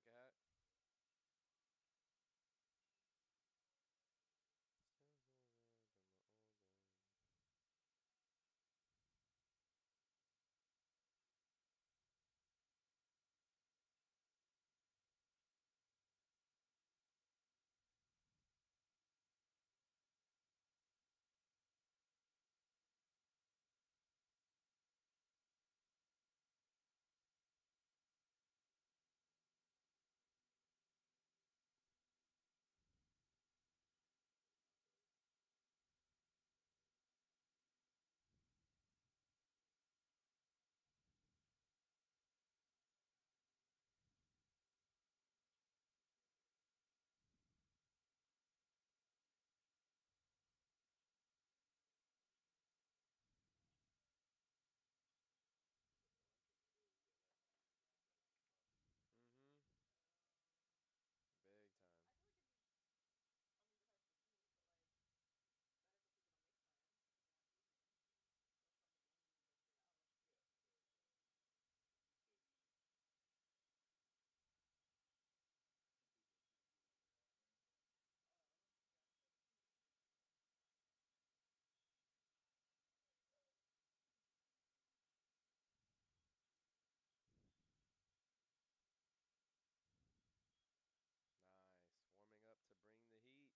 bucket hat. Sounds so weird in my old days. Mm-hmm. Big time. Nice. Warming up to bring the heat.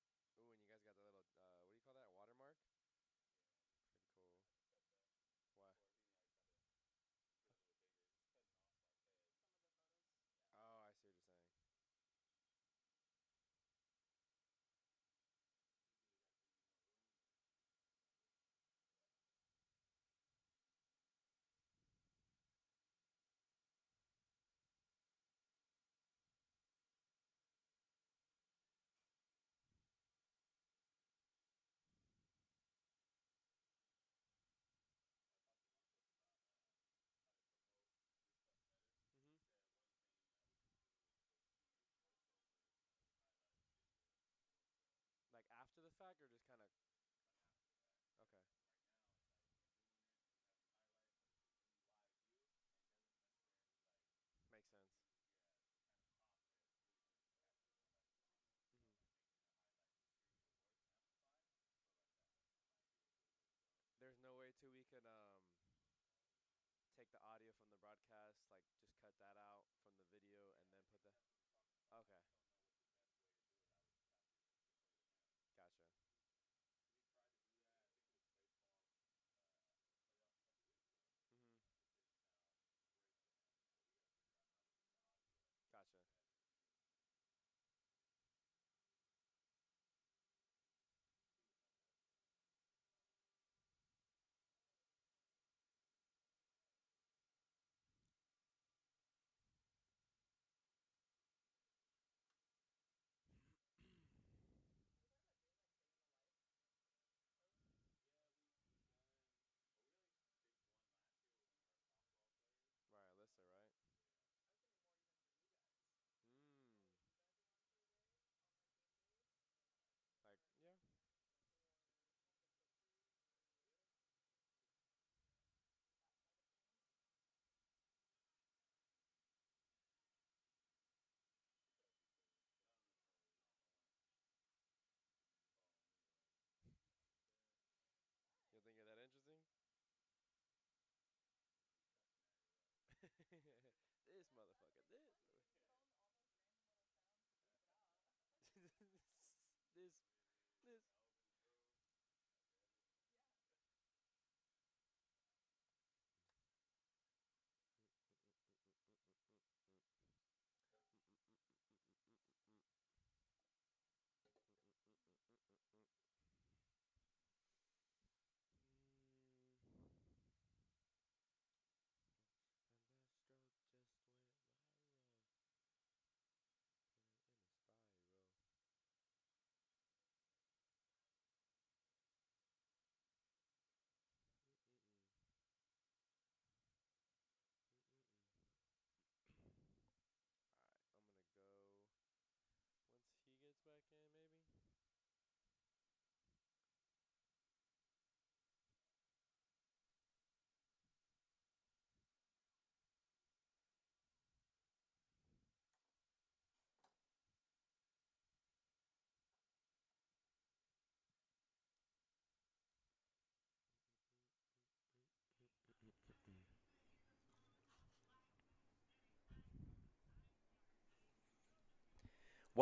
Ooh, and you guys got the little, what do you call that? Watermark? Pretty cool. Why? Oh, I see what you're saying. Mm-hmm. Like after the fact or just kind of? Okay. Makes sense. Hmm. There's no way too we could take the audio from the broadcast, like just cut that out from the video and then put the. Okay. Gotcha. Hmm. Gotcha.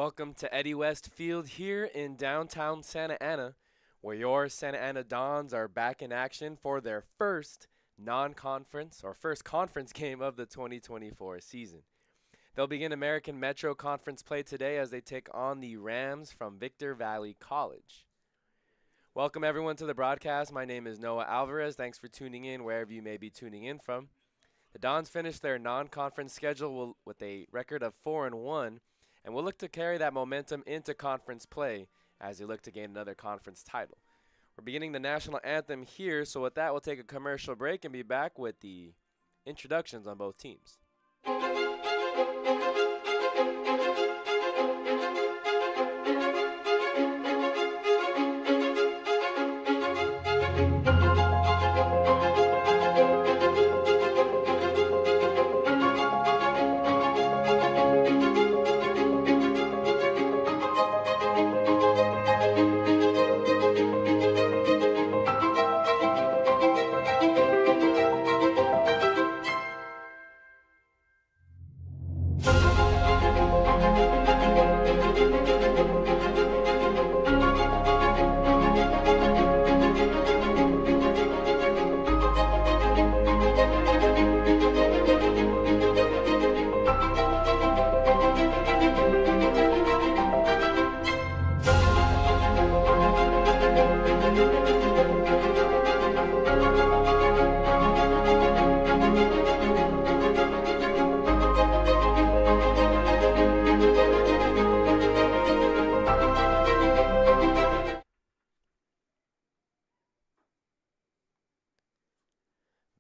Welcome to Eddie West Field here in downtown Santa Ana, where your Santa Ana Dons are back in action for their first non-conference or first conference game of the 2024 season. They'll begin American Metro Conference play today as they take on the Rams from Victor Valley College. Welcome everyone to the broadcast. My name is Noah Alvarez. Thanks for tuning in wherever you may be tuning in from. The Dons finished their non-conference schedule with a record of 4-1, and will look to carry that momentum into conference play as they look to gain another conference title. We're beginning the national anthem here, so with that, we'll take a commercial break and be back with the introductions on both teams.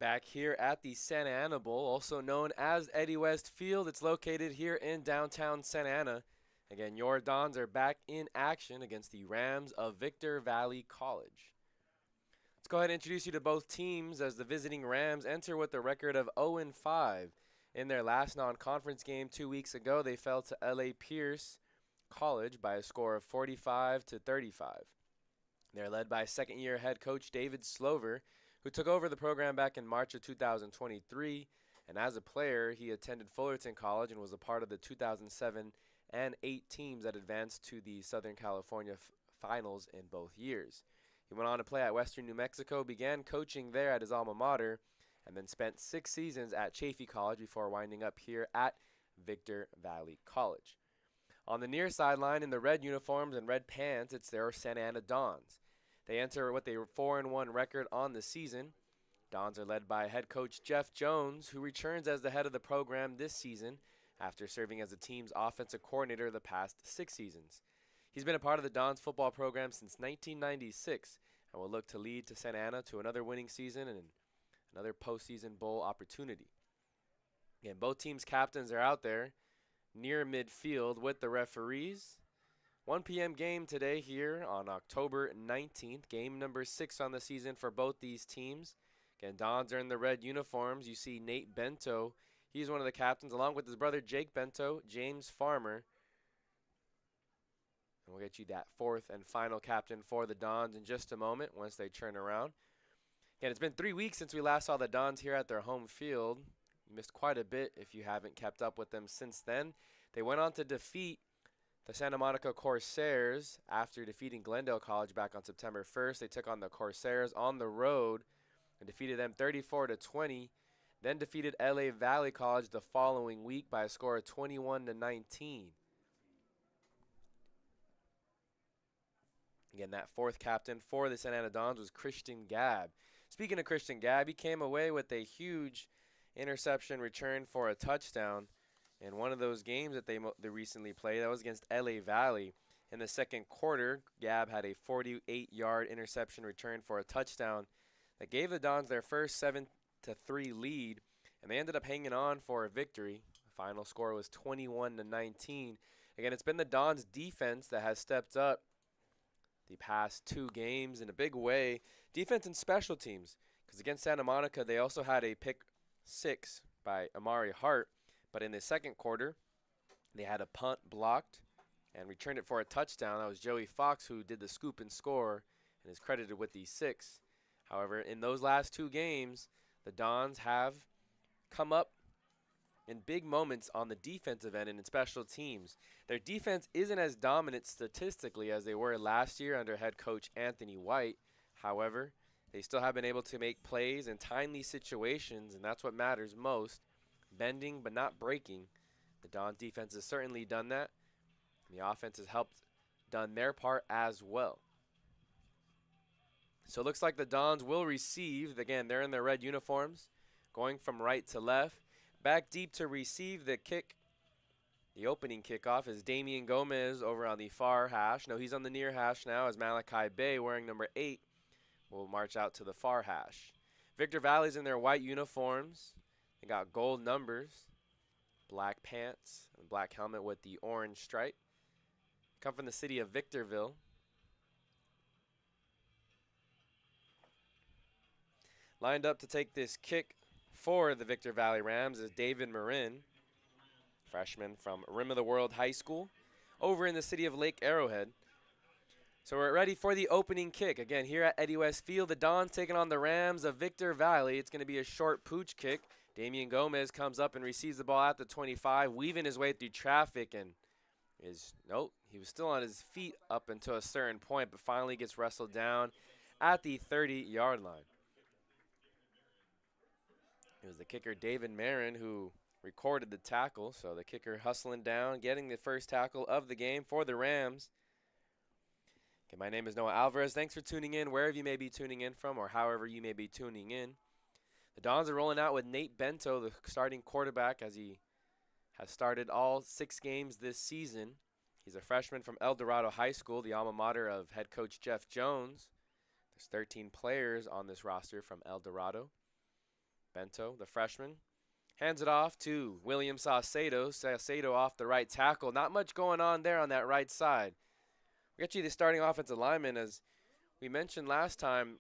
Back here at the Santa Ana Bowl, also known as Eddie West Field. It's located here in downtown Santa Ana. Again, your Dons are back in action against the Rams of Victor Valley College. Let's go ahead and introduce you to both teams as the visiting Rams enter with a record of 0-5. In their last non-conference game 2 weeks ago, they fell to L.A. Pierce College by a score of 45-35. They're led by second-year head coach David Slover, who took over the program back in March of 2023, and as a player, he attended Fullerton College and was a part of the 2007 and 8 teams that advanced to the Southern California finals in both years. He went on to play at Western New Mexico, began coaching there at his alma mater, and then spent 6 seasons at Chaffey College before winding up here at Victor Valley College. On the near sideline in the red uniforms and red pants, it's their Santa Ana Dons. They enter with a 4-1 record on the season. Dons are led by head coach Jeff Jones, who returns as the head of the program this season after serving as the team's offensive coordinator the past 6 seasons. He's been a part of the Dons football program since 1996 and will look to lead to Santa Ana to another winning season and another postseason bowl opportunity. Again, both teams' captains are out there near midfield with the referees. 1 p.m. game today here on October 19th. Game number 6 on the season for both these teams. Again, Dons are in the red uniforms. You see Nate Bento. He's one of the captains, along with his brother Jake Bento, James Farmer. And we'll get you that 4th and final captain for the Dons in just a moment once they turn around. Again, it's been 3 weeks since we last saw the Dons here at their home field. You missed quite a bit if you haven't kept up with them since then. They went on to defeat the Santa Monica Corsairs after defeating Glendale College back on September 1st. They took on the Corsairs on the road and defeated them 34-20. Then defeated LA Valley College the following week by a score of 21-19. Again, that 4th captain for the Santa Ana Dons was Christian Gabb. Speaking of Christian Gabb, he came away with a huge interception return for a touchdown in one of those games that they recently played. That was against LA Valley. In the second quarter, Gabb had a 48-yard interception return for a touchdown that gave the Dons their first 7-3 lead, and they ended up hanging on for a victory. The final score was 21-19. Again, it's been the Dons' defense that has stepped up the past 2 games in a big way. Defense and special teams, because against Santa Monica, they also had a pick 6 by Amari Hart. But in the second quarter, they had a punt blocked and returned it for a touchdown. That was Joey Fox who did the scoop and score and is credited with the 6. However, in those last 2 games, the Dons have come up in big moments on the defensive end and in special teams. Their defense isn't as dominant statistically as they were last year under head coach Anthony White. However, they still have been able to make plays in timely situations, and that's what matters most. Bending but not breaking. The Dons defense has certainly done that. And the offense has done their part as well. So it looks like the Dons will receive. Again, they're in their red uniforms, going from right to left. Back deep to receive the kick. The opening kickoff is Damian Gomez over on the far hash. No, he's on the near hash now as Malachi Bay, wearing number 8, will march out to the far hash. Victor Valley's in their white uniforms. They got gold numbers, black pants, and black helmet with the orange stripe. Come from the city of Victorville. Lined up to take this kick for the Victor Valley Rams is David Marin, freshman from Rim of the World High School, over in the city of Lake Arrowhead. So we're ready for the opening kick. Again, here at Eddie West Field, the Dons taking on the Rams of Victor Valley. It's going to be a short pooch kick. Damian Gomez comes up and receives the ball at the 25, weaving his way through traffic, and he was still on his feet up until a certain point, but finally gets wrestled down at the 30-yard line. It was the kicker, David Marin, who recorded the tackle. So the kicker hustling down, getting the first tackle of the game for the Rams. Okay, my name is Noah Alvarez. Thanks for tuning in, wherever you may be tuning in from or however you may be tuning in. The Dons are rolling out with Nate Bento, the starting quarterback, as he has started all 6 games this season. He's a freshman from El Dorado High School, the alma mater of head coach Jeff Jones. There's 13 players on this roster from El Dorado. Bento, the freshman, hands it off to William Saucedo. Saucedo off the right tackle. Not much going on there on that right side. We got you the starting offensive lineman. As we mentioned last time,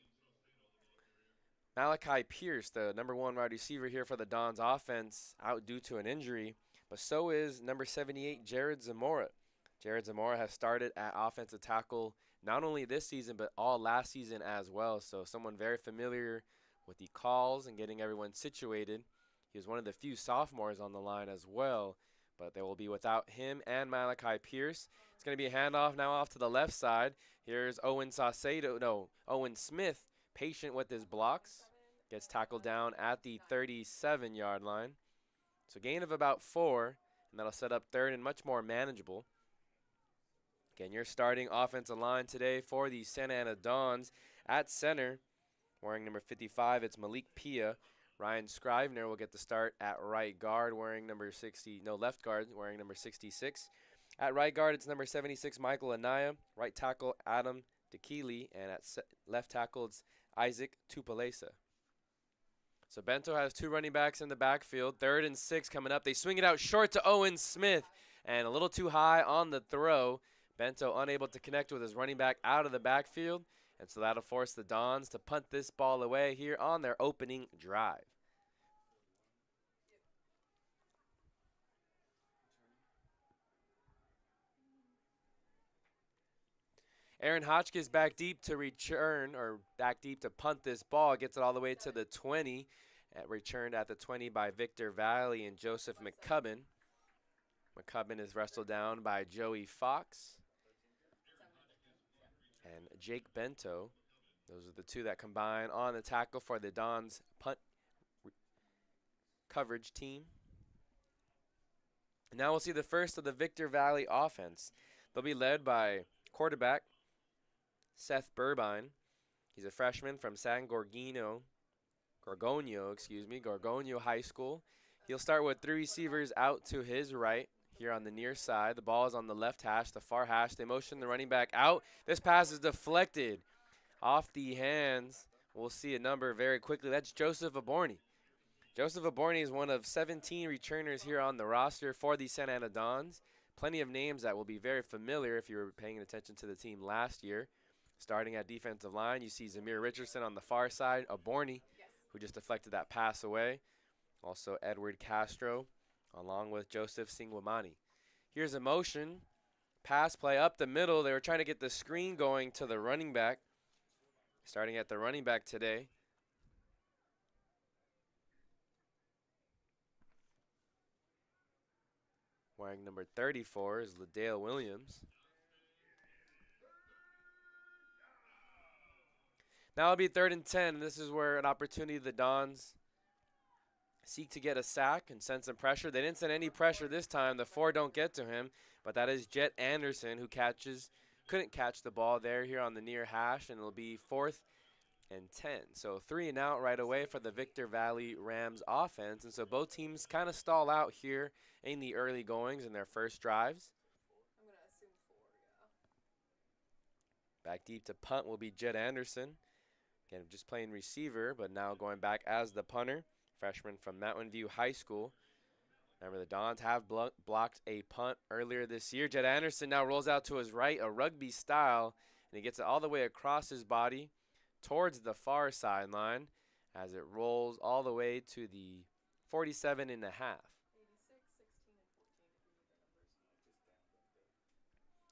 Malachi Pierce, the number 1 wide receiver here for the Dons offense, out due to an injury. But so is number 78, Jared Zamora. Jared Zamora has started at offensive tackle not only this season, but all last season as well. So someone very familiar with the calls and getting everyone situated. He was one of the few sophomores on the line as well, but they will be without him and Malachi Pierce. It's going to be a handoff now off to the left side. Here's Owen Smith, patient with his blocks. Gets tackled down at the 37-yard line. So gain of about 4, and that'll set up third and much more manageable. Again, your starting offensive line today for the Santa Ana Dons. At center, wearing number 55, it's Malik Pia. Ryan Scrivener will get the start at right guard, left guard, wearing number 66. At right guard, it's number 76, Michael Anaya. Right tackle, Adam DeKeely. And at left tackle, it's Isaac Tupalesa. So Bento has 2 running backs in the backfield. 3rd and 6 coming up. They swing it out short to Owen Smith. And a little too high on the throw. Bento unable to connect with his running back out of the backfield. And so that'll force the Dons to punt this ball away here on their opening drive. Aaron Hotchkiss back deep to punt this ball. Gets it all the way to the 20. Returned at the 20 by Victor Valley and Joseph McCubbin. McCubbin is wrestled down by Joey Fox and Jake Bento. Those are the 2 that combine on the tackle for the Dons punt coverage team. And now we'll see the first of the Victor Valley offense. They'll be led by quarterback Seth Burbine. He's a freshman from Gorgonio High School. He'll start with 3 receivers out to his right here on the near side. The ball is on the left hash, the far hash. They motion the running back out. This pass is deflected off the hands. We'll see a number very quickly. That's Joseph Aborni. Joseph Aborni is one of 17 returners here on the roster for the Santa Ana Dons. Plenty of names that will be very familiar if you were paying attention to the team last year. Starting at defensive line, you see Zamir Richardson on the far side. Aborni, who just deflected that pass away. Also Edward Castro, along with Joseph Singwamani. Here's a motion. Pass play up the middle. They were trying to get the screen going to the running back. Starting at the running back today. Wearing number 34 is Ladale Williams. Now it'll be 3rd and 10, and this is where an opportunity the Dons seek to get a sack and send some pressure. They didn't send any pressure this time. The 4 don't get to him, but that is Jet Anderson who couldn't catch the ball there here on the near hash, and it'll be 4th and 10. So 3 and out right away for the Victor Valley Rams offense, and so both teams kind of stall out here in the early goings in their first drives. Back deep to punt will be Jet Anderson. Again, just playing receiver, but now going back as the punter. Freshman from Mountain View High School. Remember, the Dons have blocked a punt earlier this year. Jet Anderson now rolls out to his right, a rugby style, and he gets it all the way across his body towards the far sideline as it rolls all the way to the 47 and a half.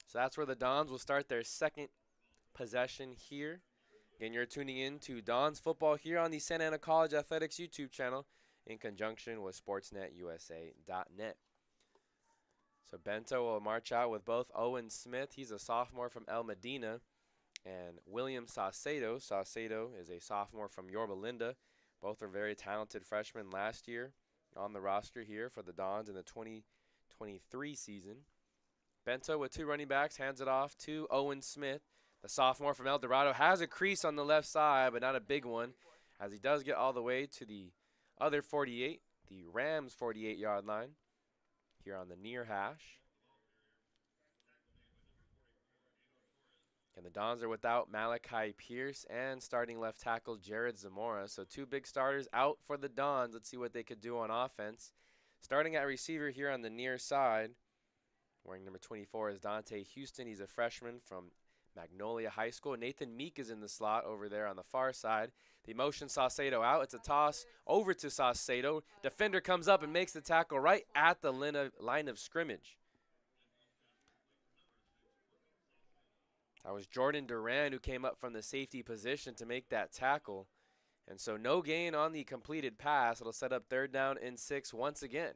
So that's where the Dons will start their second possession here. Again, you're tuning in to Dons Football here on the Santa Ana College Athletics YouTube channel in conjunction with SportsNetUSA.net. So Bento will march out with both Owen Smith, he's a sophomore from El Medina, and William Saucedo. Saucedo is a sophomore from Yorba Linda. Both are very talented freshmen last year on the roster here for the Dons in the 2023 season. Bento with 2 running backs hands it off to Owen Smith. The sophomore from El Dorado has a crease on the left side, but not a big one, as he does get all the way to the other 48, the Rams' 48-yard line, here on the near hash. And the Dons are without Malachi Pierce and starting left tackle Jared Zamora. So 2 big starters out for the Dons. Let's see what they could do on offense. Starting at receiver here on the near side, wearing number 24 is Dante Houston. He's a freshman from Magnolia High School. Nathan Meek is in the slot over there on the far side. The motion Saucedo out. It's a toss over to Saucedo. Defender comes up and makes the tackle right at the line of scrimmage. That was Jordan Duran who came up from the safety position to make that tackle. And so no gain on the completed pass. It'll set up 3rd down and 6 once again.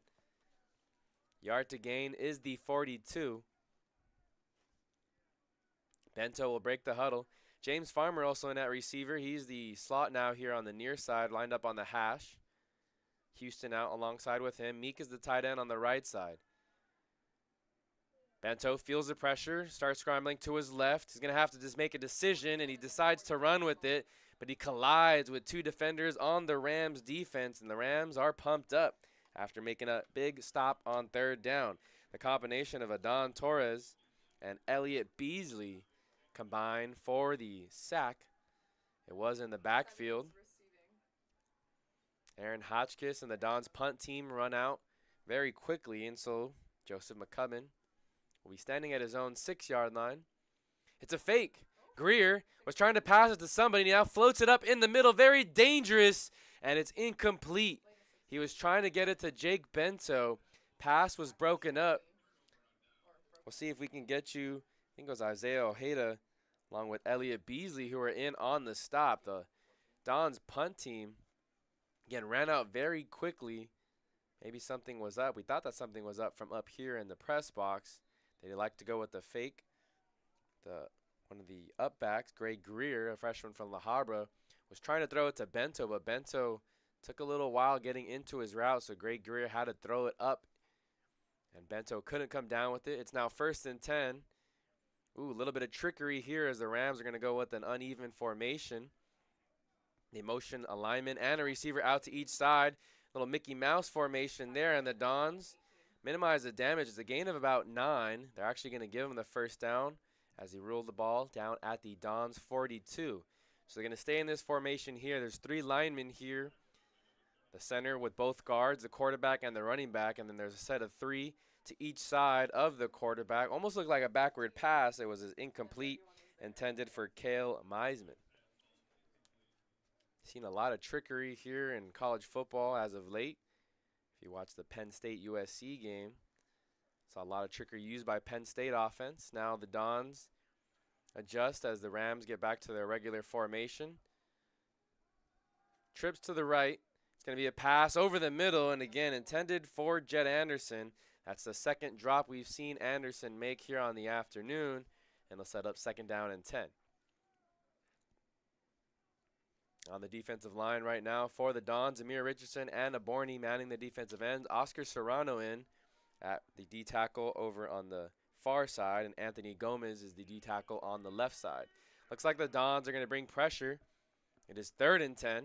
Yard to gain is the 42. Bento will break the huddle. James Farmer also in at receiver. He's the slot now here on the near side, lined up on the hash. Houston out alongside with him. Meek is the tight end on the right side. Bento feels the pressure, starts scrambling to his left. He's going to have to just make a decision, and he decides to run with it, but he collides with 2 defenders on the Rams defense, and the Rams are pumped up after making a big stop on 3rd down. The combination of Adon Torres and Elliott Beasley combined for the sack. It was in the backfield. Aaron Hotchkiss and the Dons punt team run out very quickly, and so Joseph McCubbin will be standing at his own 6-yard line. It's a fake. Greer was trying to pass it to somebody, and he now floats it up in the middle. Very dangerous, and it's incomplete. He was trying to get it to Jake Bento. Pass was broken up. We'll see if we can get you. I think it was Isaiah Ojeda along with Elliott Beasley who were in on the stop. The Dons punt team, again, ran out very quickly. Maybe something was up. We thought that something was up from up here in the press box. They like to go with the fake. One of the up backs, Greg Greer, a freshman from La Habra, was trying to throw it to Bento, but Bento took a little while getting into his route, so Greg Greer had to throw it up, and Bento couldn't come down with it. It's now 1st and 10. Ooh, a little bit of trickery here as the Rams are going to go with an uneven formation. The motion alignment and a receiver out to each side. Little Mickey Mouse formation there, and the Dons minimize the damage. It's a gain of about 9. They're actually going to give him the 1st down as he ruled the ball down at the Dons 42. So they're going to stay in this formation here. There's 3 linemen here. The center with both guards, the quarterback and the running back, and then there's a set of 3 to each side of the quarterback. Almost looked like a backward pass. It was incomplete, intended for Cale Meisman. Seen a lot of trickery here in college football as of late. If you watch the Penn State USC game, saw a lot of trickery used by Penn State offense. Now the Dons adjust as the Rams get back to their regular formation. Trips to the right. It's going to be a pass over the middle, and again, intended for Jet Anderson. That's the second drop we've seen Anderson make here on the afternoon, and they'll set up 2nd down and 10. On the defensive line right now for the Dons, Amir Richardson and Aborny manning the defensive ends. Oscar Serrano in at the D tackle over on the far side, and Anthony Gomez is the D tackle on the left side. Looks like the Dons are going to bring pressure. It is 3rd and 10.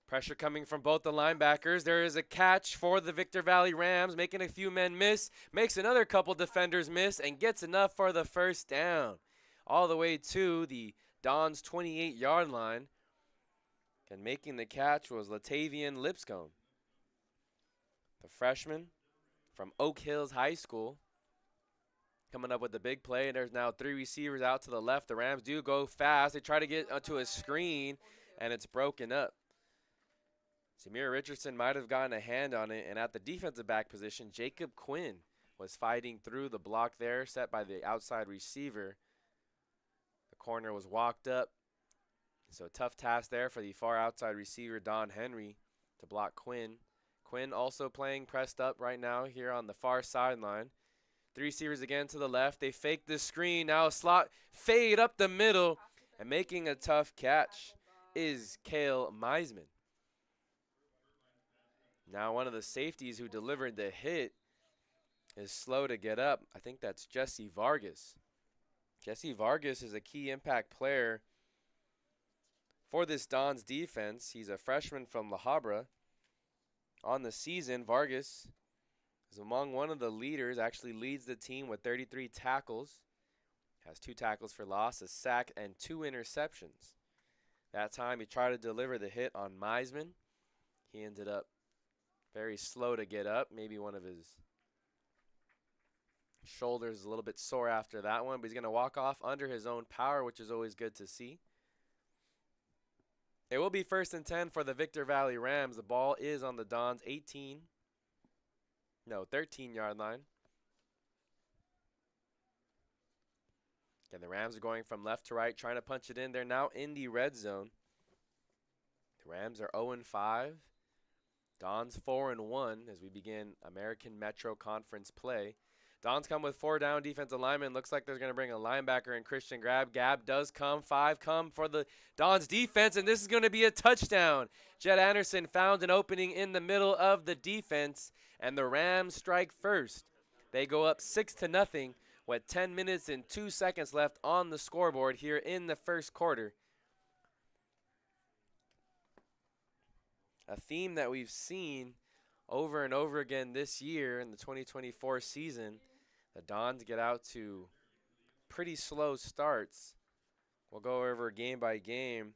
Pressure coming from both the linebackers. There is a catch for the Victor Valley Rams, making a few men miss, makes another couple defenders miss, and gets enough for the 1st down. All the way to the Dons' 28-yard line. And making the catch was Latavian Lipscomb, the freshman from Oak Hills High School, coming up with the big play. And there's now 3 receivers out to the left. The Rams do go fast. They try to get onto a screen, and it's broken up. Samir Richardson might have gotten a hand on it, and at the defensive back position, Jacob Quinn was fighting through the block there set by the outside receiver. The corner was walked up. So tough task there for the far outside receiver, Don Henry, to block Quinn. Quinn also playing pressed up right now here on the far sideline. 3 receivers again to the left. They fake the screen. Now a slot fade up the middle. And making a tough catch is Cale Meisman. Now one of the safeties who delivered the hit is slow to get up. I think that's Jesse Vargas. Jesse Vargas is a key impact player for this Dons defense. He's a freshman from La Habra. On the season, Vargas is among one of the leaders, actually leads the team with 33 tackles, has 2 tackles for loss, a sack, and 2 interceptions. That time he tried to deliver the hit on Meisman. He ended up very slow to get up. Maybe one of his shoulders is a little bit sore after that one, but he's going to walk off under his own power, which is always good to see. It will be 1st and 10 for the Victor Valley Rams. The ball is on the Dons' 13-yard line. Again, the Rams are going from left to right, trying to punch it in. They're now in the red zone. The Rams are 0-5. Dons 4-1 as we begin American Metro Conference play. Dons come with 4 down defensive linemen. Looks like they're going to bring a linebacker in Christian Grab. Gab does come. 5 come for the Dons defense, and this is going to be a touchdown. Jed Anderson found an opening in the middle of the defense, and the Rams strike first. They go up 6-0 with 10 minutes and 2 seconds left on the scoreboard here in the 1st quarter. A theme that we've seen over and over again this year in the 2024 season. The Dons get out to pretty slow starts. We'll go over game by game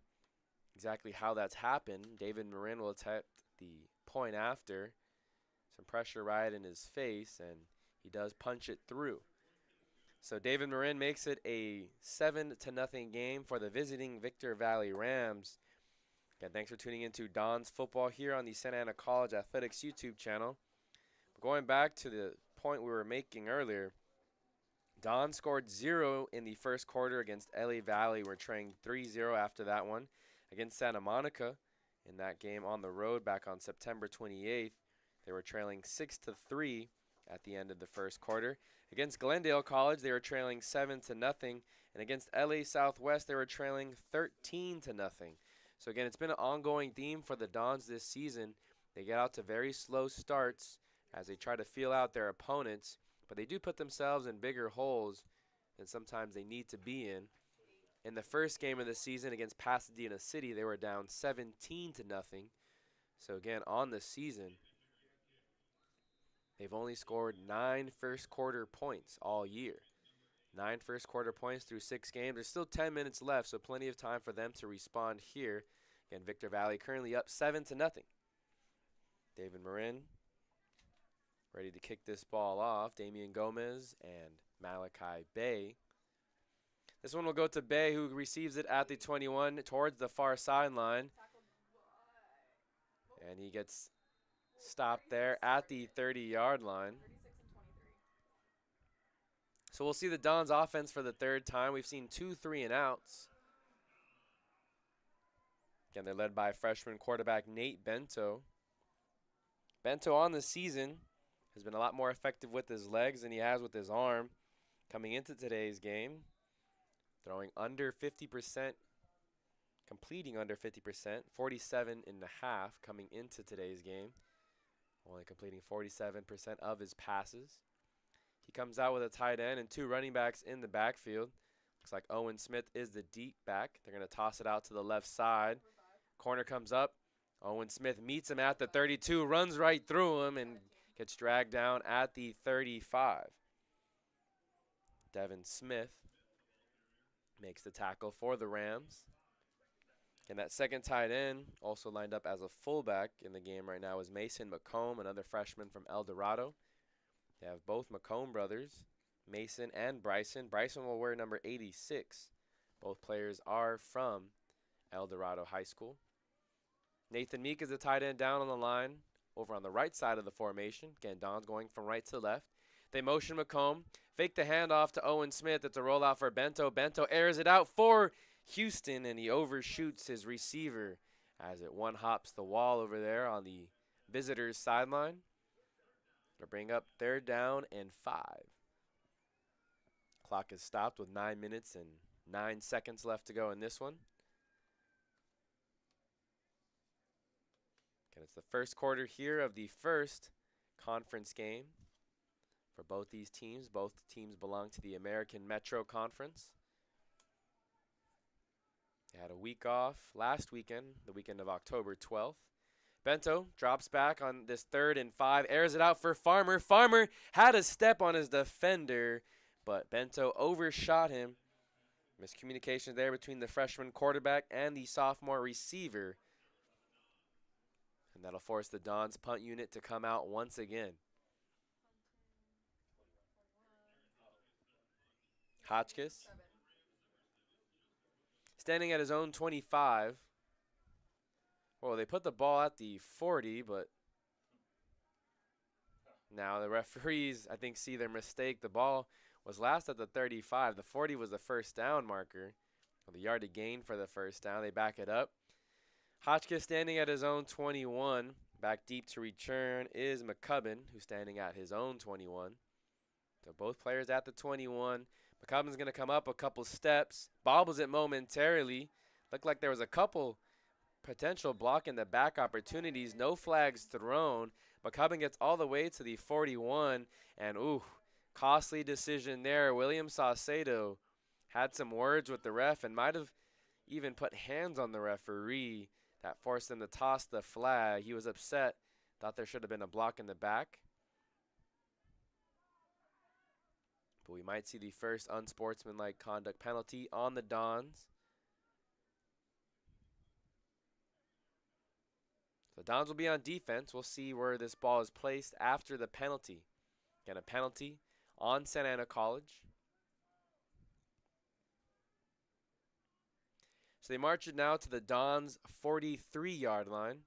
exactly how that's happened. David Marin will attempt the point after. Some pressure right in his face, and he does punch it through. So David Marin makes it a 7-0 game for the visiting Victor Valley Rams. Again, thanks for tuning into Dons football here on the Santa Ana College Athletics YouTube channel. Going back to the point we were making earlier, Don scored 0 in the 1st quarter against LA Valley. We're trailing 3-0 after that one. Against Santa Monica in that game on the road back on September 28th, they were trailing 6-3 at the end of the 1st quarter. Against Glendale College, they were trailing 7-0. And against LA Southwest, they were trailing 13-0. So again, it's been an ongoing theme for the Dons this season. They get out to very slow starts as they try to feel out their opponents, but they do put themselves in bigger holes than sometimes they need to be in. In the 1st game of the season against Pasadena City, they were down 17-0. So again, on the season, they've only scored 9 first quarter points all year. 9 first quarter points through 6 games. There's still 10 minutes left, so plenty of time for them to respond here. Again, Victor Valley currently up 7-0. David Marin ready to kick this ball off. Damian Gomez and Malachi Bay. This one will go to Bay, who receives it at the 21 towards the far sideline. And he gets stopped there at the 30-yard line. So we'll see the Dons offense for the 3rd time. We've seen 2 3-and-outs. Again, they're led by freshman quarterback Nate Bento. Bento on the season has been a lot more effective with his legs than he has with his arm coming into today's game. Throwing under 50%, completing under 50%, 47.5 coming into today's game. Only completing 47% of his passes. He comes out with a tight end and 2 running backs in the backfield. Looks like Owen Smith is the deep back. They're going to toss it out to the left side. Corner comes up. Owen Smith meets him at the 32, runs right through him, and gets dragged down at the 35. Devin Smith makes the tackle for the Rams. And that second tight end, also lined up as a fullback in the game right now, is Mason McComb, another freshman from El Dorado. They have both McComb brothers, Mason and Bryson. Bryson will wear number 86. Both players are from El Dorado High School. Nathan Meek is the tight end down on the line over on the right side of the formation. Again, Don's going from right to left. They motion McComb, fake the handoff to Owen Smith. It's a rollout for Bento. Bento airs it out for Houston, and he overshoots his receiver as it one-hops the wall over there on the visitors' sideline. To bring up 3rd down and 5. Clock is stopped with 9 minutes and 9 seconds left to go in this one. And it's the first quarter here of the first conference game for both these teams. Both teams belong to the American Metro Conference. They had a week off last weekend, the weekend of October 12th. Bento drops back on this 3rd and 5, airs it out for Farmer. Farmer had a step on his defender, but Bento overshot him. Miscommunication there between the freshman quarterback and the sophomore receiver. And that'll force the Dons punt unit to come out once again. Hotchkiss standing at his own 25. Well, they put the ball at the 40, but now the referees, I think, see their mistake. The ball was last at the 35. The 40 was the first down marker. The yard to gain for the first down. They back it up. Hotchkiss standing at his own 21. Back deep to return is McCubbin, who's standing at his own 21. So both players at the 21. McCubbin's going to come up a couple steps. Bobbles it momentarily. Looked like there was a couple potential block in the back opportunities. No flags thrown. McCubbin gets all the way to the 41. And, ooh, costly decision there. William Saucedo had some words with the ref and might have even put hands on the referee. That forced him to toss the flag. He was upset. Thought there should have been a block in the back. But we might see the first unsportsmanlike conduct penalty on the Dons. The Dons will be on defense. We'll see where this ball is placed after the penalty. Again, a penalty on Santa Ana College. So they march it now to the Dons' 43-yard line.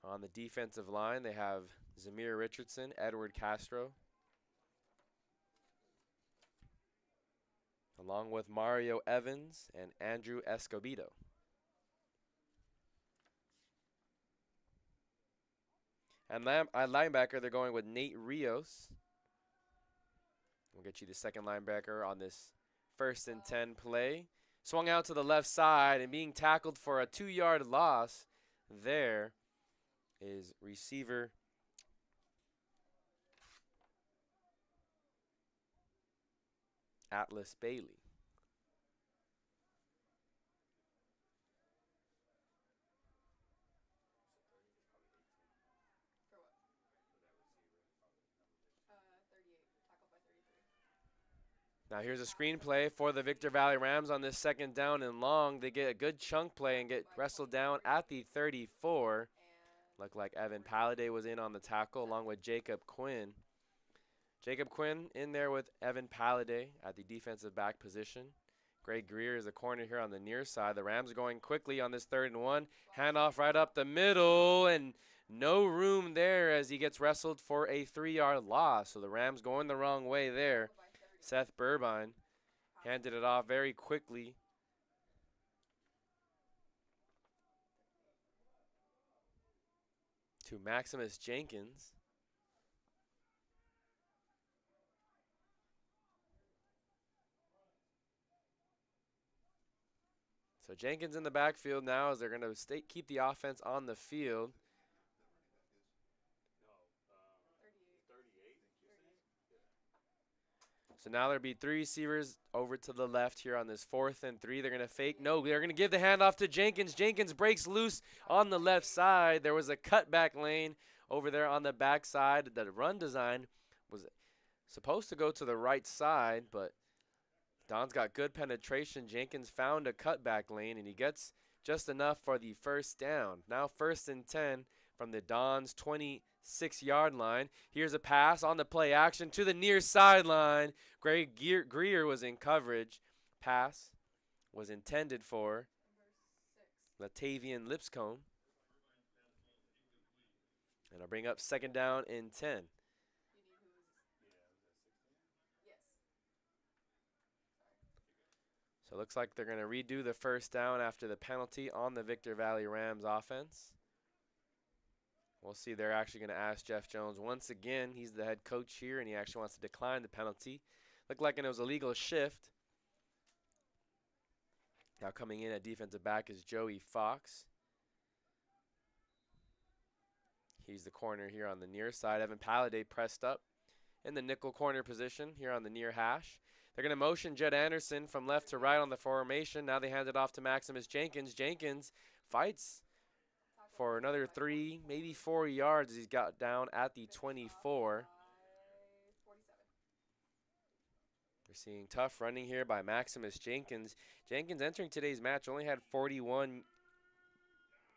On the defensive line, they have Zamir Richardson, Edward Castro, along with Mario Evans and Andrew Escobedo. And at linebacker, they're going with Nate Rios. We'll get you the second linebacker on this 1st and 10 play. Swung out to the left side and being tackled for a 2-yard loss. There is receiver Atlas Bailey. Now here's a screen play for the Victor Valley Rams on this 2nd down and long. They get a good chunk play and get wrestled down at the 34. Looked like Evan Palladay was in on the tackle along with Jacob Quinn. Jacob Quinn in there with Evan Palladay at the defensive back position. Greg Greer is the corner here on the near side. The Rams are going quickly on this 3rd and 1. Handoff right up the middle, and no room there as he gets wrestled for a 3-yard loss. So the Rams going the wrong way there. Seth Burbine handed it off very quickly. to Maximus Jenkins. So Jenkins in the backfield now as they're going to keep the offense on the field. So now there'll be 3 receivers over to the left here on this 4th and 3. They're going to fake. No, they're going to give the handoff to Jenkins. Jenkins breaks loose on the left side. There was a cutback lane over there on the backside. The run design was supposed to go to the right side, but Don's got good penetration. Jenkins found a cutback lane, and he gets just enough for the first down. Now 1st and 10 from the Don's 26-yard line. Here's a pass on the play action to the near sideline. Greg Greer was in coverage. Pass was intended for Latavian Lipscomb. And I'll bring up 2nd down and 10. So it looks like they're going to redo the first down after the penalty on the Victor Valley Rams offense. We'll see. They're actually going to ask Jeff Jones once again. He's the head coach here, and he actually wants to decline the penalty. Looked like it was a legal shift. Now coming in at defensive back is Joey Fox. He's the corner here on the near side. Evan Palladay pressed up in the nickel corner position here on the near hash. They're going to motion Jed Anderson from left to right on the formation. Now they hand it off to Maximus Jenkins. Jenkins fights for another 3, maybe 4 yards as he's got down at the 24. We're seeing tough running here by Maximus Jenkins. Jenkins entering today's match only had 41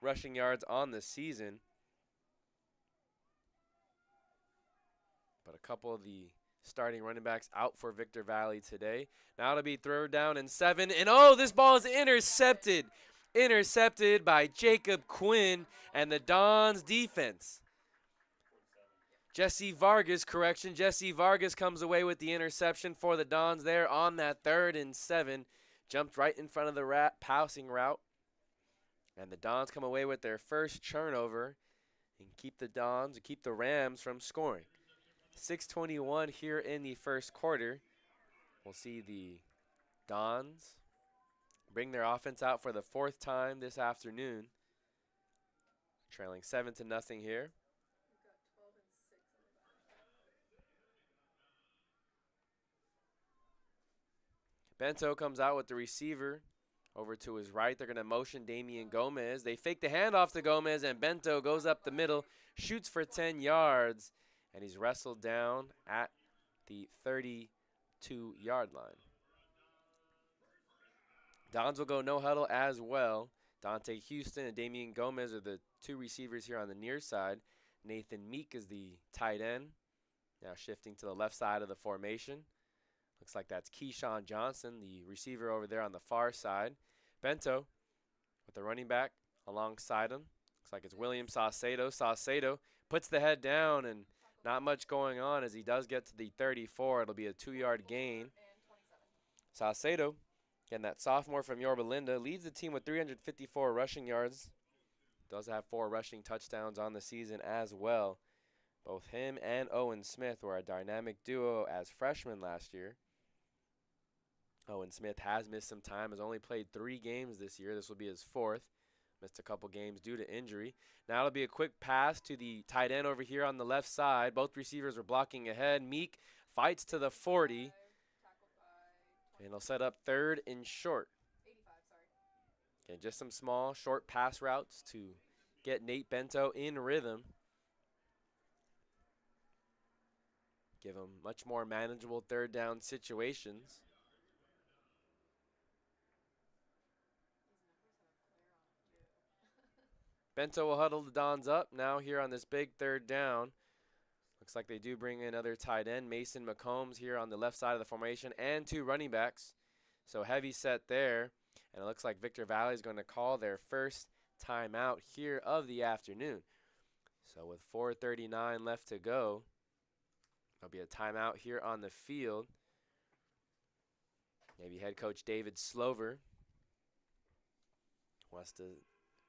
rushing yards on the season. But a couple of the starting running backs out for Victor Valley today. Now it'll be 3rd down and 7. And oh, this ball is intercepted. Intercepted by Jacob Quinn and the Dons defense. Jesse Vargas comes away with the interception for the Dons there on that 3rd and 7. Jumped right in front of the passing route. And the Dons come away with their first turnover and keep the Rams from scoring. 6:21 here in the first quarter. We'll see the Dons bring their offense out for the 4th time this afternoon. Trailing 7-0 here. Bento comes out with the receiver over to his right. They're going to motion Damian Gomez. They fake the handoff to Gomez, and Bento goes up the middle, shoots for 10 yards, and he's wrestled down at the 32-yard line. Dons will go no huddle as well. Dante Houston and Damian Gomez are the 2 receivers here on the near side. Nathan Meek is the tight end. Now shifting to the left side of the formation. Looks like that's Keyshawn Johnson, the receiver over there on the far side. Bento with the running back alongside him. Looks like it's William Saucedo. Saucedo puts the head down, and not much going on as he does get to the 34. It'll be a 2-yard gain. Saucedo, again, that sophomore from Yorba Linda, leads the team with 354 rushing yards. Does have 4 rushing touchdowns on the season as well. Both him and Owen Smith were a dynamic duo as freshmen last year. Owen Smith has missed some time, has only played 3 games this year. This will be his 4th. Missed a couple games due to injury. Now it'll be a quick pass to the tight end over here on the left side. Both receivers are blocking ahead. Meek fights to the 40. And he'll set up 3rd and short. Okay, just some small, short pass routes to get Nate Bento in rhythm. Give him much more manageable 3rd down situations. Bento will huddle the Dons up now here on this big 3rd down. Looks like they do bring in another tight end, Mason McCombs, here on the left side of the formation, and 2 running backs. So heavy set there. And it looks like Victor Valley is going to call their first timeout here of the afternoon. So with 4:39 left to go, there'll be a timeout here on the field. Maybe head coach David Slover wants to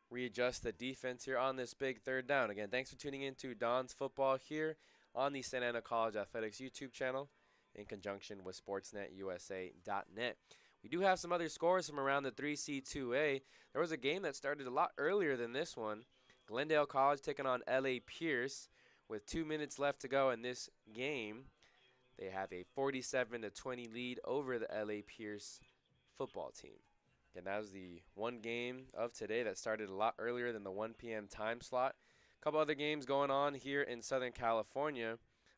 readjust the defense here on this big third down. Again, thanks for tuning in to Don's Football here on the Santa Ana College Athletics YouTube channel in conjunction with SportsNetUSA.net. We do have some other scores from around the 3C2A. There was a game that started a lot earlier than this one. Glendale College taking on L.A. Pierce with 2 minutes left to go in this game. They have a 47-20 lead over the L.A. Pierce football team. And that was the one game of today that started a lot earlier than the 1 p.m. time slot. A couple other games going on here in Southern California.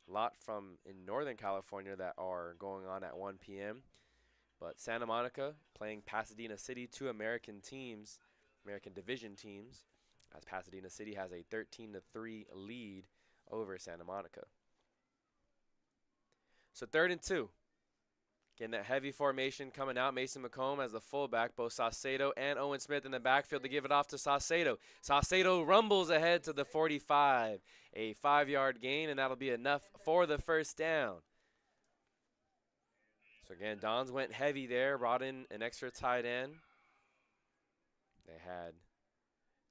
A lot from in Northern California that are going on at 1 p.m. But Santa Monica playing Pasadena City, two American teams, American division teams, as Pasadena City has a 13-3 lead over Santa Monica. So 3rd and 2. Getting that heavy formation coming out. Mason McComb as the fullback. Both Saucedo and Owen Smith in the backfield to give it off to Saucedo. Saucedo rumbles ahead to the 45. A 5-yard gain, and that'll be enough for the first down. So again, Dons went heavy there, brought in an extra tight end. They had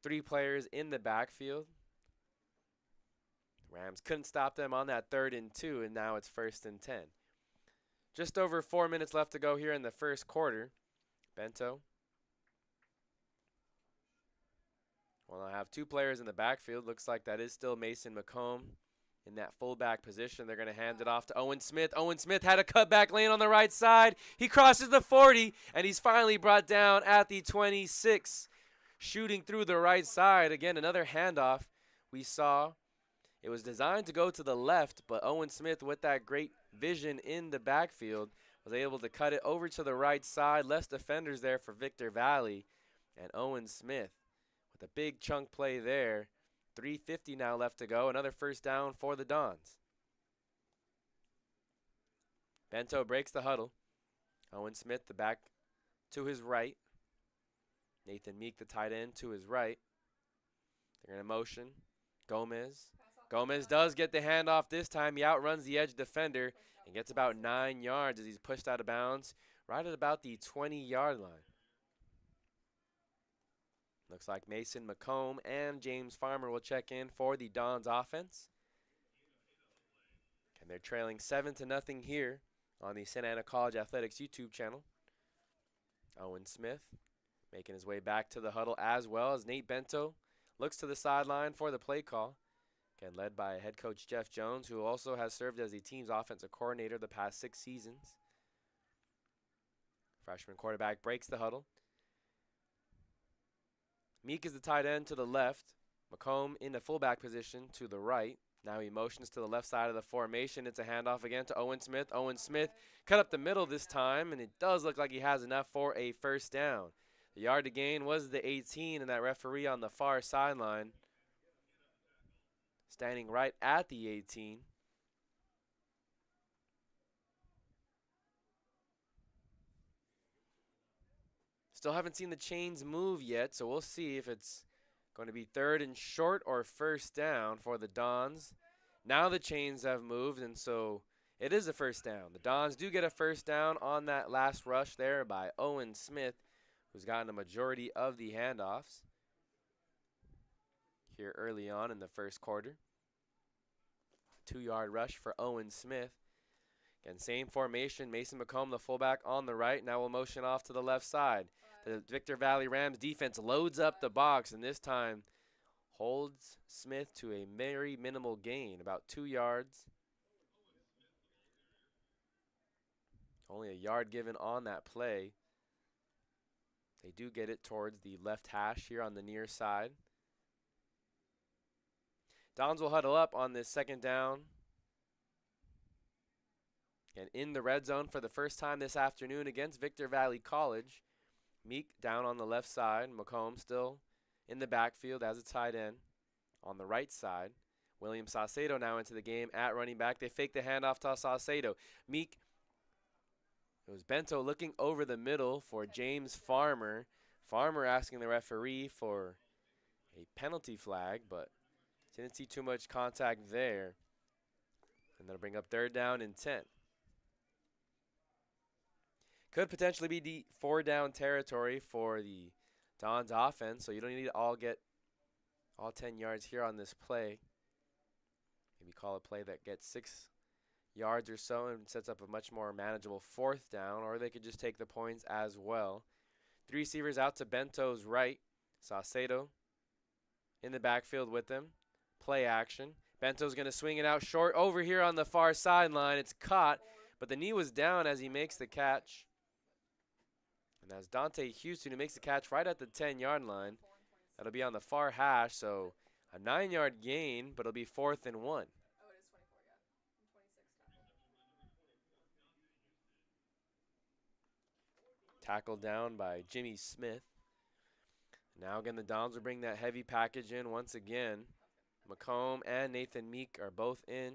3 players in the backfield. Rams couldn't stop them on that 3rd and 2, and now it's 1st and 10. Just over 4 minutes left to go here in the first quarter. Bento will now have 2 players in the backfield. Looks like that is still Mason McComb in that fullback position. They're going to hand it off to Owen Smith. Owen Smith had a cutback lane on the right side. He crosses the 40, and he's finally brought down at the 26. Shooting through the right side. Again, another handoff we saw. It was designed to go to the left, but Owen Smith, with that great vision in the backfield, was able to cut it over to the right side. Less defenders there for Victor Valley. And Owen Smith with a big chunk play there. 3:50 now left to go. Another first down for the Dons. Bento breaks the huddle. Owen Smith, the back to his right. Nathan Meek, the tight end, to his right. They're going to motion. Gomez does get the handoff this time. He outruns the edge defender and gets about 9 yards as he's pushed out of bounds right at about the 20-yard line. Looks like Mason McComb and James Farmer will check in for the Dons offense. And they're trailing 7-0 here on the Santa Ana College Athletics YouTube channel. Owen Smith making his way back to the huddle, as well as Nate Bento looks to the sideline for the play call. Again, led by head coach Jeff Jones, who also has served as the team's offensive coordinator the past 6 seasons. Freshman quarterback breaks the huddle. Meek is the tight end to the left. McComb in the fullback position to the right. Now he motions to the left side of the formation. It's a handoff again to Owen Smith. Owen Smith cut up the middle this time, and it does look like he has enough for a first down. The yard to gain was the 18, and that referee on the far sideline standing right at the 18. Still haven't seen the chains move yet, so we'll see if it's going to be 3rd and short or first down for the Dons. Now the chains have moved, and so it is a first down. The Dons do get a first down on that last rush there by Owen Smith, who's gotten a majority of the handoffs here early on in the first quarter. 2-yard rush for Owen Smith. Again, same formation. Mason McComb, the fullback, on the right. Now we'll motion off to the left side. The Victor Valley Rams defense loads up the box, and this time holds Smith to a very minimal gain, about 2 yards. Only a yard given on that play. They do get it towards the left hash here on the near side. Dons will huddle up on this second down. And in the red zone for the first time this afternoon against Victor Valley College. Meek down on the left side. McComb still in the backfield as a tight end. On the right side, William Saucedo now into the game at running back. They fake the handoff to Saucedo. Meek, it was Bento looking over the middle for James Farmer. Farmer asking the referee for a penalty flag, but didn't see too much contact there. And that'll bring up 3rd down and 10. Could potentially be the 4-down territory for the Don's offense, so you don't need to all get all 10 yards here on this play. Maybe call a play that gets 6 yards or so and sets up a much more manageable 4th down, or they could just take the points as well. 3 receivers out to Bento's right. Saucedo in the backfield with them. Play action. Bento's going to swing it out short over here on the far sideline. It's caught, but the knee was down as he makes the catch. And as Dante Houston, who makes the catch right at the 10-yard line. That'll be on the far hash, so a 9-yard gain, but it'll be 4th and 1. Tackled down by Jimmy Smith. Now again, the Dons will bring that heavy package in once again. McComb and Nathan Meek are both in.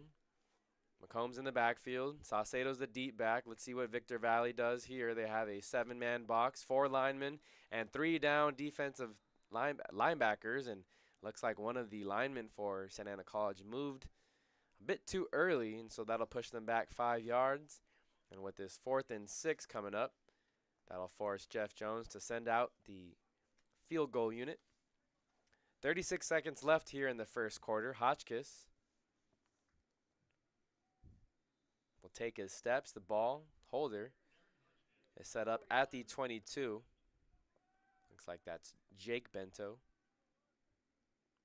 McComb's in the backfield. Saucedo's the deep back. Let's see what Victor Valley does here. They have a 7-man box, 4 linemen, and 3 down defensive linebackers. And looks like one of the linemen for Santa Ana College moved a bit too early, and so that'll push them back 5 yards. And with this 4th and 6 coming up, that'll force Jeff Jones to send out the field goal unit. 36 seconds left here in the first quarter. Hotchkiss will take his steps. The ball holder is set up at the 22. Looks like that's Jake Bento.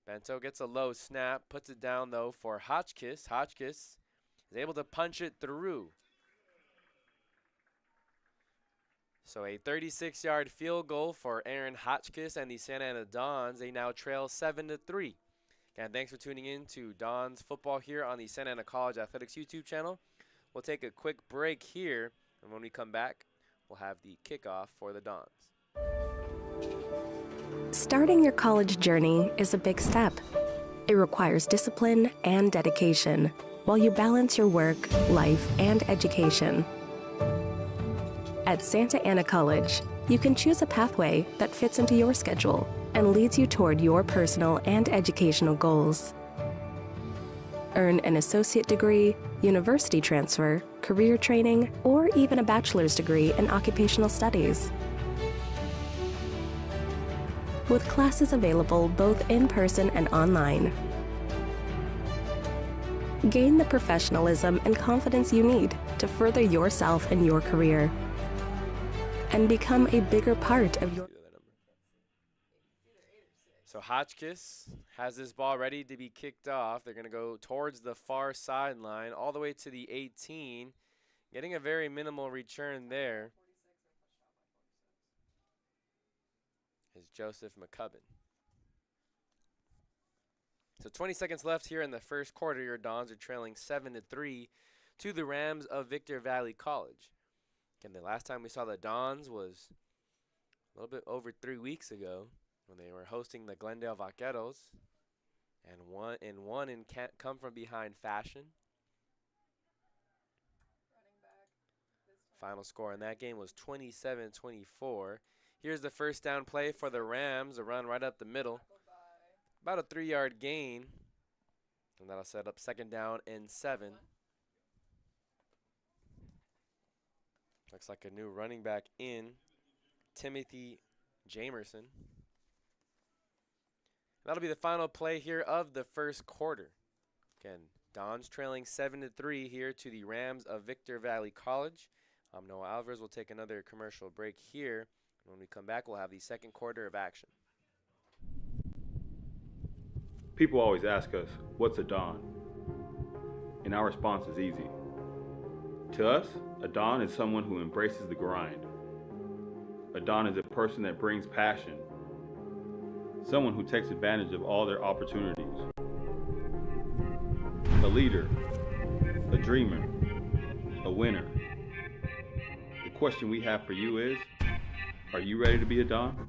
Bento gets a low snap, puts it down though for Hotchkiss. Hotchkiss is able to punch it through. So a 36-yard field goal for Aaron Hotchkiss and the Santa Ana Dons. They now trail 7-3. Again, thanks for tuning in to Dons football here on the Santa Ana College Athletics YouTube channel. We'll take a quick break here, and when we come back, we'll have the kickoff for the Dons. Starting your college journey is a big step. It requires discipline and dedication while you balance your work, life, and education. At Santa Ana College, you can choose a pathway that fits into your schedule and leads you toward your personal and educational goals. Earn an associate degree, university transfer, career training, or even a bachelor's degree in occupational studies. With classes available both in person and online. Gain the professionalism and confidence you need to further yourself and your career, and become a bigger part of your... So Hotchkiss has this ball ready to be kicked off. They're going to go towards the far sideline, all the way to the 18, getting a very minimal return there. Is Joseph McCubbin. So 20 seconds left here in the first quarter. Your Dons are trailing 7-3 to the Rams of Victor Valley College. Again, the last time we saw the Dons was a little bit over 3 weeks ago when they were hosting the Glendale Vaqueros and won in come from behind fashion. Final score in that game was 27-24. Here's the first down play for the Rams, a run right up the middle. About a 3-yard gain. And that'll set up 2nd down and 7. Looks like a new running back in, Timothy Jamerson. That'll be the final play here of the first quarter. Again, Dons trailing 7-3 here to the Rams of Victor Valley College. Noah Alvarez will take another commercial break here. When we come back, we'll have the second quarter of action. People always ask us, what's a Don? And our response is easy. To us, a Don is someone who embraces the grind. A Don is a person that brings passion. Someone who takes advantage of all their opportunities. A leader, a dreamer, a winner. The question we have for you is, are you ready to be a Don?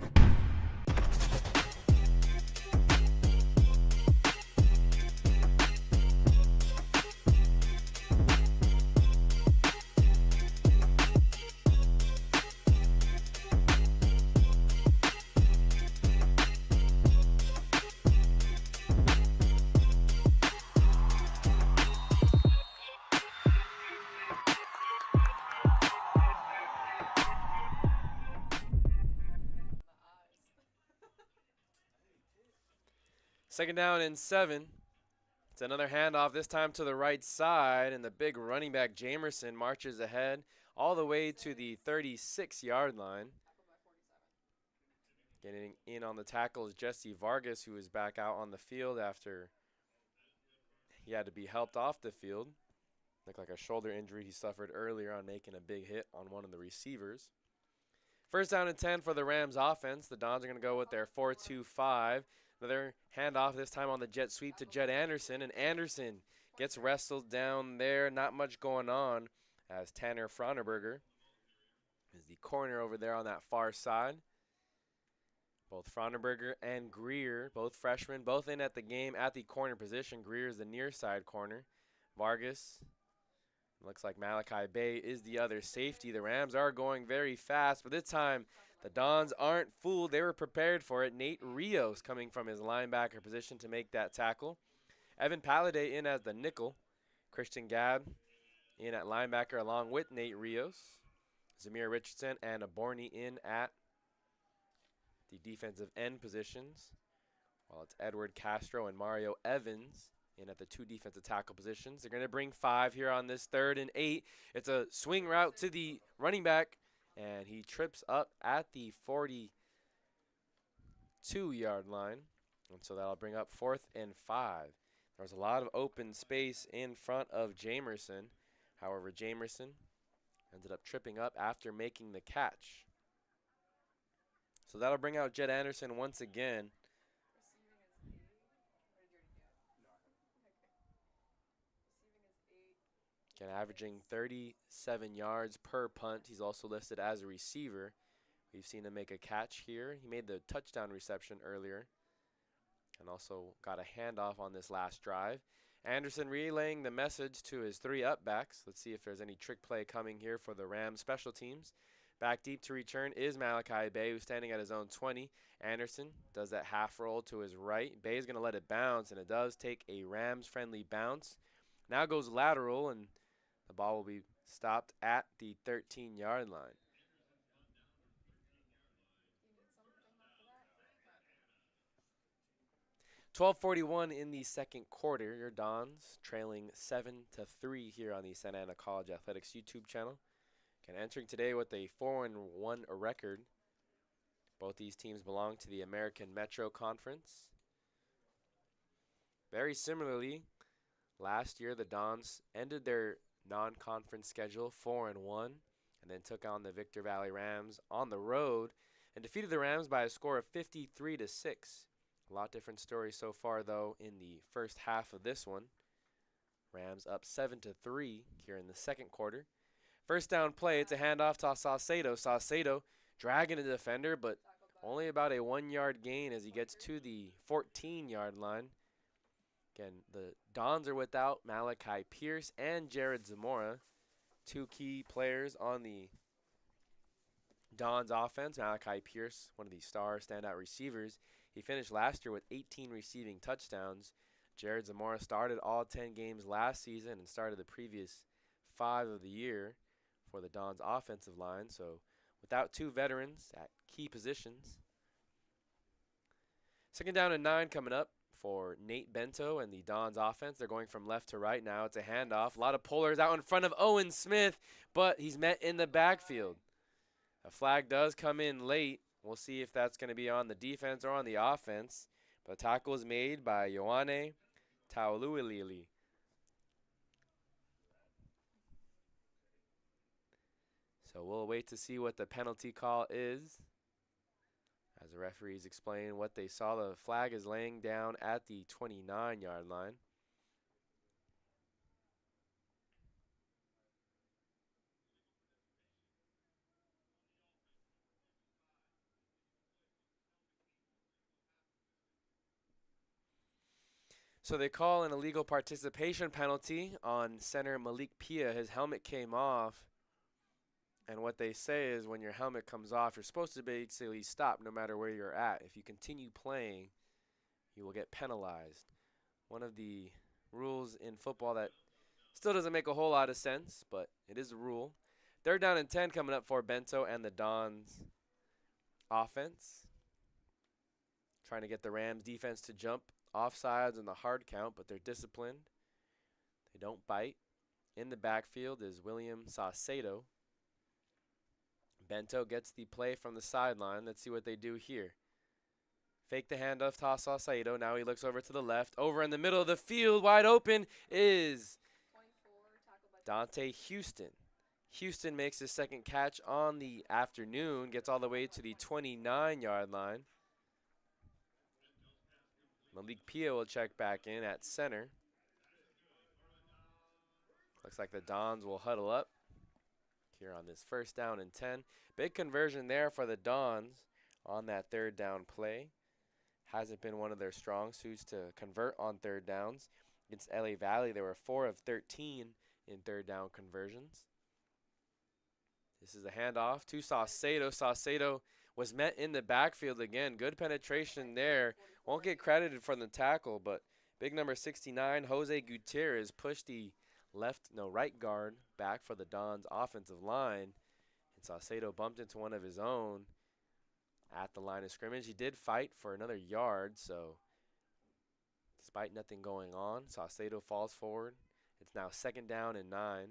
Second down and 7. It's another handoff, this time to the right side, and the big running back Jamerson marches ahead all the way to the 36-yard line. Getting in on the tackle is Jesse Vargas, who is back out on the field after he had to be helped off the field. Looked like a shoulder injury he suffered earlier on making a big hit on one of the receivers. First down and 10 for the Rams offense. The Dons are going to go with their 4-2-5. Another handoff, this time on the jet sweep to Jed Anderson. And Anderson gets wrestled down there. Not much going on as Tanner Fronerberger is the corner over there on that far side. Both Fronerberger and Greer, both freshmen, both in at the game at the corner position. Greer is the near side corner. Vargas, looks like Malachi Bay is the other safety. The Rams are going very fast, but this time the Dons aren't fooled. They were prepared for it. Nate Rios coming from his linebacker position to make that tackle. Evan Palladay in as the nickel. Christian Gabb in at linebacker along with Nate Rios. Zamir Richardson and Aborni in at the defensive end positions, while it's Edward Castro and Mario Evans in at the 2 defensive tackle positions. They're going to bring 5 here on this 3rd and 8. It's a swing route to the running back, and he trips up at the 42-yard line. And so that'll bring up 4th and 5. There was a lot of open space in front of Jamerson. However, Jamerson ended up tripping up after making the catch. So that'll bring out Jed Anderson once again. Again, averaging 37 yards per punt. He's also listed as a receiver. We've seen him make a catch here. He made the touchdown reception earlier and also got a handoff on this last drive. Anderson relaying the message to his 3 up-backs. Let's see if there's any trick play coming here for the Rams special teams. Back deep to return is Malachi Bay, who's standing at his own 20. Anderson does that half roll to his right. Bay is going to let it bounce, and it does take a Rams-friendly bounce. Now goes lateral, and the ball will be stopped at the 13-yard line. .12:41 in the second quarter. Your Dons trailing 7-3 here on the Santa Ana College Athletics YouTube channel. And entering today with a 4-1 record. Both these teams belong to the American Metro Conference. Very similarly, last year the Dons ended their non-conference schedule 4-1 and then took on the Victor Valley Rams on the road and defeated the Rams by a score of 53-6. A lot different story so far though in the first half of this one. Rams up 7-3 here in the second quarter. First down play, it's a handoff to Saucedo. Saucedo dragging the defender, but only about a 1-yard gain as he gets to the 14-yard line. Again, the Dons are without Malachi Pierce and Jared Zamora, 2 key players on the Dons offense. Malachi Pierce, one of the star standout receivers. He finished last year with 18 receiving touchdowns. Jared Zamora started all 10 games last season and started the previous 5 of the year for the Dons offensive line. So without 2 veterans at key positions. Second down and 9 coming up for Nate Bento and the Dons offense. They're going from left to right now. It's a handoff. A lot of pullers out in front of Owen Smith, but he's met in the backfield. A flag does come in late. We'll see if that's going to be on the defense or on the offense. But the tackle is made by Ioane Tauluilili. So we'll wait to see what the penalty call is as the referees explain what they saw. The flag is laying down at the 29-yard line. So they call an illegal participation penalty on center Malik Pia. His helmet came off. And what they say is when your helmet comes off, you're supposed to basically stop no matter where you're at. If you continue playing, you will get penalized. One of the rules in football that still doesn't make a whole lot of sense, but it is a rule. Third down and 10 coming up for Bento and the Dons offense. Trying to get the Rams defense to jump offsides and the hard count, but they're disciplined. They don't bite. In the backfield is William Saucedo. Bento gets the play from the sideline. Let's see what they do here. Fake the handoff to Saucedo. Now he looks over to the left. Over in the middle of the field, wide open, is Dante Houston. Houston makes his second catch on the afternoon, gets all the way to the 29-yard line. Malik Pia will check back in at center. Looks like the Dons will huddle up here on this 1st down and 10. Big conversion there for the Dons on that 3rd down play. Hasn't been one of their strong suits to convert on 3rd downs. Against LA Valley, they were 4 of 13 in 3rd down conversions. This is a handoff to Saucedo. Saucedo was met in the backfield again. Good penetration there. Won't get credited for the tackle, but big number 69, Jose Gutierrez, pushed the right guard back for the Dons offensive line. And Saucedo bumped into one of his own at the line of scrimmage. He did fight for another yard, so despite nothing going on, Saucedo falls forward. It's now 2nd down and 9.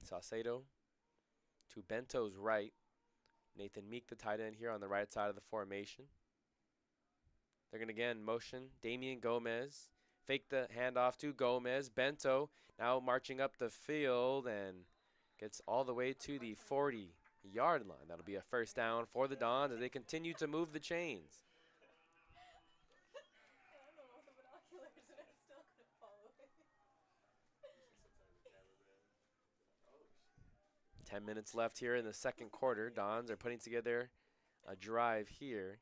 Saucedo to Bento's right. Nathan Meek, the tight end, here on the right side of the formation. They're going to again motion Damian Gomez. Fake the handoff to Gomez. Bento now marching up the field and gets all the way to the 40-yard line. That'll be a 1st down for the Dons as they continue to move the chains. 10 minutes left here in the 2nd quarter. Dons are putting together a drive here.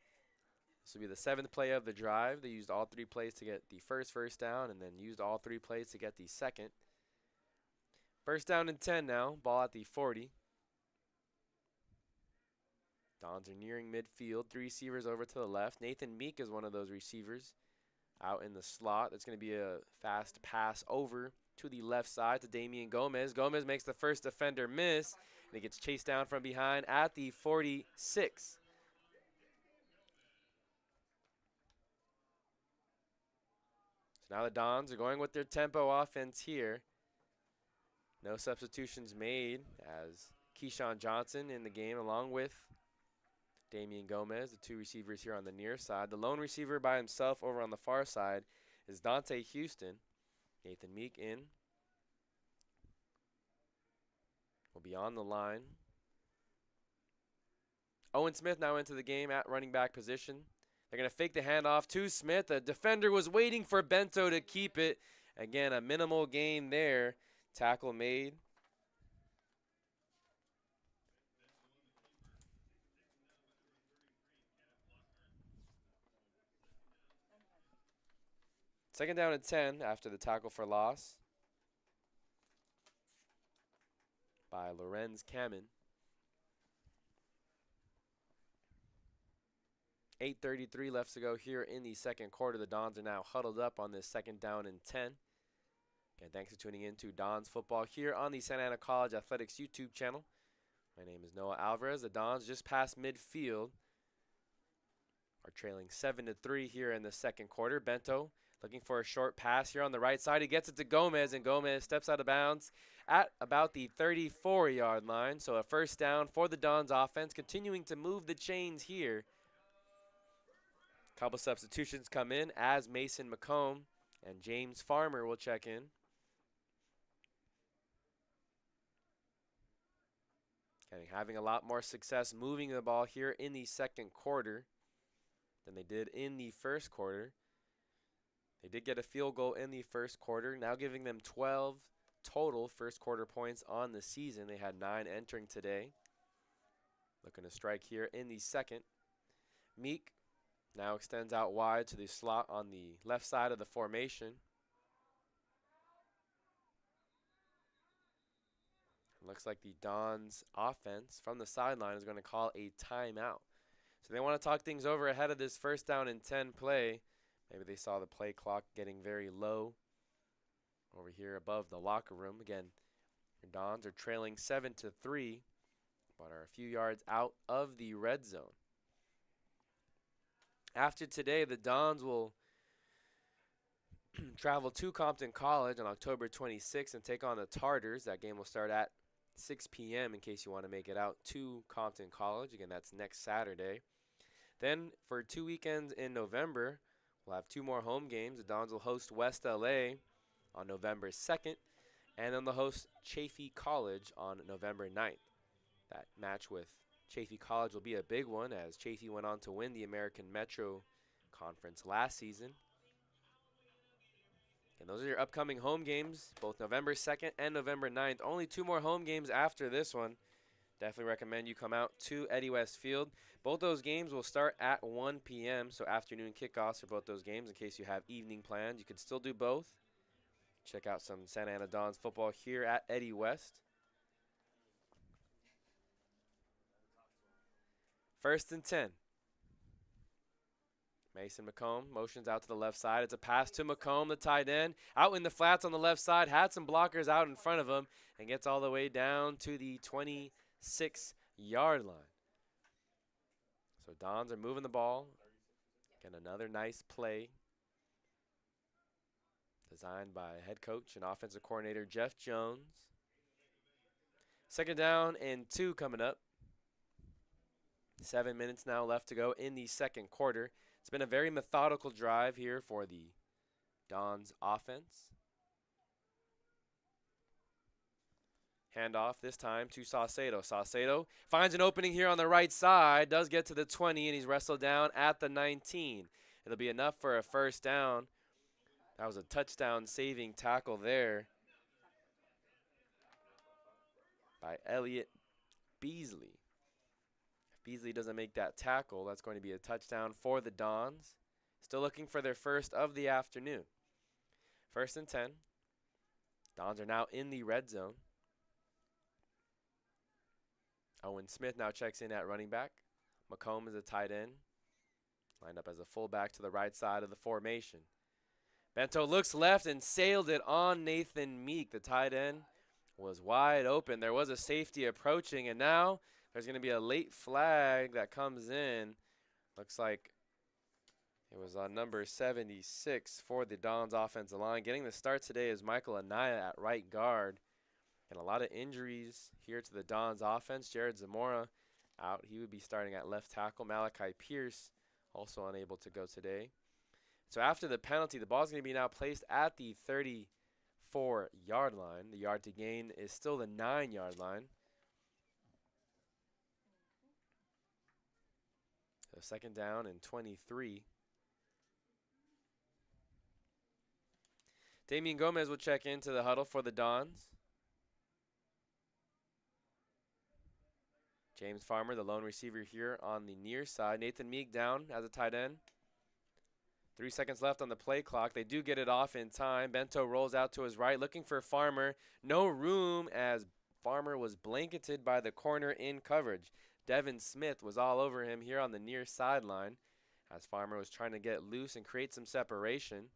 This will be the 7th play of the drive. They used all 3 plays to get the first down and then used all 3 plays to get the second. 1st down and 10 now. Ball at the 40. Dons are nearing midfield. 3 receivers over to the left. Nathan Meek is one of those receivers out in the slot. That's going to be a fast pass over to the left side to Damian Gomez. Gomez makes the first defender miss, and he gets chased down from behind at the 46. So now the Dons are going with their tempo offense here. No substitutions made as Keyshawn Johnson in the game along with Damian Gomez, the 2 receivers here on the near side. The lone receiver by himself over on the far side is Dante Houston. Nathan Meek in. Will be on the line. Owen Smith now into the game at running back position. They're going to fake the handoff to Smith. The defender was waiting for Bento to keep it. Again, a minimal gain there. Tackle made. Second down and 10 after the tackle for loss by Lorenz Kamen. 8:33 left to go here in the 2nd quarter. The Dons are now huddled up on this 2nd down and 10. Again, thanks for tuning in to Dons Football here on the Santa Ana College Athletics YouTube channel. My name is Noah Alvarez. The Dons just past midfield are trailing 7-3 here in the 2nd quarter. Bento looking for a short pass here on the right side. He gets it to Gomez, and Gomez steps out of bounds at about the 34-yard line. So a 1st down for the Dons offense, continuing to move the chains here. Couple substitutions come in as Mason McComb and James Farmer will check in. Having a lot more success moving the ball here in the 2nd quarter than they did in the 1st quarter. They did get a field goal in the 1st quarter, now giving them 12 total 1st quarter points on the season. They had 9 entering today. Looking to strike here in the 2nd. Meek now extends out wide to the slot on the left side of the formation. Looks like the Dons offense from the sideline is going to call a timeout. So they want to talk things over ahead of this 1st down and 10 play. Maybe they saw the play clock getting very low over here above the locker room. Again, your Dons are trailing 7-3, but are a few yards out of the red zone. After today, the Dons will travel to Compton College on October 26th and take on the Tartars. That game will start at 6 p.m. in case you want to make it out to Compton College. Again, that's next Saturday. Then for 2 weekends in November, we'll have 2 more home games. The Dons will host West LA on November 2nd, and then they'll host Chaffey College on November 9th. That match with Chaffey College will be a big one, as Chaffey went on to win the American Metro Conference last season. And those are your upcoming home games, both November 2nd and November 9th. Only 2 more home games after this one. Definitely recommend you come out to Eddie West Field. Both those games will start at 1 p.m., so afternoon kickoffs for both those games in case you have evening plans. You can still do both. Check out some Santa Ana Dons football here at Eddie West. First and 10. Mason McComb motions out to the left side. It's a pass to McComb, the tight end. Out in the flats on the left side. Had some blockers out in front of him and gets all the way down to the 26-yard line. So Dons are moving the ball. Again, another nice play designed by head coach and offensive coordinator Jeff Jones. Second down and 2 coming up. 7 minutes now left to go in the second quarter. It's been a very methodical drive here for the Dons offense. Handoff this time to Saucedo. Saucedo finds an opening here on the right side, does get to the 20, and he's wrestled down at the 19. It'll be enough for a first down. That was a touchdown saving tackle there by Elliott Beasley. Beasley doesn't make that tackle, that's going to be a touchdown for the Dons. Still looking for their first of the afternoon. First and 10. Dons are now in the red zone. Owen Smith now checks in at running back. McComb is a tight end. Lined up as a fullback to the right side of the formation. Bento looks left and sailed it on Nathan Meek. The tight end was wide open. There was a safety approaching, and now there's going to be a late flag that comes in. Looks like it was on number 76 for the Dons offensive line. Getting the start today is Michael Anaya at right guard. And a lot of injuries here to the Dons offense. Jared Zamora out. He would be starting at left tackle. Malachi Pierce also unable to go today. So after the penalty, the ball is going to be now placed at the 34-yard line. The yard to gain is still the 9-yard line. So second down and 23. Damian Gomez will check into the huddle for the Dons. James Farmer, the lone receiver here on the near side. Nathan Meek down as a tight end. 3 seconds left on the play clock. They do get it off in time. Bento rolls out to his right, looking for Farmer. No room as Farmer was blanketed by the corner in coverage. Devin Smith was all over him here on the near sideline as Farmer was trying to get loose and create some separation.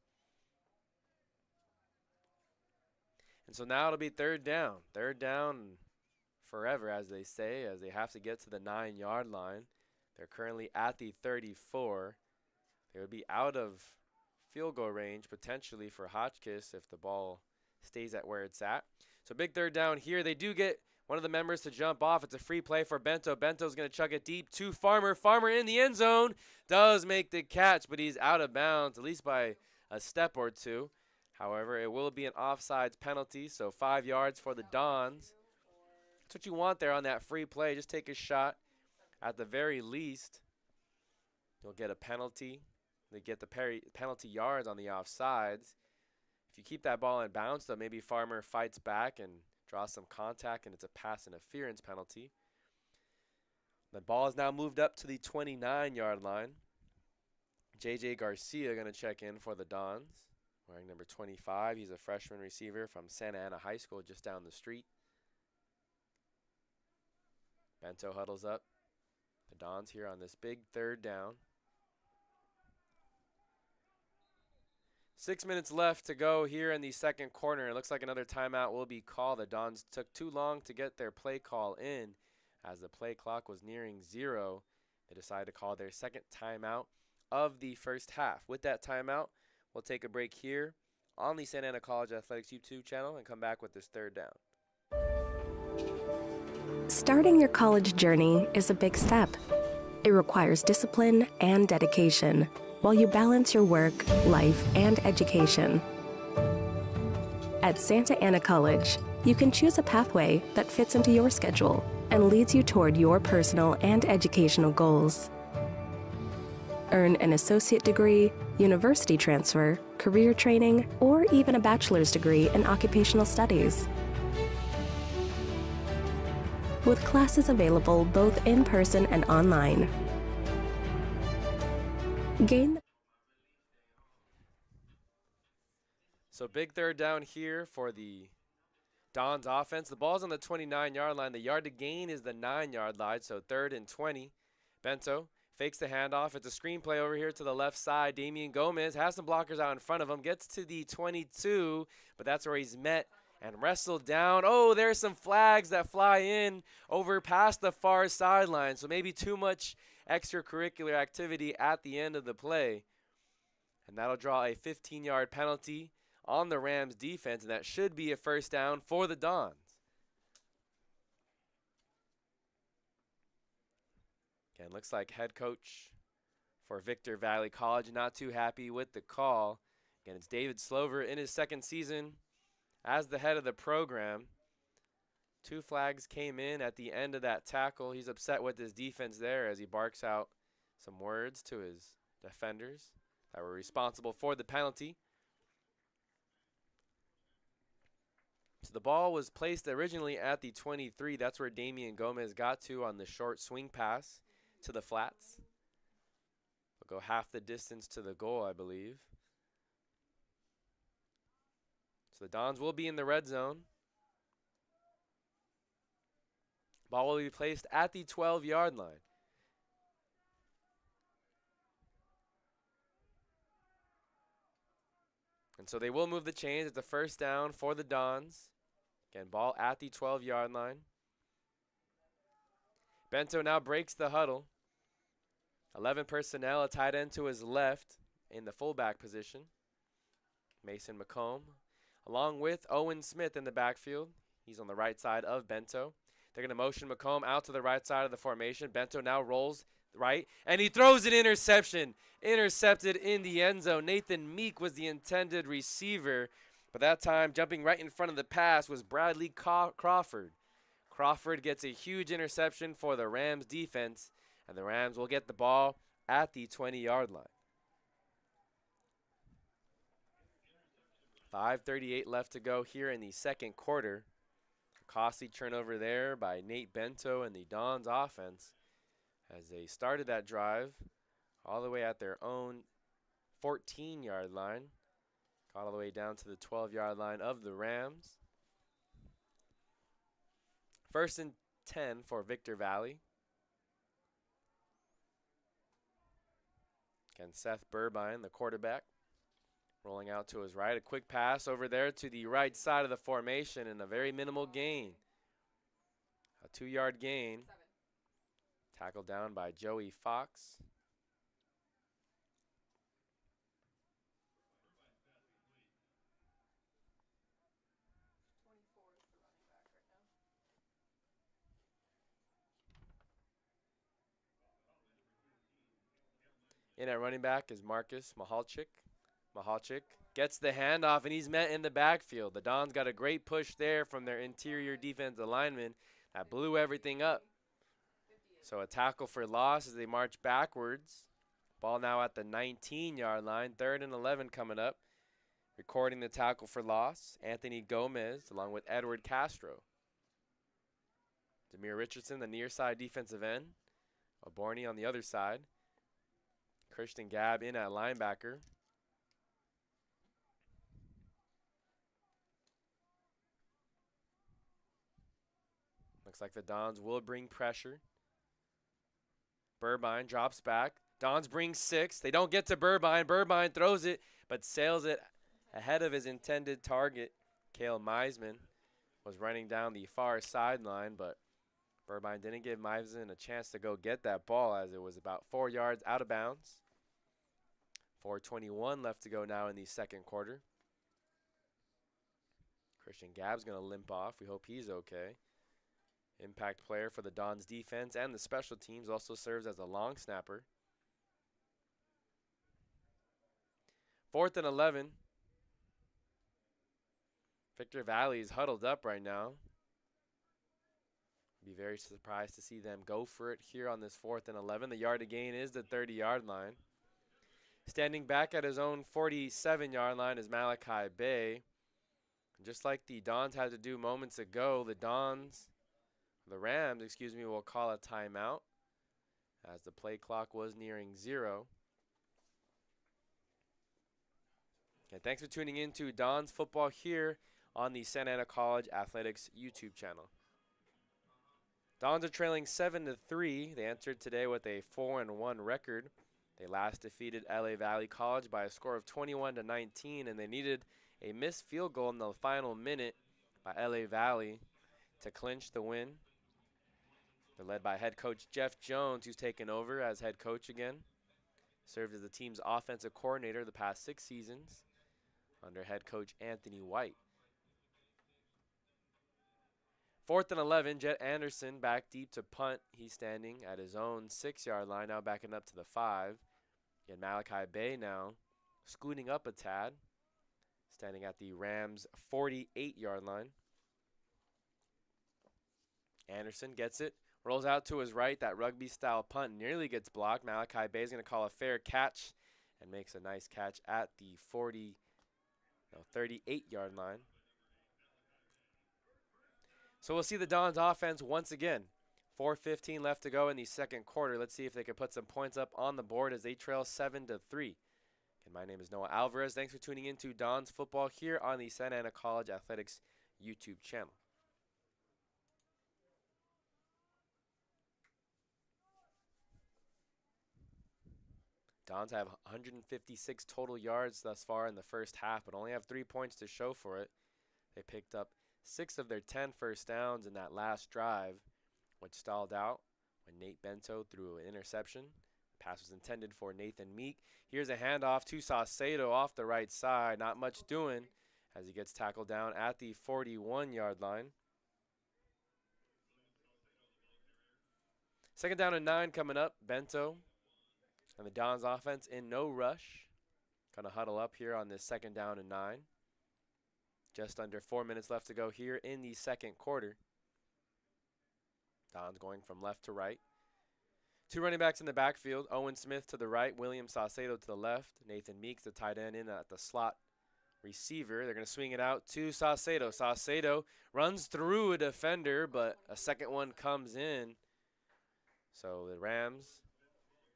And so now it'll be third down. Third down forever, as they say, as they have to get to the 9-yard line. They're currently at the 34. They would be out of field goal range potentially for Hotchkiss if the ball stays at where it's at. So big third down here. They do get one of the members to jump off. It's a free play for Bento. Bento's going to chuck it deep to Farmer. Farmer in the end zone does make the catch, but he's out of bounds, at least by a step or two. However, it will be an offsides penalty, so 5 yards for the Dons. That's what you want there on that free play. Just take a shot. At the very least, you'll get a penalty. They get the penalty yards on the offsides. If you keep that ball in bounds, though, maybe Farmer fights back and draws some contact, and it's a pass interference penalty. The ball is now moved up to the 29-yard line. J.J. Garcia going to check in for the Dons, wearing number 25. He's a freshman receiver from Santa Ana High School just down the street. Bento huddles up. The Dons here on this big third down. 6 minutes left to go here in the second quarter. It looks like another timeout will be called. The Dons took too long to get their play call in. As the play clock was nearing 0, they decided to call their second timeout of the first half. With that timeout, we'll take a break here on the Santa Ana College Athletics YouTube channel and come back with this third down. Starting your college journey is a big step. It requires discipline and dedication while you balance your work, life, and education. At Santa Ana College, you can choose a pathway that fits into your schedule and leads you toward your personal and educational goals. Earn an associate degree, university transfer, career training, or even a bachelor's degree in occupational studies. With classes available both in person and online. So big third down here for the Dons offense. The ball's on the 29-yard line. The yard to gain is the 9-yard line, so 3rd and 20. Bento fakes the handoff. It's a screenplay over here to the left side. Damian Gomez has some blockers out in front of him. Gets to the 22, but that's where he's met and wrestled down. Oh, there's some flags that fly in over past the far sideline, so maybe too much extracurricular activity at the end of the play. And that'll draw a 15-yard penalty on the Rams defense, and that should be a first down for the Dons. Again, looks like head coach for Victor Valley College not too happy with the call. Again, it's David Slover in his second season as the head of the program. 2 flags came in at the end of that tackle. He's upset with his defense there as he barks out some words to his defenders that were responsible for the penalty. So the ball was placed originally at the 23. That's where Damian Gomez got to on the short swing pass to the flats. We'll go half the distance to the goal, I believe. So the Dons will be in the red zone. Ball will be placed at the 12-yard line. And so they will move the chains. It's a first down for the Dons. Again, ball at the 12-yard line. Bento now breaks the huddle. 11 personnel, a tight end to his left in the fullback position. Mason McComb, along with Owen Smith in the backfield. He's on the right side of Bento. They're going to motion McComb out to the right side of the formation. Bento now rolls right, and he throws an interception. Intercepted in the end zone. Nathan Meek was the intended receiver, but that time jumping right in front of the pass was Bradley Crawford. Crawford gets a huge interception for the Rams defense, and the Rams will get the ball at the 20-yard line. 5:38 left to go here in the second quarter. A costly turnover there by Nate Bento and the Dons offense as they started that drive all the way at their own 14-yard line. Got all the way down to the 12-yard line of the Rams. 1st and 10 for Victor Valley. Again, Seth Burbine, the quarterback, rolling out to his right. A quick pass over there to the right side of the formation and a very minimal gain. A 2-yard gain. Tackled down by Joey Fox. In at running back is Marcus Mahalchik. Mahalchik gets the handoff, and he's met in the backfield. The Dons got a great push there from their interior defensive lineman that blew everything up. So a tackle for loss as they march backwards. Ball now at the 19-yard line. 3rd and 11 coming up. Recording the tackle for loss, Anthony Gomez along with Edward Castro. Demir Richardson, the near side defensive end. Oborny on the other side. Christian Gabb in at linebacker. Looks like the Dons will bring pressure. Burbine drops back. Dons bring 6. They don't get to Burbine. Burbine throws it, but sails it ahead of his intended target. Cale Meisman was running down the far sideline, but Burbine didn't give Meisman a chance to go get that ball as it was about 4 yards out of bounds. 4:21 left to go now in the second quarter. Christian Gabb's going to limp off. We hope he's okay. Impact player for the Dons defense and the special teams, also serves as a long snapper. 4th and 11. Victor Valley is huddled up right now. Be very surprised to see them go for it here on this 4th and 11. The yard to gain is the 30-yard line. Standing back at his own 47-yard line is Malachi Bay. And just like the Dons had to do moments ago, the Rams, will call a timeout as the play clock was nearing 0. And thanks for tuning in to Dons Football here on the Santa Ana College Athletics YouTube channel. Dons are trailing 7-3. They entered today with a 4-1 record. They last defeated LA Valley College by a score of 21-19, and they needed a missed field goal in the final minute by LA Valley to clinch the win. They're led by head coach Jeff Jones, who's taken over as head coach again. Served as the team's offensive coordinator the past 6 seasons under head coach Anthony White. 4th and 11, Jet Anderson back deep to punt. He's standing at his own 6-yard line, now backing up to the 5. Again, Malachi Bay now scooting up a tad, standing at the Rams' 48-yard line. Anderson gets it, rolls out to his right. That rugby-style punt nearly gets blocked. Malachi Bay is going to call a fair catch and makes a nice catch at the 38-yard line. So we'll see the Dons offense once again. 4:15 left to go in the second quarter. Let's see if they can put some points up on the board as they trail 7-3. And my name is Noah Alvarez. Thanks for tuning in to Dons Football here on the Santa Ana College Athletics YouTube channel. Dons have 156 total yards thus far in the first half, but only have 3 points to show for it. They picked up 6 of their 10 first downs in that last drive, which stalled out when Nate Bento threw an interception. The pass was intended for Nathan Meek. Here's a handoff to Saucedo off the right side. Not much doing as he gets tackled down at the 41-yard line. 2nd down and 9 coming up. Bento and the Dons offense in no rush. Going to huddle up here on this 2nd down and 9. Just under 4 minutes left to go here in the second quarter. Dons going from left to right. 2 running backs in the backfield. Owen Smith to the right. William Saucedo to the left. Nathan Meeks, the tight end, in at the slot receiver. They're going to swing it out to Saucedo. Saucedo runs through a defender, but a second one comes in. So the Rams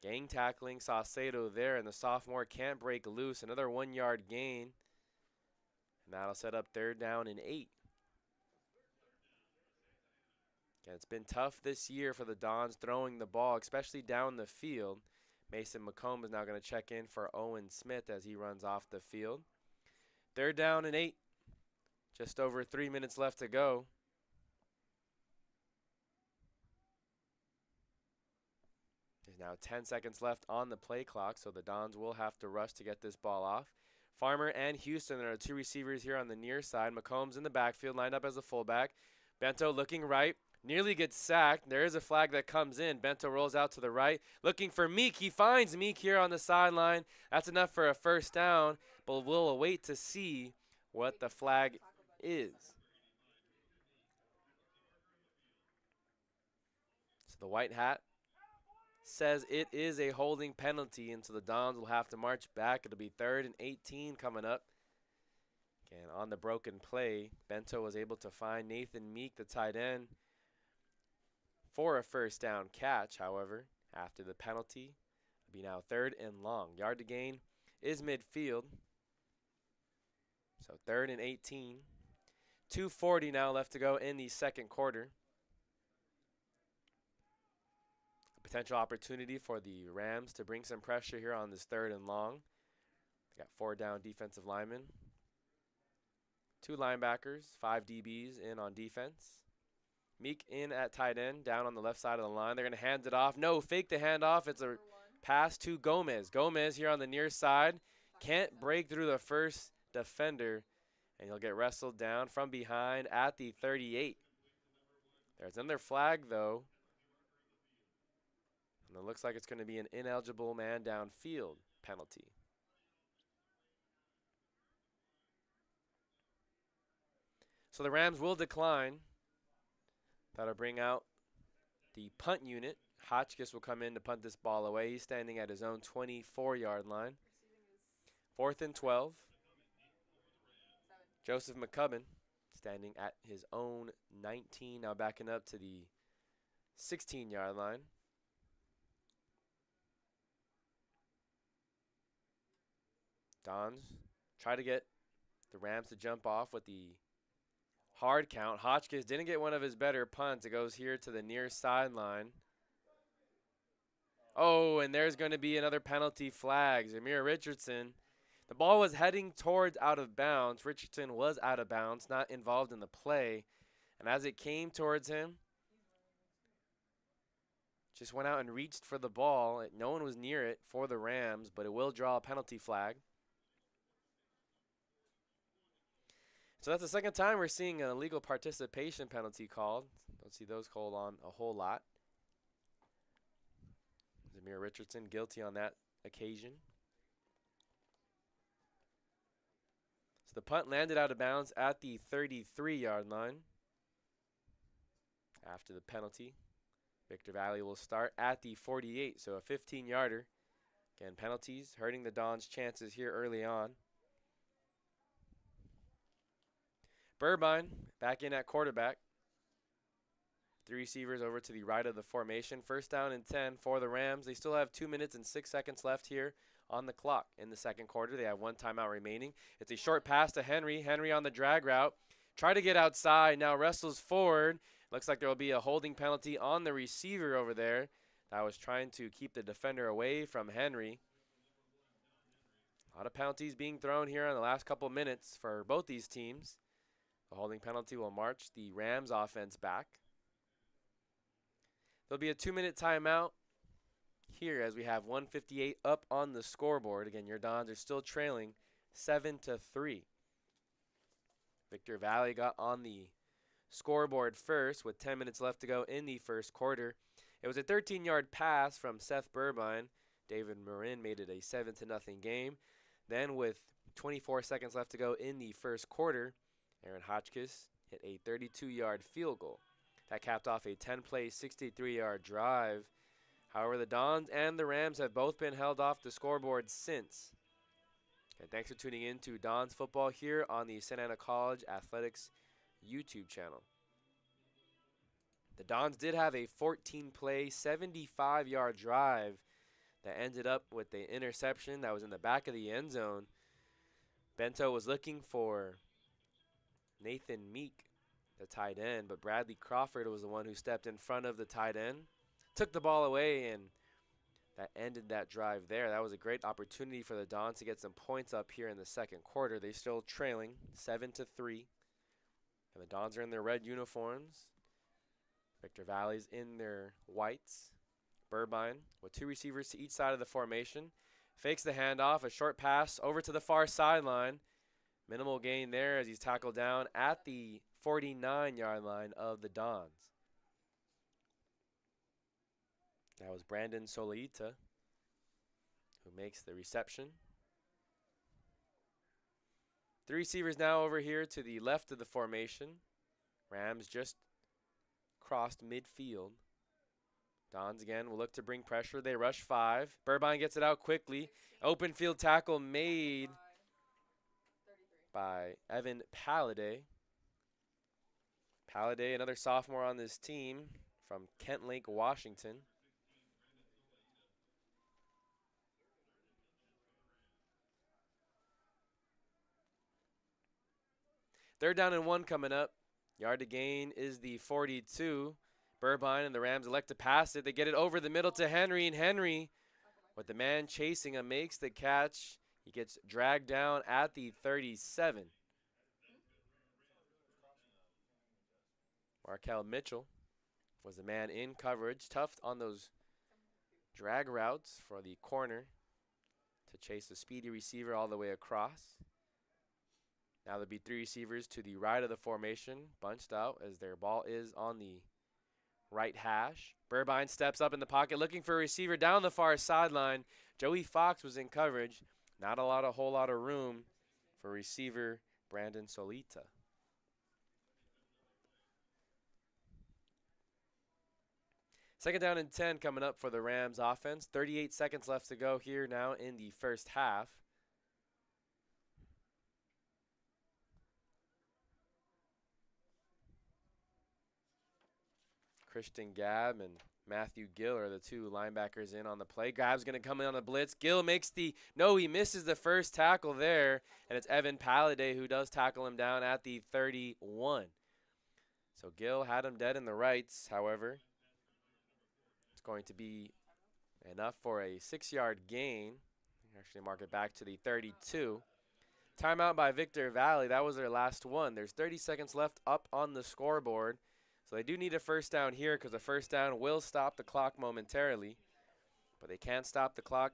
gang tackling Saucedo there, and the sophomore can't break loose. Another 1-yard gain. And that'll set up 3rd down and 8. Again, it's been tough this year for the Dons throwing the ball, especially down the field. Mason McComb is now going to check in for Owen Smith as he runs off the field. 3rd down and 8. Just over 3 minutes left to go. There's now 10 seconds left on the play clock, so the Dons will have to rush to get this ball off. Farmer and Houston, there are 2 receivers here on the near side. McCombs in the backfield, lined up as a fullback. Bento looking right, nearly gets sacked. There is a flag that comes in. Bento rolls out to the right, looking for Meek. He finds Meek here on the sideline. That's enough for a 1st down, but we'll await to see what the flag is. So the white hat says it is a holding penalty, and so the Dons will have to march back. It'll be 3rd and 18 coming up. Again, on the broken play, Bento was able to find Nathan Meek, the tight end, for a 1st down catch. However, after the penalty, it'll be now 3rd and long. Yard to gain is midfield. So 3rd and 18. 2:40 now left to go in the second quarter. Potential opportunity for the Rams to bring some pressure here on this 3rd and long. They got 4 down defensive linemen, 2 linebackers, 5 DBs in on defense. Meek in at tight end, down on the left side of the line. They're going to hand it off. No, fake the handoff. It's a Pass to Gomez. Gomez here on the near side. Can't break through the first defender, and he'll get wrestled down from behind at the 38. There's another flag, though. And it looks like it's going to be an ineligible man downfield penalty. So the Rams will decline. That'll bring out the punt unit. Hotchkiss will come in to punt this ball away. He's standing at his own 24-yard line. 4th and 12. Joseph McCubbin standing at his own 19, now backing up to the 16-yard line. Dons try to get the Rams to jump off with the hard count. Hotchkiss didn't get one of his better punts. It goes here to the near sideline. Oh, and there's going to be another penalty flag. Zamir Richardson. The ball was heading towards out of bounds. Richardson was out of bounds, not involved in the play. And as it came towards him, just went out and reached for the ball. No one was near it for the Rams, but it will draw a penalty flag. So that's the second time we're seeing an illegal participation penalty called. Don't see those called on a whole lot. Zamir Richardson guilty on that occasion. So the punt landed out of bounds at the 33-yard line. After the penalty, Victor Valley will start at the 48, so a 15-yarder. Again, penalties hurting the Dons' chances here early on. Burbine back in at quarterback. 3 receivers over to the right of the formation. 1st down and 10 for the Rams. They still have 2 minutes and 6 seconds left here on the clock in the second quarter. They have 1 timeout remaining. It's a short pass to Henry. Henry on the drag route. Try to get outside. Now wrestles forward. Looks like there will be a holding penalty on the receiver over there. That was trying to keep the defender away from Henry. A lot of penalties being thrown here in the last couple minutes for both these teams. The holding penalty will march the Rams offense back. There'll be a 2-minute timeout here as we have 1:58 up on the scoreboard. Again, your Dons are still trailing 7-3. Victor Valley got on the scoreboard first with 10 minutes left to go in the first quarter. It was a 13-yard pass from Seth Burbine. David Marin made it a 7-0 game. Then with 24 seconds left to go in the first quarter, Aaron Hotchkiss hit a 32-yard field goal. That capped off a 10-play, 63-yard drive. However, the Dons and the Rams have both been held off the scoreboard since. And thanks for tuning in to Dons Football here on the Santa Ana College Athletics YouTube channel. The Dons did have a 14-play, 75-yard drive that ended up with the interception that was in the back of the end zone. Bento was looking for Nathan Meek, the tight end, but Bradley Crawford was the one who stepped in front of the tight end, took the ball away, and that ended that drive there. That was a great opportunity for the Dons to get some points up here in the second quarter. They're still trailing 7-3, and the Dons are in their red uniforms. Victor Valley's in their whites. Burbine with 2 receivers to each side of the formation. Fakes the handoff, a short pass over to the far sideline. Minimal gain there as he's tackled down at the 49-yard line of the Dons. That was Brandon Soleita who makes the reception. 3 receivers now over here to the left of the formation. Rams just crossed midfield. Dons again will look to bring pressure. They rush 5. Burbine gets it out quickly. Open field tackle made by Evan Palladay. Palladay, another sophomore on this team from Kent Lake, Washington. Third down and 1 coming up. Yard to gain is the 42. Burbine and the Rams elect to pass it. They get it over the middle to Henry, and Henry, with the man chasing him, makes the catch. He gets dragged down at the 37. Markel Mitchell was the man in coverage. Tough on those Drag routes for the corner to chase the speedy receiver all the way across. Now there'll be 3 receivers to the right of the formation, bunched out as their ball is on the right hash. Burbine steps up in the pocket looking for a receiver down the far sideline. Joey Fox was in coverage. Not a whole lot of room for receiver Brandon Solita. Second down and 10 coming up for the Rams offense. 38 seconds left to go here now in the first half. Christian Gabb and Matthew Gill are the 2 linebackers in on the play. Gabb's going to come in on the blitz. Gill makes he misses the first tackle there, and it's Evan Palladay who does tackle him down at the 31. So Gill had him dead in the rights, however. It's going to be enough for a 6-yard gain. Actually mark it back to the 32. Timeout by Victor Valley. That was their last one. There's 30 seconds left up on the scoreboard. So they do need a first down here because a first down will stop the clock momentarily. But they can't stop the clock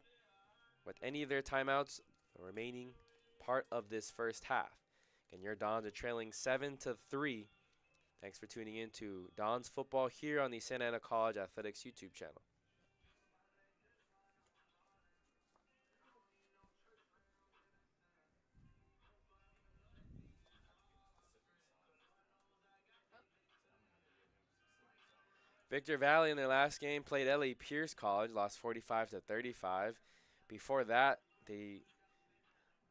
with any of their timeouts the remaining part of this first half. And your Dons are trailing 7-3. Thanks for tuning in to Dons Football here on the Santa Ana College Athletics YouTube channel. Victor Valley in their last game played L.A. Pierce College, lost 45-35. Before that, they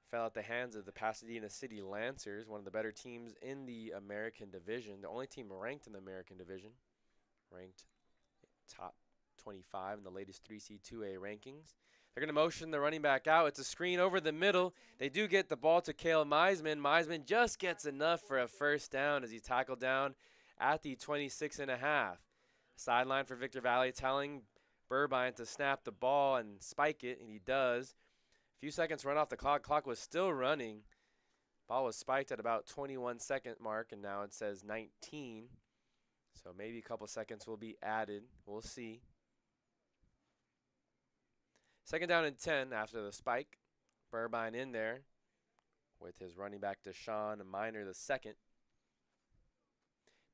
fell at the hands of the Pasadena City Lancers, one of the better teams in the American Division. The only team ranked in the American Division, ranked top 25 in the latest 3C2A rankings. They're going to motion the running back out. It's a screen over the middle. They do get the ball to Cale Meisman. Meisman just gets enough for a first down as he tackled down at the 26.5. Sideline for Victor Valley telling Burbine to snap the ball and spike it, and he does. A few seconds run off the clock. Clock was still running. Ball was spiked at about 21-second mark, and now it says 19. So maybe a couple seconds will be added. We'll see. Second down and 10 after the spike. Burbine in there with his running back Deshaun Miner the second.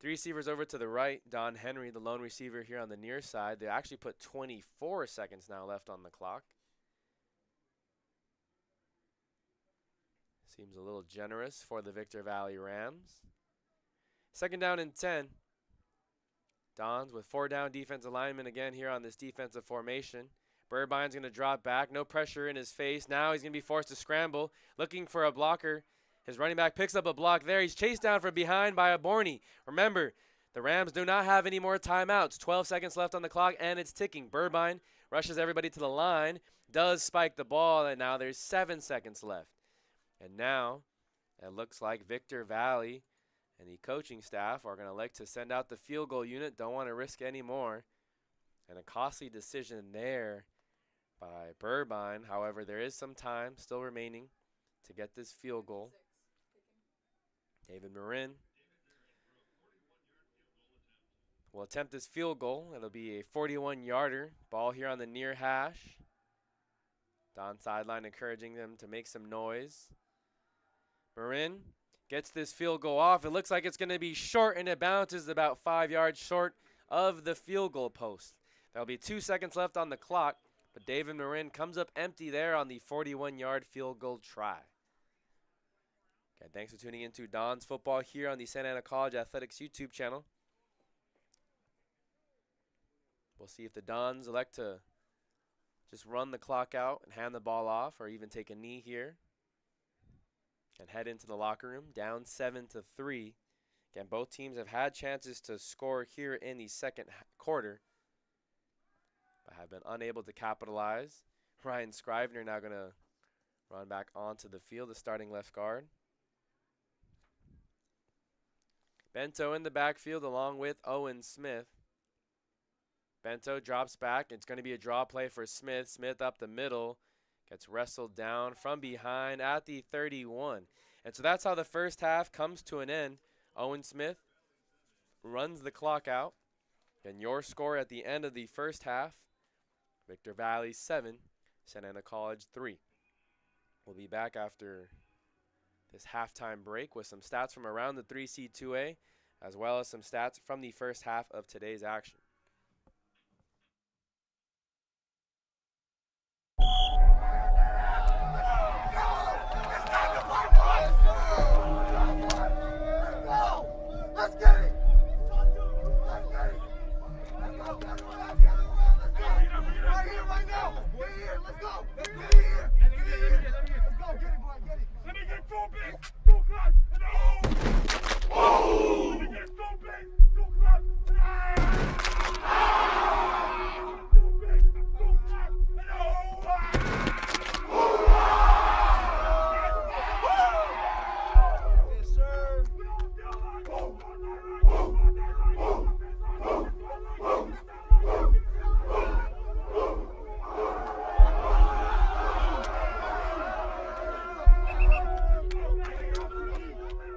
3 receivers over to the right. Don Henry, the lone receiver here on the near side. They actually put 24 seconds now left on the clock. Seems a little generous for the Victor Valley Rams. Second down and 10. Dons with 4 down defensive linemen again here on this defensive formation. Burbine's going to drop back. No pressure in his face. Now he's going to be forced to scramble, looking for a blocker. His running back picks up a block there. He's chased down from behind by Aborny. Remember, the Rams do not have any more timeouts. 12 seconds left on the clock, and it's ticking. Burbine rushes everybody to the line, does spike the ball, and now there's 7 seconds left. And now it looks like Victor Valley and the coaching staff are going to elect to send out the field goal unit. Don't want to risk any more. And a costly decision there by Burbine. However, there is some time still remaining to get this field goal. David Marin will attempt this field goal. It'll be a 41-yarder. Ball here on the near hash. Don sideline encouraging them to make some noise. Marin gets this field goal off. It looks like it's going to be short, and it bounces about 5 yards short of the field goal post. There'll be 2 seconds left on the clock, but David Marin comes up empty there on the 41-yard field goal try. Okay, thanks for tuning in to Don's Football here on the Santa Ana College Athletics YouTube channel. We'll see if the Dons elect to just run the clock out and hand the ball off, or even take a knee here and head into the locker room. Down 7-3. Again, both teams have had chances to score here in the second quarter, but have been unable to capitalize. Ryan Scrivener now going to run back onto the field, the starting left guard. Bento in the backfield along with Owen Smith. Bento drops back. It's going to be a draw play for Smith. Smith up the middle. Gets wrestled down from behind at the 31. And so that's how the first half comes to an end. Owen Smith runs the clock out. And your score at the end of the first half, Victor Valley 7, Santa Ana College 3. We'll be back after this halftime break with some stats from around the 3C 2A, as well as some stats from the first half of today's action. Let's get it! Right here, right now! Get here, let's go! Get here! Let's go, get it, boy, get it! Let me get two big, two clutch, and oh! Let me get two big, two clutch, and two big, two clutch, and yes, sir!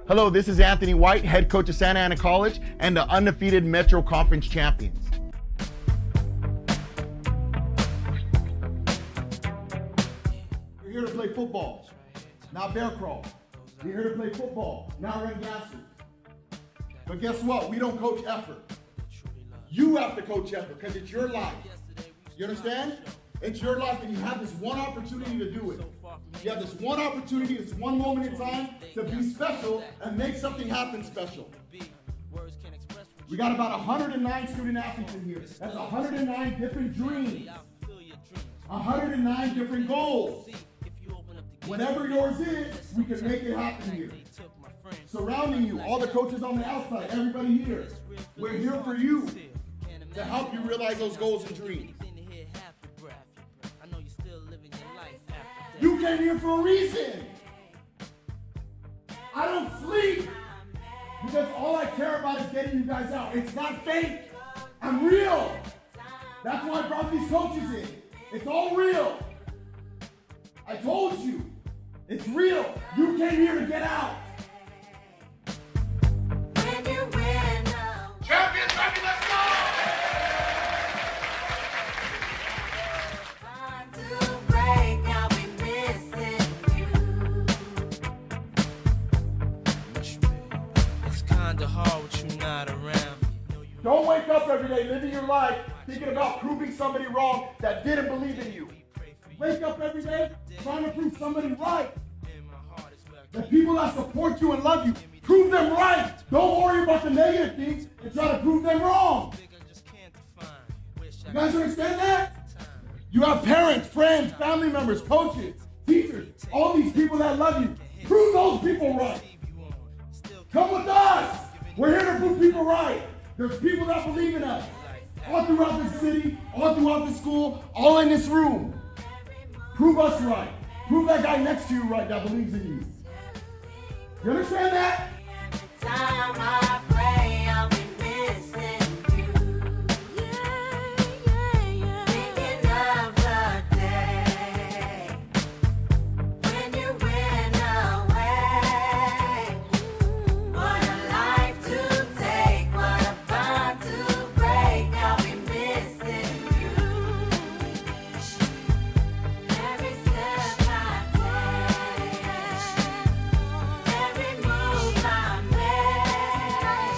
Hello, this is Anthony White, head coach of Santa Ana College and the undefeated Metro Conference champions. You're here to play football, not bear crawl. You're here to play football, not run gases. But guess what? We don't coach effort. You have to coach effort because it's your life. You understand? It's your life and you have this one opportunity to do it. You have this one opportunity, this one moment in time to be special and make something happen special. We got about 109 student athletes in here. That's 109 different dreams. 109 different goals. Whatever yours is, we can make it happen here. Surrounding you, all the coaches on the outside, everybody here. We're here for you to help you realize those goals and dreams. You came here for a reason. I don't sleep because all I care about is getting you guys out. It's not fake. I'm real. That's why I brought these coaches in. It's all real. I told you. It's real. You came here to get out. Champions, baby, let's go! Don't wake up every day living your life thinking about proving somebody wrong that didn't believe in you. Wake up every day trying to prove somebody right. The people that support you and love you, prove them right. Don't worry about the negative things and try to prove them wrong. You guys understand that? You have parents, friends, family members, coaches, teachers, all these people that love you. Prove those people right. Come with us. We're here to prove people right. There's people that believe in us. All throughout the city, all throughout the school, all in this room. Prove us right. Prove that guy next to you right that believes in you. You understand that? Time I pray I'll be missing you. Thinking of the day when you went away. What a life to take, what a bond to break. I'll be missing you. Every step I take, every move I make.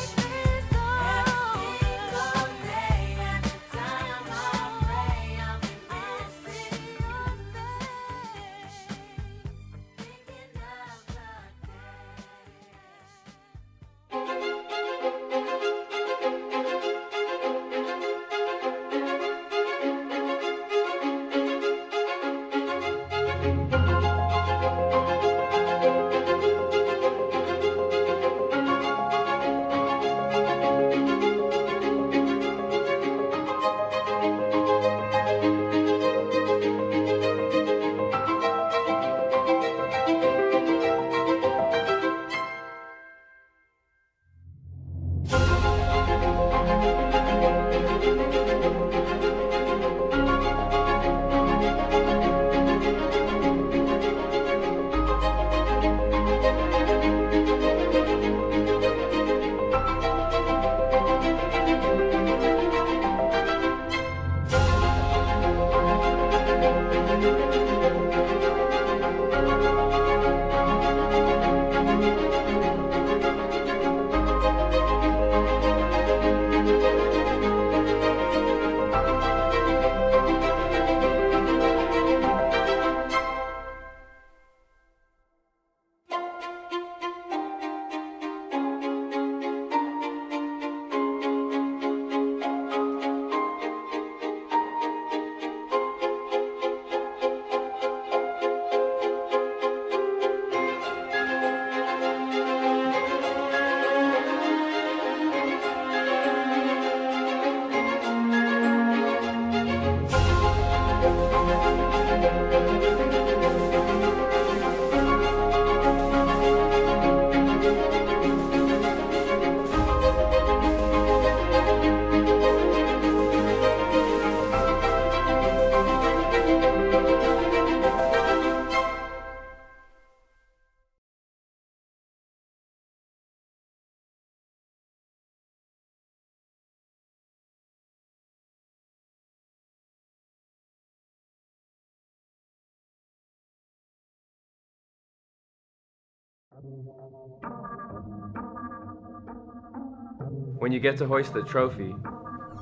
When you get to hoist the trophy,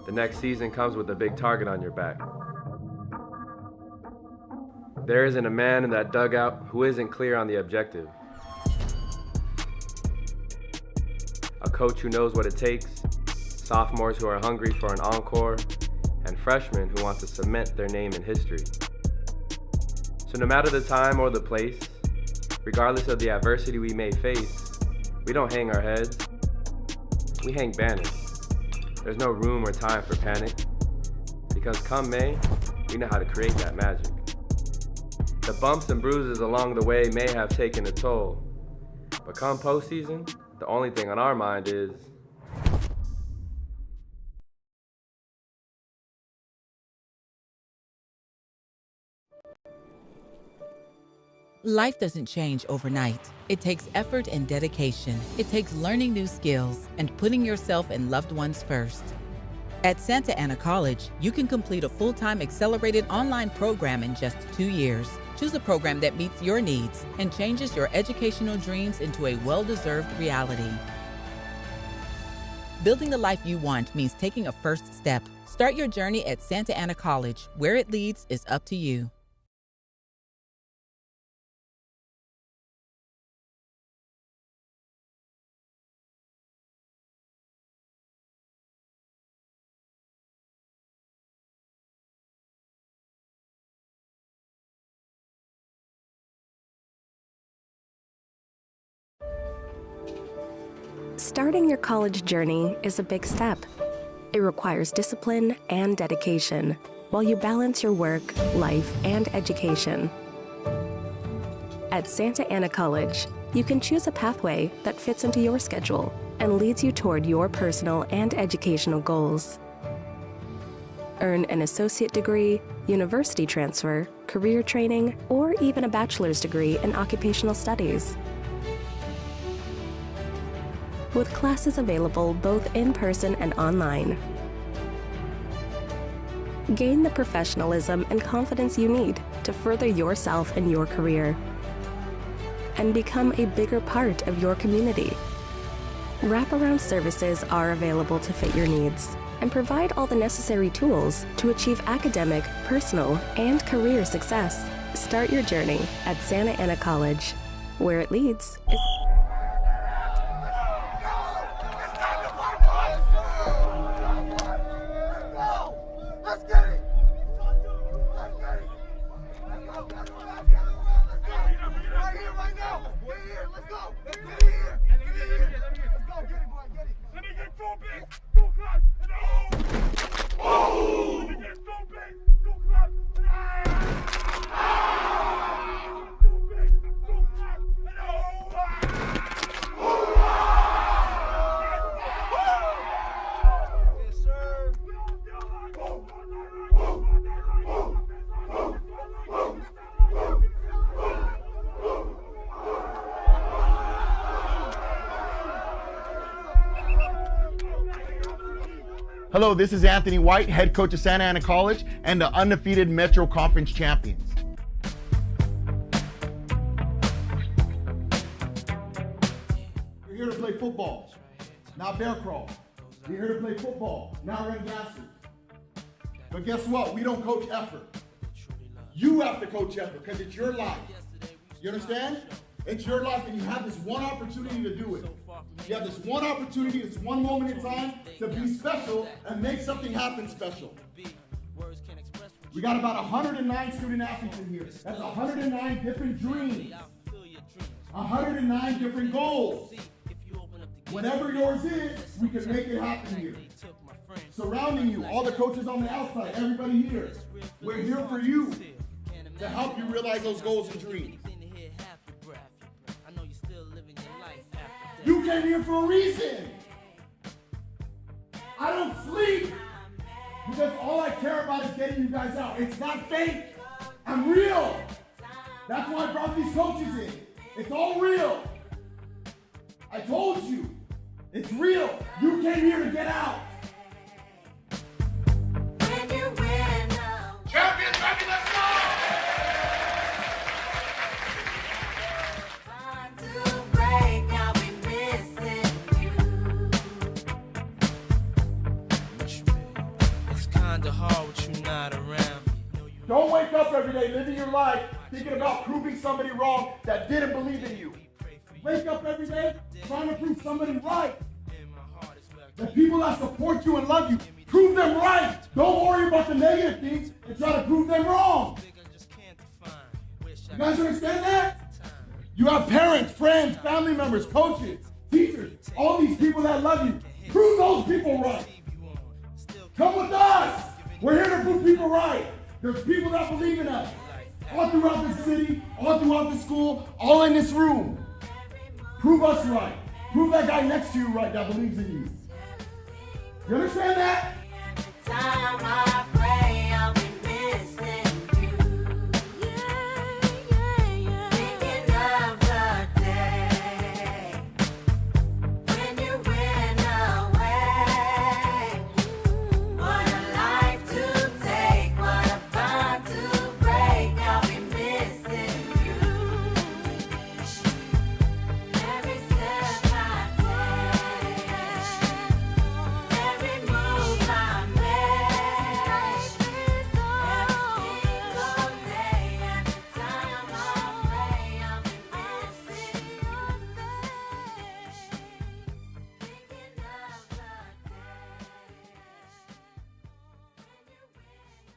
the next season comes with a big target on your back. There isn't a man in that dugout who isn't clear on the objective. A coach who knows what it takes, sophomores who are hungry for an encore, and freshmen who want to cement their name in history. So no matter the time or the place, regardless of the adversity we may face, we don't hang our heads, we hang banners. There's no room or time for panic, because come May, we know how to create that magic. The bumps and bruises along the way may have taken a toll, but come postseason, the only thing on our mind is Life doesn't change overnight. It takes effort and dedication. It takes learning new skills and putting yourself and loved ones first. At Santa Ana College, you can complete a full-time accelerated online program in just 2 years. Choose a program that meets your needs and changes your educational dreams into a well-deserved reality. Building the life you want means taking a first step. Start your journey at Santa Ana College. Where it leads is up to you. Starting your college journey is a big step. It requires discipline and dedication while you balance your work, life, and education. At Santa Ana College, you can choose a pathway that fits into your schedule and leads you toward your personal and educational goals. Earn an associate degree, university transfer, career training, or even a bachelor's degree in occupational studies. With classes available both in person and online. Gain the professionalism and confidence you need to further yourself and your career, and become a bigger part of your community. Wraparound services are available to fit your needs and provide all the necessary tools to achieve academic, personal, and career success. Start your journey at Santa Ana College. Where it leads is Let's get it! Right here, right now! Get here, let's go! Get here! Get here! Let's go, get it, boy, get it! Let me get too big, too close, and oh! Let me get too big, too close, and too big, too close, and yes, sir! Hello, this is Anthony White, head coach of Santa Ana College and the undefeated Metro Conference champions. You're here to play football, not bear crawl. You're here to play football, not run gases. But guess what? We don't coach effort. You have to coach effort because it's your life. You understand? It's your life and you have this one opportunity to do it. You have this one opportunity, this one moment in time to be special and make something happen special. We got about 109 student athletes in here. That's 109 different dreams. 109 different goals. Whatever yours is, we can make it happen here. Surrounding you, all the coaches on the outside, everybody here. We're here for you to help you realize those goals and dreams. You came here for a reason. I don't sleep because all I care about is getting you guys out. It's not fake. I'm real. That's why I brought these coaches in. It's all real. I told you. It's real. You came here to get out. When you win, Champions, baby, let's go! time to break. Don't wake up every day living your life thinking about proving somebody wrong that didn't believe in you. Wake up every day trying to prove somebody right. The people that support you and love you, prove them right. Don't worry about the negative things and try to prove them wrong. You guys understand that? You have parents, friends, family members, coaches, teachers, all these people that love you. Prove those people right. Come with us. We're here to prove people right. There's people that believe in us. All throughout the city, all throughout the school, all in this room. Prove us right. Prove that guy next to you right that believes in you. You understand that? Time I pray I'll be missing you. Thinking of the day when you went away. What a life to take, what a bond to break. I'll be missing you. Every step I take, every move I make, every single day, every time I pray, I'll be missing your face. Thinking of the day when you went.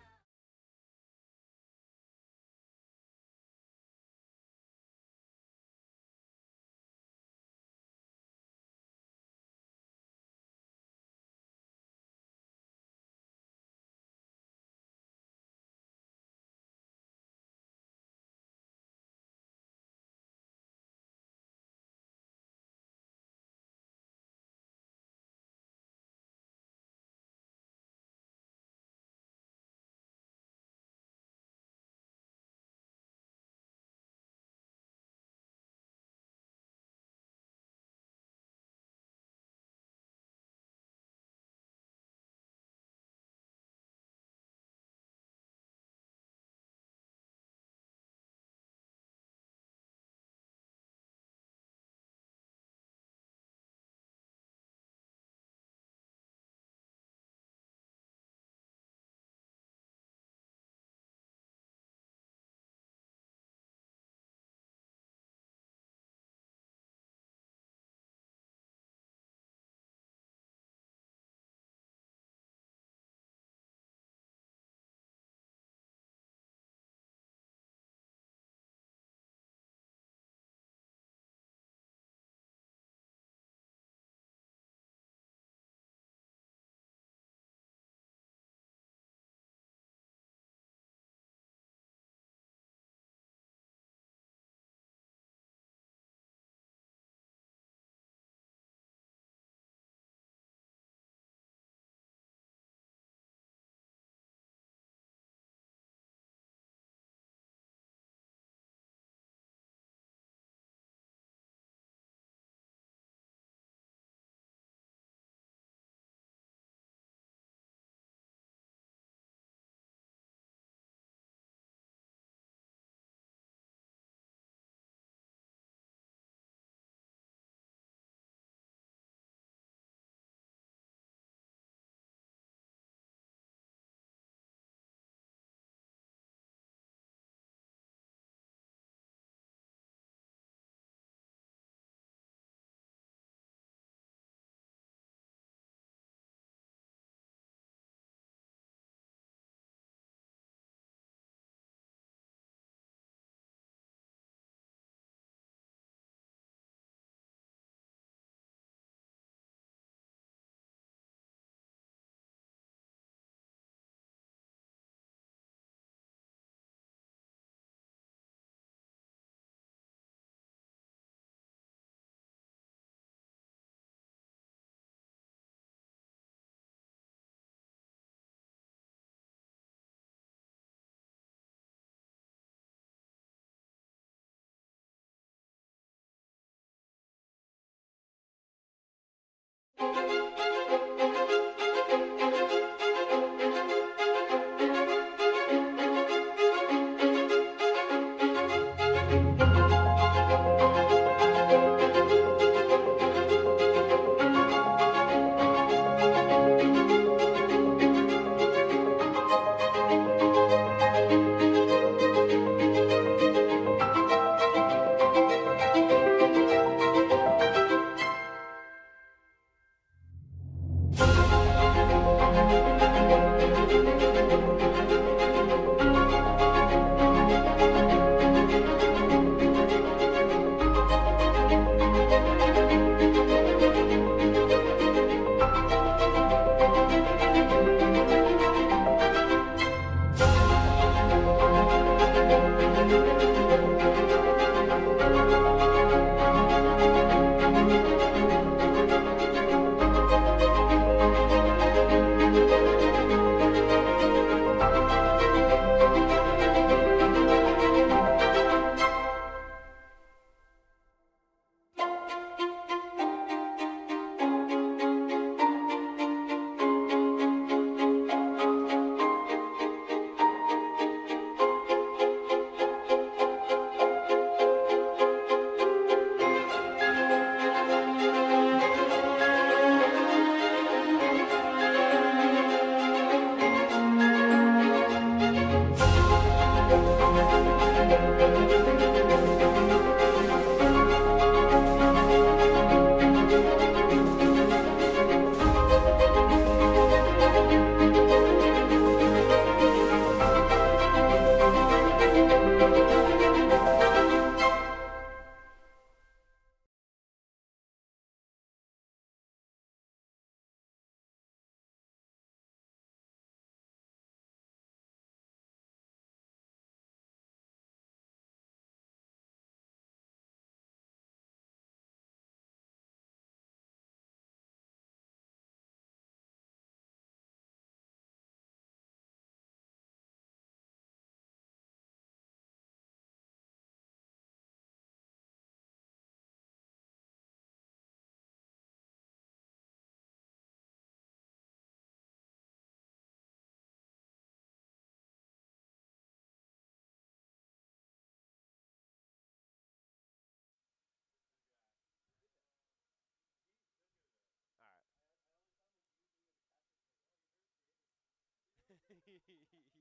That's crazy. Hmm?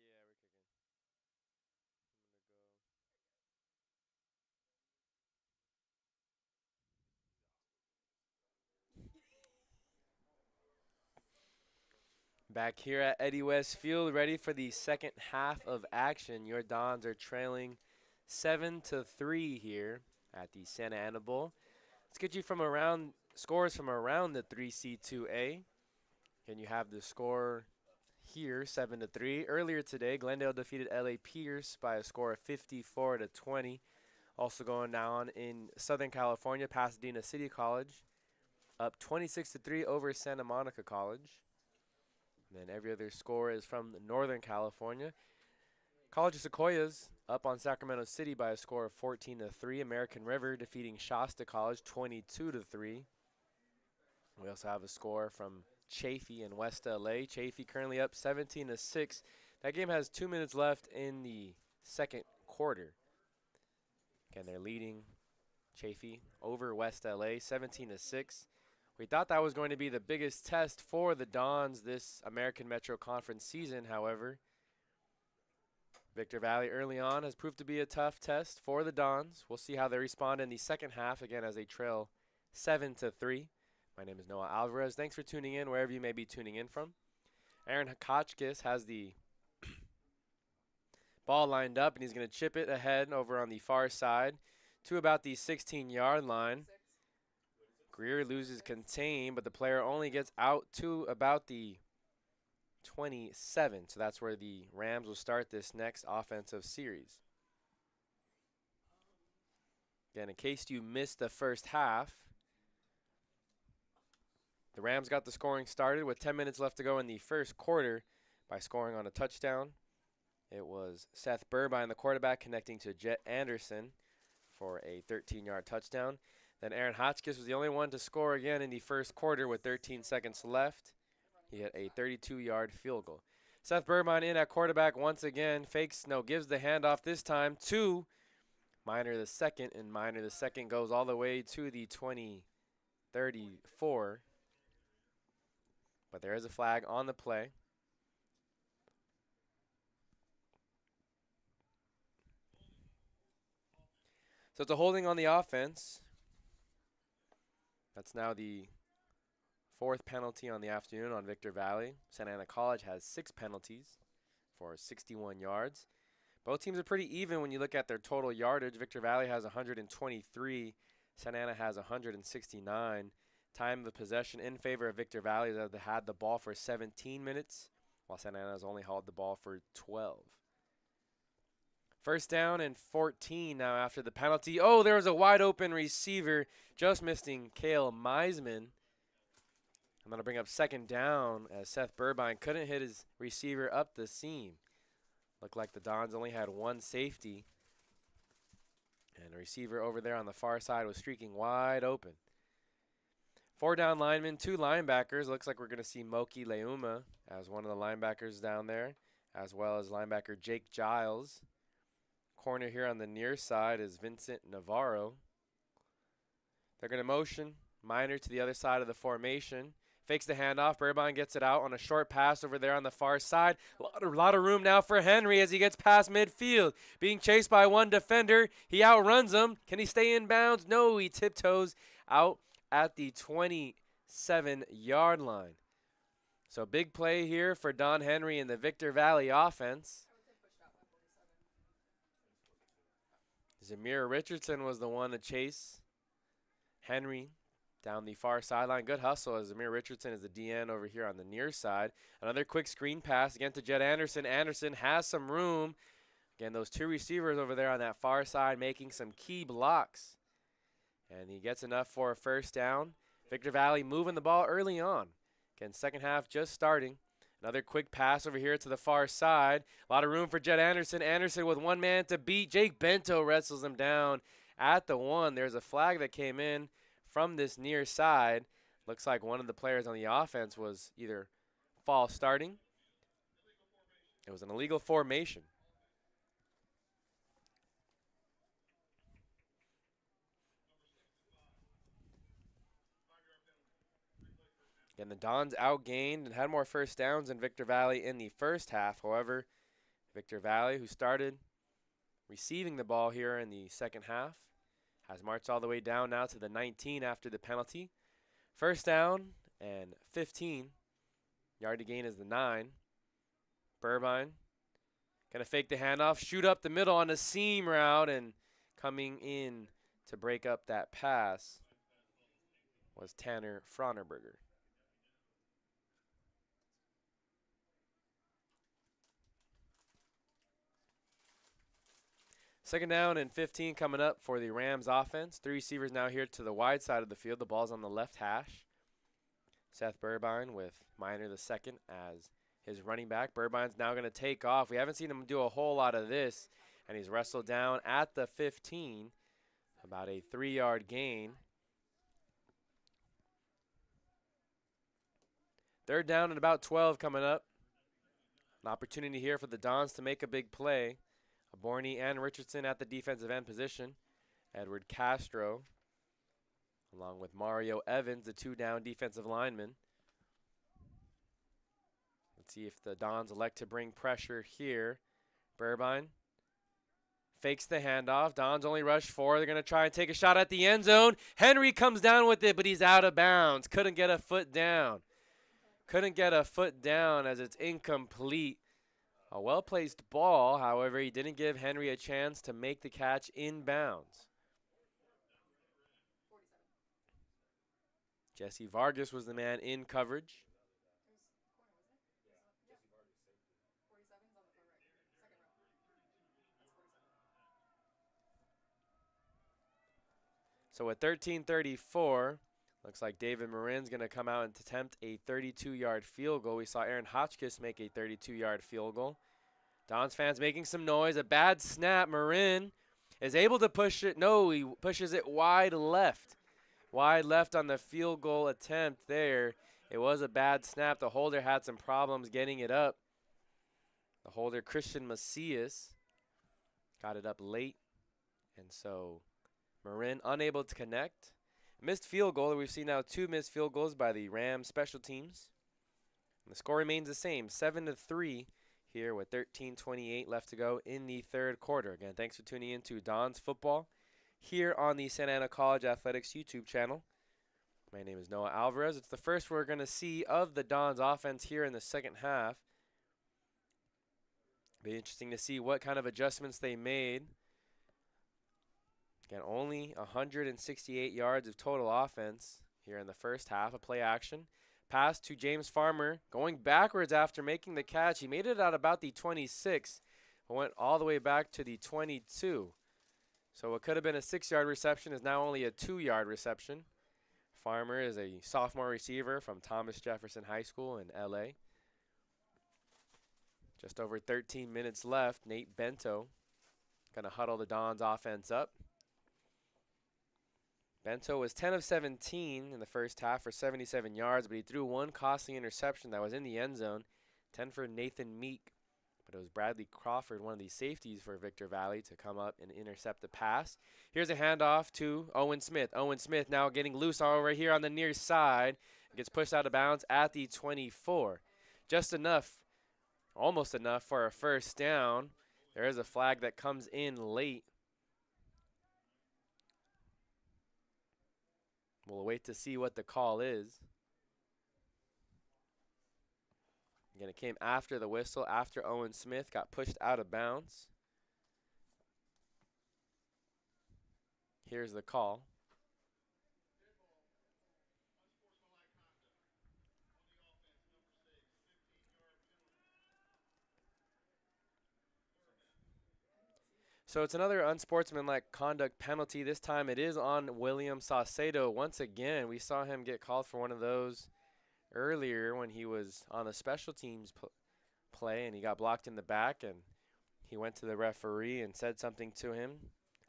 Yeah, we're kicking. I'm gonna go. Back here at Eddie West Field, ready for the second half of action. Your Dons are trailing 7-3 here at the Santa Ana Bowl. Let's get you from around scores from around the 3C2A. Can you have the score here, 7-3? Earlier today, Glendale defeated LA Pierce by a score of 54-20. Also going down in Southern California, Pasadena City College up 26-3 over Santa Monica College. And then every other score is from Northern California. College of Sequoias up on Sacramento City by a score of 14-3. American River defeating Shasta College 22-3. We also have a score from Chaffey in West LA. Chaffey currently up 17-6. That game has 2 minutes left in the second quarter. Again, they're leading Chaffey over West LA 17-6. We thought that was going to be the biggest test for the Dons this American Metro Conference season. However, Victor Valley early on has proved to be a tough test for the Dons. We'll see how they respond in the second half, again, as they trail 7-3. My name is Noah Alvarez. Thanks for tuning in wherever you may be tuning in from. Aaron Hotchkiss has the ball lined up, and he's going to chip it ahead over on the far side to about the 16-yard line. Greer loses contain, but the player only gets out to about the 27. So that's where the Rams will start this next offensive series. Again, in case you missed the first half, the Rams got the scoring started with 10 minutes left to go in the first quarter by scoring on a touchdown. It was Seth Burbine, the quarterback, connecting to Jet Anderson for a 13-yard touchdown. Then Aaron Hotchkiss was the only one to score again in the first quarter with 13 seconds left. He hit a 32-yard field goal. Seth Burbine in at quarterback once again. Gives the handoff this time to Minor the second, and Minor the second goes all the way to the 34. But there is a flag on the play. So it's a holding on the offense. That's now the fourth penalty on the afternoon on Victor Valley. Santa Ana College has 6 penalties for 61 yards. Both teams are pretty even when you look at their total yardage. Victor Valley has 123. Santa Ana has 169. Time of possession in favor of Victor Valley. They had the ball for 17 minutes, while Santa Ana has only held the ball for 12. First down and 14 now after the penalty. Oh, there was a wide open receiver just missing Cale Meisman. I'm going to bring up second down as Seth Burbine couldn't hit his receiver up the seam. Looked like the Dons only had one safety. And the receiver over there on the far side was streaking wide open. 4 down linemen, 2 linebackers. Looks like we're going to see Moki Leuma as one of the linebackers down there, as well as linebacker Jake Giles. Corner here on the near side is Vincent Navarro. They're going to motion Minor to the other side of the formation. Fakes the handoff. Burbine gets it out on a short pass over there on the far side. A lot of room now for Henry as he gets past midfield. Being chased by one defender. He outruns him. Can he stay in bounds? No, he tiptoes out at the 27-yard line. So big play here for Don Henry and the Victor Valley offense. Zamir Richardson was the one to chase Henry down the far sideline. Good hustle as Zamir Richardson is the DN over here on the near side. Another quick screen pass again to Jed Anderson. Anderson has some room. Again, those two receivers over there on that far side making some key blocks. And he gets enough for a first down. Victor Valley moving the ball early on. Again, second half just starting. Another quick pass over here to the far side. A lot of room for Jed Anderson. Anderson with one man to beat. Jake Bento wrestles him down at the 1. There's a flag that came in from this near side. Looks like one of the players on the offense was either false starting. It was an illegal formation. And the Dons outgained and had more first downs than Victor Valley in the first half. However, Victor Valley, who started receiving the ball here in the second half, has marched all the way down now to the 19 after the penalty. First down and 15. Yard to gain is the 9. Burbine going to fake the handoff, shoot up the middle on a seam route, and coming in to break up that pass was Tanner Fronerberger. Second down and 15 coming up for the Rams offense. 3 receivers now here to the wide side of the field. The ball's on the left hash. Seth Burbine with Minor the second as his running back. Burbine's now going to take off. We haven't seen him do a whole lot of this, and he's wrestled down at the 15. About a 3-yard gain. Third down and about 12 coming up. An opportunity here for the Dons to make a big play. Aborney and Richardson at the defensive end position. Edward Castro, along with Mario Evans, the 2 down defensive linemen. Let's see if the Dons elect to bring pressure here. Burbine fakes the handoff. Dons only rush 4. They're going to try and take a shot at the end zone. Henry comes down with it, but he's out of bounds. Couldn't get a foot down. Couldn't get a foot down as it's incomplete. A well-placed ball, however, he didn't give Henry a chance to make the catch inbounds. Jesse Vargas was the man in coverage. So at 13:34, looks like David Marin's going to come out and attempt a 32-yard field goal. We saw Aaron Hotchkiss make a 32-yard field goal. Dons fans making some noise. A bad snap. Marin is able to push it. No, he pushes it wide left. Wide left on the field goal attempt there. It was a bad snap. The holder had some problems getting it up. The holder, Christian Macias, got it up late. And so Marin unable to connect. Missed field goal. We've seen now 2 missed field goals by the Rams special teams. And the score remains the same, 7-3 here with 13:28 left to go in the third quarter. Again, thanks for tuning in to Dons Football here on the Santa Ana College Athletics YouTube channel. My name is Noah Alvarez. It's the first we're going to see of the Dons offense here in the second half. Be interesting to see what kind of adjustments they made. Again, only 168 yards of total offense here in the first half. A play action. Pass to James Farmer, going backwards after making the catch. He made it at about the 26, but went all the way back to the 22. So what could have been a 6-yard reception is now only a 2-yard reception. Farmer is a sophomore receiver from Thomas Jefferson High School in LA. Just over 13 minutes left. Nate Bento going to huddle the Dons offense up. Bento was 10 of 17 in the first half for 77 yards, but he threw 1 costly interception that was in the end zone. 10 for Nathan Meek, but it was Bradley Crawford, one of the safeties for Victor Valley, to come up and intercept the pass. Here's a handoff to Owen Smith. Owen Smith now getting loose over here on the near side. Gets pushed out of bounds at the 24. Just enough, almost enough for a first down. There is a flag that comes in late. We'll wait to see what the call is. Again, it came after the whistle, after Owen Smith got pushed out of bounds. Here's the call. So it's another unsportsmanlike conduct penalty. This time it is on William Saucedo. Once again, we saw him get called for one of those earlier when he was on a special teams play and he got blocked in the back, and he went to the referee and said something to him,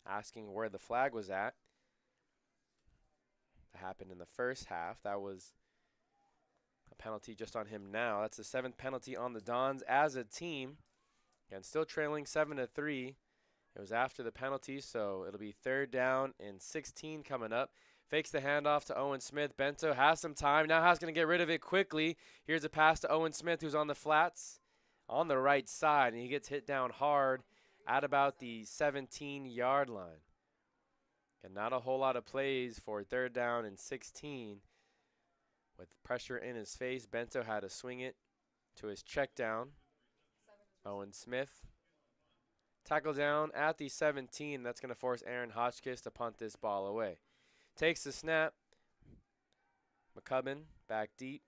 asking where the flag was at. That happened in the first half. That was a penalty just on him now. That's the 7th penalty on the Dons as a team. And still trailing 7-3. It was after the penalty, so it'll be 3rd down and 16 coming up. Fakes the handoff to Owen Smith. Bento has some time. Now has going to get rid of it quickly. Here's a pass to Owen Smith, who's on the flats on the right side, and he gets hit down hard at about the 17-yard line. And not a whole lot of plays for 3rd down and 16. With pressure in his face, Bento had to swing it to his check down. Owen Smith. Tackle down at the 17. That's going to force Aaron Hotchkiss to punt this ball away. Takes the snap. McCubbin back deep.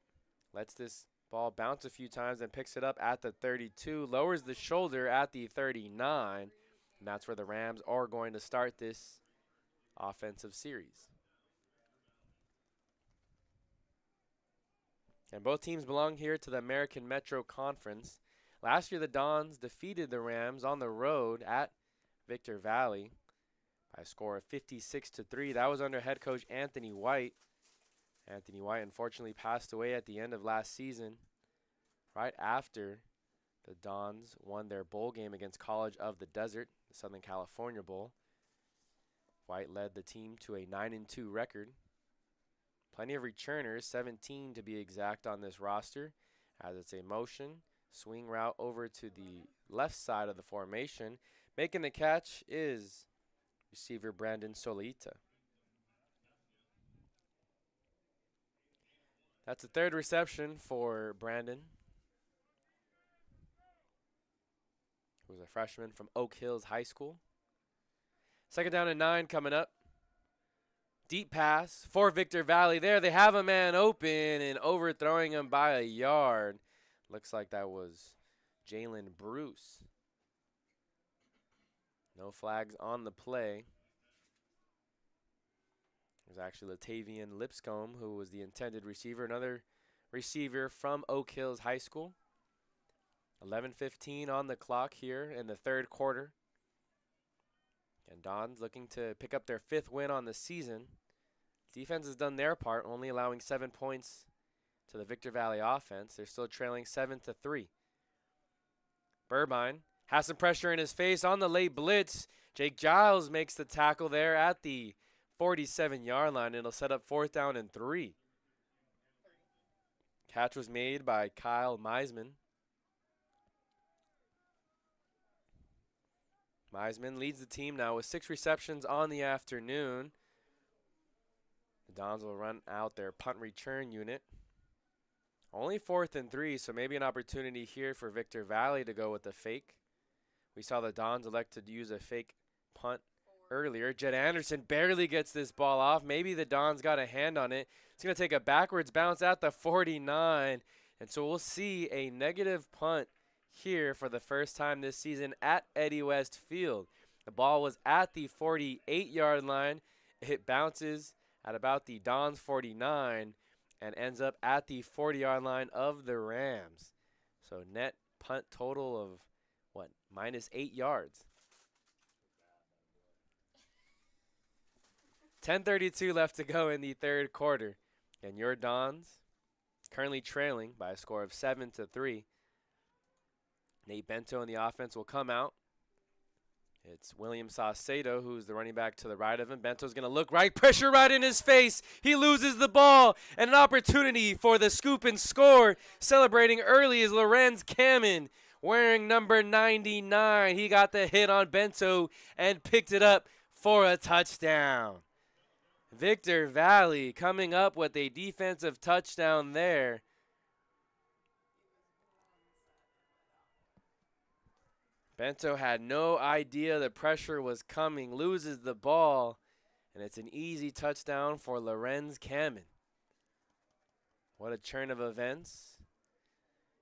Lets this ball bounce a few times and picks it up at the 32. Lowers the shoulder at the 39. And that's where the Rams are going to start this offensive series. And both teams belong here to the American Metro Conference. Last year, the Dons defeated the Rams on the road at Victor Valley by a score of 56-3. That was under head coach Anthony White. Anthony White unfortunately passed away at the end of last season, right after the Dons won their bowl game against College of the Desert, the Southern California Bowl. White led the team to a 9-2 record. Plenty of returners, 17 to be exact on this roster, as it's a motion swing route over to the left side of the formation. Making the catch is receiver Brandon Solita. That's the 3rd reception for Brandon, who's a freshman from Oak Hills High School. 2nd down and 9 coming up. Deep pass for Victor Valley. There they have a man open and overthrowing him by a yard. Looks like that was Jalen Bruce. No flags on the play. It was actually Latavian Lipscomb who was the intended receiver, another receiver from Oak Hills High School. 11:15 on the clock here in the 3rd quarter. And Dons looking to pick up their 5th win on the season. Defense has done their part, only allowing 7 points to the Victor Valley offense. They're still trailing 7-3. Burbine has some pressure in his face on the late blitz. Jake Giles makes the tackle there at the 47-yard line. It'll set up 4th down and 3. Catch was made by Kyle Meisman. Meisman leads the team now with 6 receptions on the afternoon. The Dons will run out their punt return unit. Only 4th and 3, so maybe an opportunity here for Victor Valley to go with a fake. We saw the Dons elect to use a fake punt earlier. Jed Anderson barely gets this ball off. Maybe the Dons got a hand on it. It's going to take a backwards bounce at the 49. And so we'll see a negative punt here for the first time this season at Eddie West Field. The ball was at the 48-yard line. It bounces at about the Dons 49 and ends up at the 40-yard line of the Rams. So net punt total of, what, -8 yards. 10:32 left to go in the 3rd quarter. And your Dons currently trailing by a score of 7-3. Nate Bento in the offense will come out. It's William Saucedo, who's the running back to the right of him. Bento's going to look right, pressure right in his face. He loses the ball, and an opportunity for the scoop and score. Celebrating early is Lorenz Kamen, wearing number 99. He got the hit on Bento and picked it up for a touchdown. Victor Valley coming up with a defensive touchdown there. Bento had no idea the pressure was coming, loses the ball, and it's an easy touchdown for Lorenz Kamen. What a turn of events.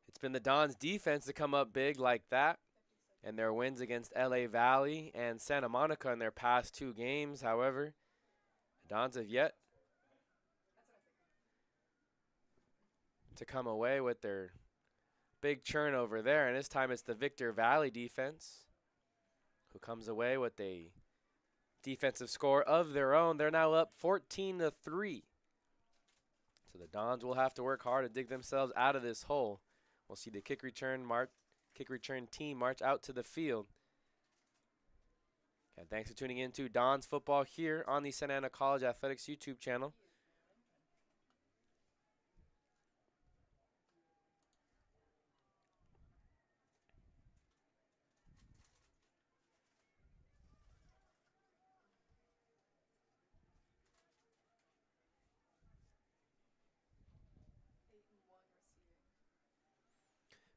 It's been the Dons defense to come up big like that, and their wins against LA Valley and Santa Monica in their past 2 games. However, the Dons have yet to come away with their big churn over there, and this time it's the Victor Valley defense who comes away with a defensive score of their own. They're now up 14-3. So the Dons will have to work hard to dig themselves out of this hole. We'll see the kick return team march out to the field. And thanks for tuning in to Dons football here on the Santa Ana College Athletics YouTube channel.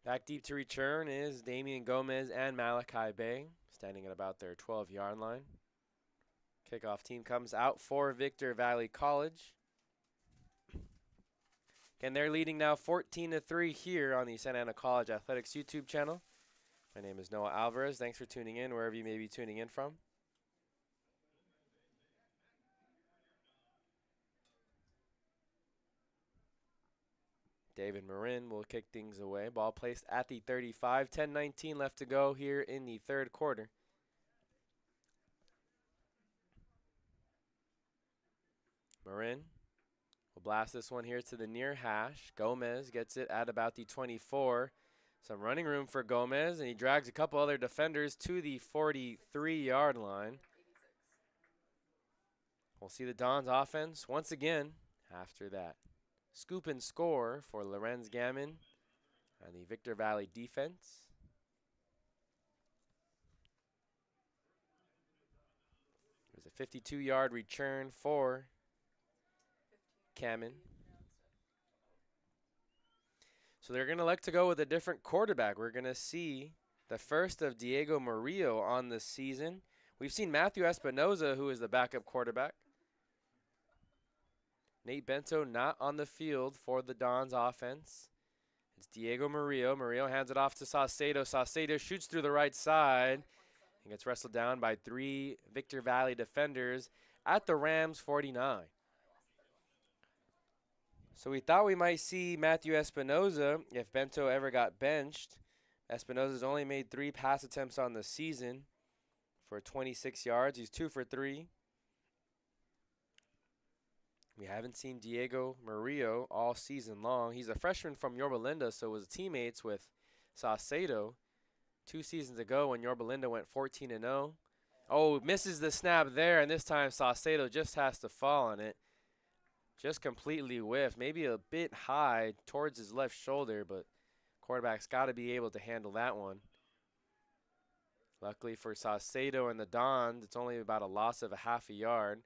Back deep to return is Damian Gomez and Malachi Bay, standing at about their 12-yard line. Kickoff team comes out for Victor Valley College. Again, they're leading now 14-3 here on the Santa Ana College Athletics YouTube channel. My name is Noah Alvarez. Thanks for tuning in wherever you may be tuning in from. David Marin will kick things away. Ball placed at the 35. 10:19 left to go here in the third quarter. Marin will blast this one here to the near hash. Gomez gets it at about the 24. Some running room for Gomez, and he drags a couple other defenders to the 43-yard line. We'll see the Dons offense once again after that scoop and score for Lorenz Gammon and the Victor Valley defense. There's a 52-yard return for Gammon. So they're going to elect to go with a different quarterback. We're going to see the first of Diego Murillo on the season. We've seen Matthew Espinoza, who is the backup quarterback. Nate Bento not on the field for the Dons offense. It's Diego Murillo. Murillo hands it off to Saucedo. Saucedo shoots through the right side and gets wrestled down by 3 Victor Valley defenders at the Rams 49. So we thought we might see Matthew Espinoza if Bento ever got benched. Espinoza's only made 3 pass attempts on the season for 26 yards. He's 2 for 3. We haven't seen Diego Murillo all season long. He's a freshman from Yorba Linda, so was teammates with Saucedo 2 seasons ago when Yorba Linda went 14-0. Oh, misses the snap there, and this time Saucedo just has to fall on it. Just completely whiffed, maybe a bit high towards his left shoulder, but quarterback's got to be able to handle that one. Luckily for Saucedo and the Dons, it's only about a loss of a half a yard.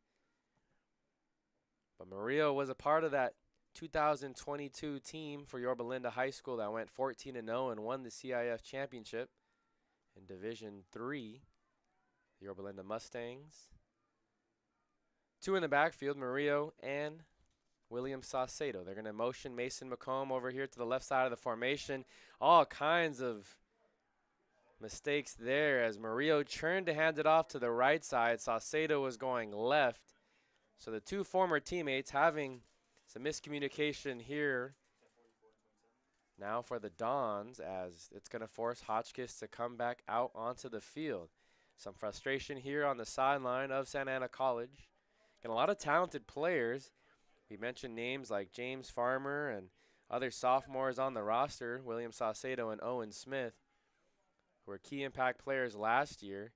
But Murillo was a part of that 2022 team for Yorba Linda High School that went 14-0 and won the CIF championship in Division III. The Yorba Linda Mustangs. 2 in the backfield, Murillo and William Saucedo. They're going to motion Mason McComb over here to the left side of the formation. All kinds of mistakes there as Murillo turned to hand it off to the right side. Saucedo was going left. So the 2 former teammates having some miscommunication here now for the Dons, as it's going to force Hotchkiss to come back out onto the field. Some frustration here on the sideline of Santa Ana College. And a lot of talented players. We mentioned names like James Farmer and other sophomores on the roster, William Saucedo and Owen Smith, who were key impact players last year.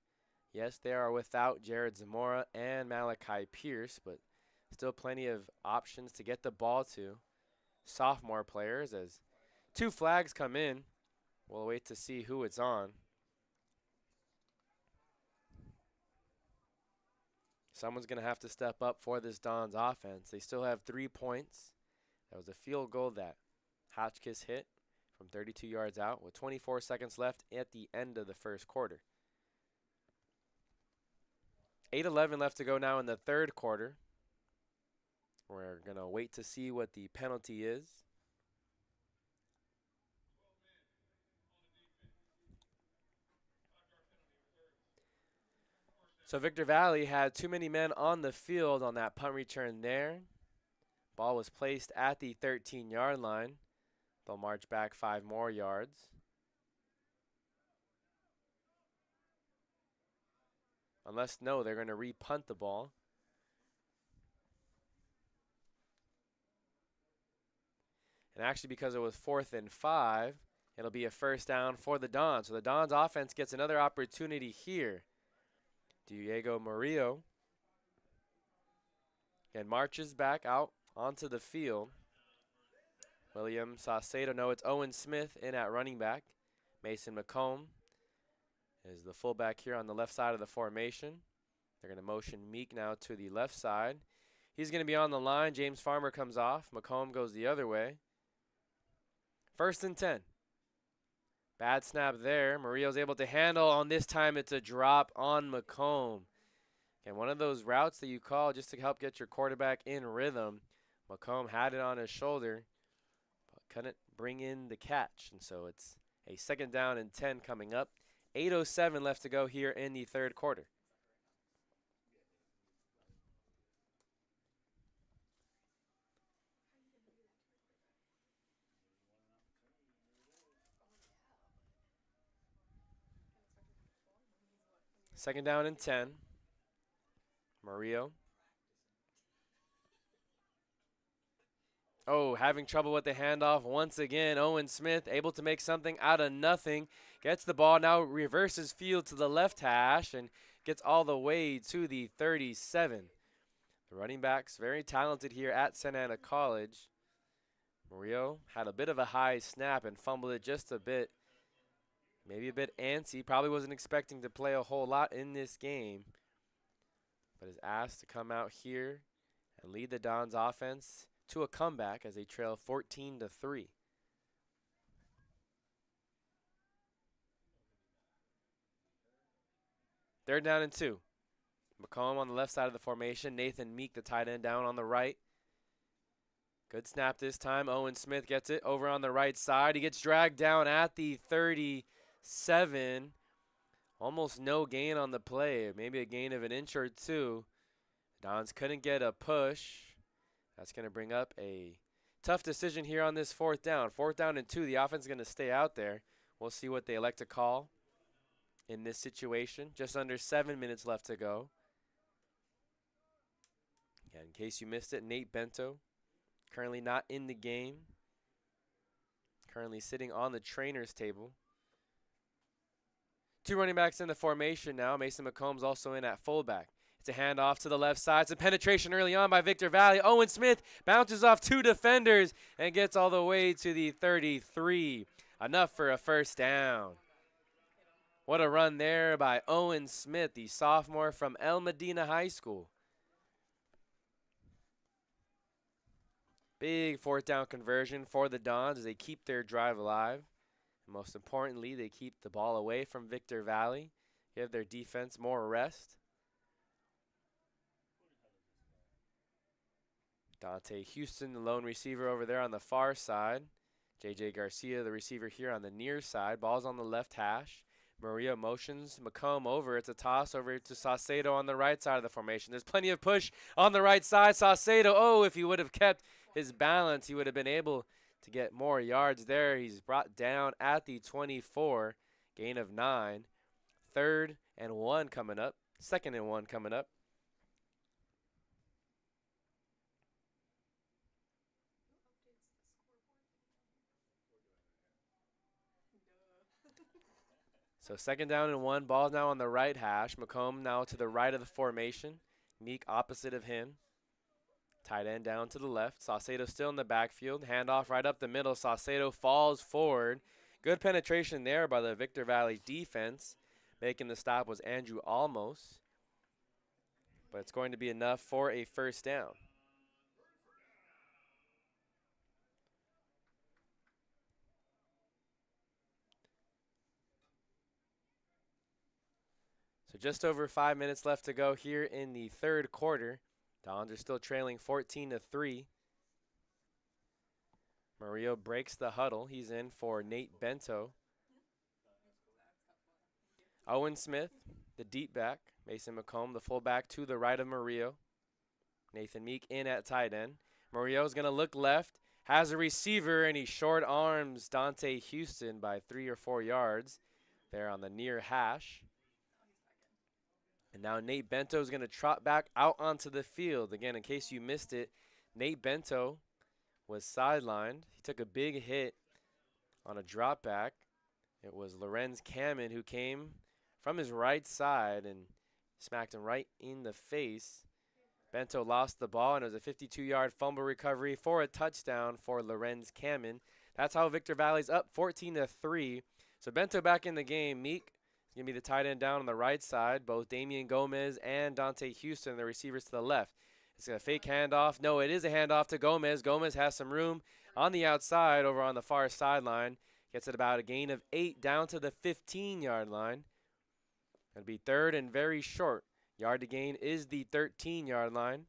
Yes, they are without Jared Zamora and Malachi Pierce, but still plenty of options to get the ball to sophomore players as 2 flags come in. We'll wait to see who it's on. Someone's going to have to step up for this Dons offense. They still have 3 points. That was a field goal that Hotchkiss hit from 32 yards out with 24 seconds left at the end of the first quarter. 8:11 left to go now in the third quarter. We're going to wait to see what the penalty is. So Victor Valley had too many men on the field on that punt return there. Ball was placed at the 13-yard line. They'll march back 5 more yards. Unless, no, they're going to re-punt the ball. And actually, because it was 4th and 5, it'll be a first down for the Dons. So the Dons offense gets another opportunity here. Diego Murillo and marches back out onto the field. William Saucedo, no, it's Owen Smith in at running back. Mason McComb is the fullback here on the left side of the formation. They're going to motion Meek now to the left side. He's going to be on the line. James Farmer comes off. McComb goes the other way. 1st and 10. Bad snap there. Murillo's able to handle. On this time, it's a drop on McComb. And one of those routes that you call just to help get your quarterback in rhythm. McComb had it on his shoulder, but couldn't bring in the catch. And so it's a 2nd down and 10 coming up. 8:07 left to go here in the third quarter. Second down and 10. Murillo. Oh, having trouble with the handoff once again. Owen Smith able to make something out of nothing. Gets the ball, now reverses field to the left hash and gets all the way to the 37. The running backs very talented here at Santa Ana College. Murillo had a bit of a high snap and fumbled it just a bit. Maybe a bit antsy. Probably wasn't expecting to play a whole lot in this game, but is asked to come out here and lead the Dons offense to a comeback as they trail 14-3. Third down and 2. McComb on the left side of the formation. Nathan Meek, the tight end, down on the right. Good snap this time. Owen Smith gets it over on the right side. He gets dragged down at the 37. Almost no gain on the play. Maybe a gain of an inch or two. Dons couldn't get a push. That's going to bring up a tough decision here on this 4th down. 4th down and 2. The offense is going to stay out there. We'll see what they elect to call in this situation. Just under 7 minutes left to go. Yeah, in case you missed it, Nate Bento, currently not in the game. Currently sitting on the trainer's table. 2 running backs in the formation now. Mason McComb's also in at fullback. It's a handoff to the left side. Some penetration early on by Victor Valley. Owen Smith bounces off 2 defenders and gets all the way to the 33. Enough for a first down. What a run there by Owen Smith, the sophomore from El Medina High School. Big 4th down conversion for the Dons as they keep their drive alive. And most importantly, they keep the ball away from Victor Valley, give their defense more rest. Dante Houston, the lone receiver over there on the far side. J.J. Garcia, the receiver here on the near side. Ball's on the left hash. Maria motions McComb over. It's a toss over to Saucedo on the right side of the formation. There's plenty of push on the right side. Saucedo, oh, if he would have kept his balance, he would have been able to get more yards there. He's brought down at the 24. Gain of 9. 3rd and 1 coming up. 2nd and 1 coming up. So 2nd down and 1. Ball's now on the right hash. McComb now to the right of the formation. Meek opposite of him. Tight end down to the left. Saucedo still in the backfield. Handoff right up the middle. Saucedo falls forward. Good penetration there by the Victor Valley defense. Making the stop was Andrew Almos. But it's going to be enough for a first down. just over 5 minutes left to go here in the third quarter. Dons are still trailing 14-3. Murillo breaks the huddle. He's in for Nate Bento. Owen Smith, the deep back. Mason McComb, the fullback to the right of Murillo. Nathan Meek in at tight end. Murillo's going to look left. Has a receiver, and he short arms Dante Houston by 3 or 4 yards there on the near hash. And now Nate Bento is going to trot back out onto the field. Again, in case you missed it, Nate Bento was sidelined. He took a big hit on a drop back. It was Lorenz Kamen who came from his right side and smacked him right in the face. Bento lost the ball, and it was a 52-yard fumble recovery for a touchdown for Lorenz Kamen. That's how Victor Valley's up 14-3. So Bento back in the game. Meek is going to be the tight end down on the right side. Both Damian Gomez and Dante Houston, the receivers to the left. It's a fake handoff. No, it is a handoff to Gomez. Gomez has some room on the outside over on the far sideline. Gets it about a gain of 8 down to the 15-yard line. It'll be third and very short. Yard to gain is the 13-yard line.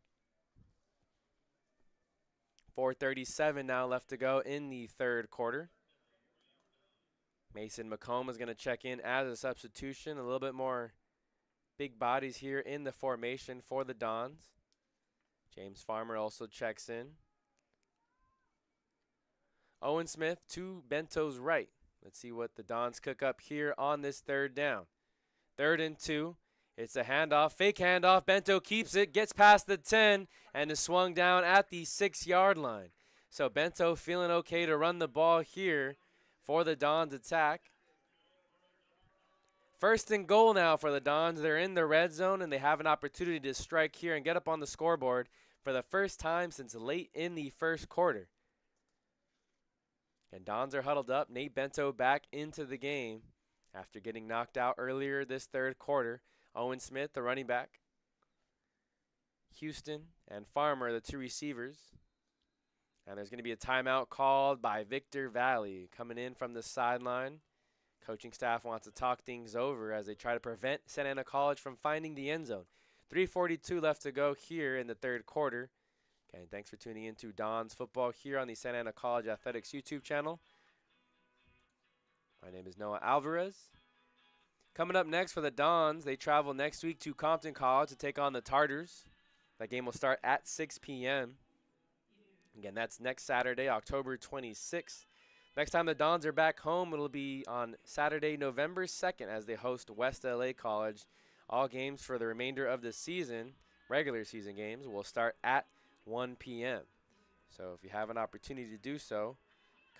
4:37 now left to go in the third quarter. Mason McComb is going to check in as a substitution. A little bit more big bodies here in the formation for the Dons. James Farmer also checks in. Owen Smith to Bento's right. Let's see what the Dons cook up here on this third down. 3rd and 2. It's a handoff, fake handoff. Bento keeps it, gets past the 10, and is swung down at the 6-yard line. So Bento feeling okay to run the ball here for the Dons attack. 1st and goal now for the Dons. They're in the red zone, and they have an opportunity to strike here and get up on the scoreboard for the first time since late in the first quarter. And Dons are huddled up. Nate Bento back into the game after getting knocked out earlier this third quarter. Owen Smith, the running back. Houston and Farmer, the 2 receivers. And there's going to be a timeout called by Victor Valley coming in from the sideline. Coaching staff wants to talk things over as they try to prevent Santa Ana College from finding the end zone. 3:42 left to go here in the third quarter. Okay, thanks for tuning in to Dons Football here on the Santa Ana College Athletics YouTube channel. My name is Noah Alvarez. Coming up next for the Dons, they travel next week to Compton College to take on the Tartars. That game will start at 6 p.m. Again, that's next Saturday, October 26th. Next time the Dons are back home, it'll be on Saturday, November 2nd, as they host West LA College. All games for the remainder of the season, regular season games, will start at 1 p.m. So if you have an opportunity to do so,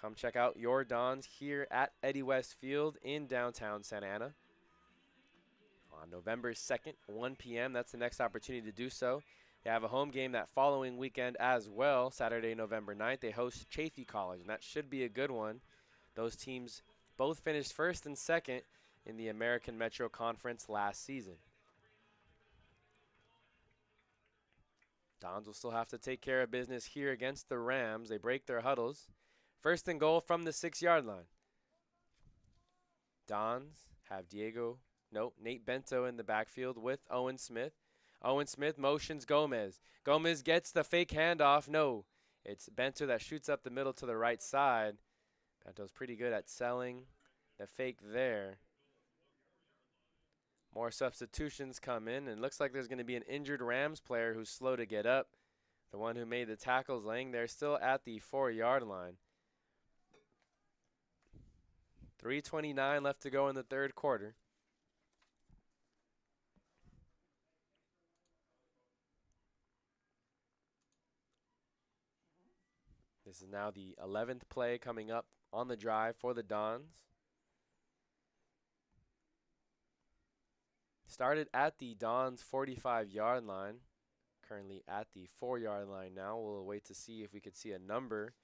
come check out your Dons here at Eddie West Field in downtown Santa Ana. On November 2nd, 1 p.m., that's the next opportunity to do so. They have a home game that following weekend as well. Saturday, November 9th, they host Chaffey College, and that should be a good one. Those teams both finished 1st and 2nd in the American Metro Conference last season. Dons will still have to take care of business here against the Rams. They break their huddles. 1st and goal from the 6-yard line. Dons have Nate Bento in the backfield with Owen Smith. Owen Smith motions Gomez. Gomez gets the fake handoff. No, it's Bento that shoots up the middle to the right side. Bento's pretty good at selling the fake there. More substitutions come in, and it looks like there's going to be an injured Rams player who's slow to get up. The one who made the tackles laying there still at the 4-yard line. 3:29 left to go in the third quarter. This is now the 11th play coming up on the drive for the Dons. Started at the Dons 45-yard line. Currently at the 4-yard line now. We'll wait to see if we could see a number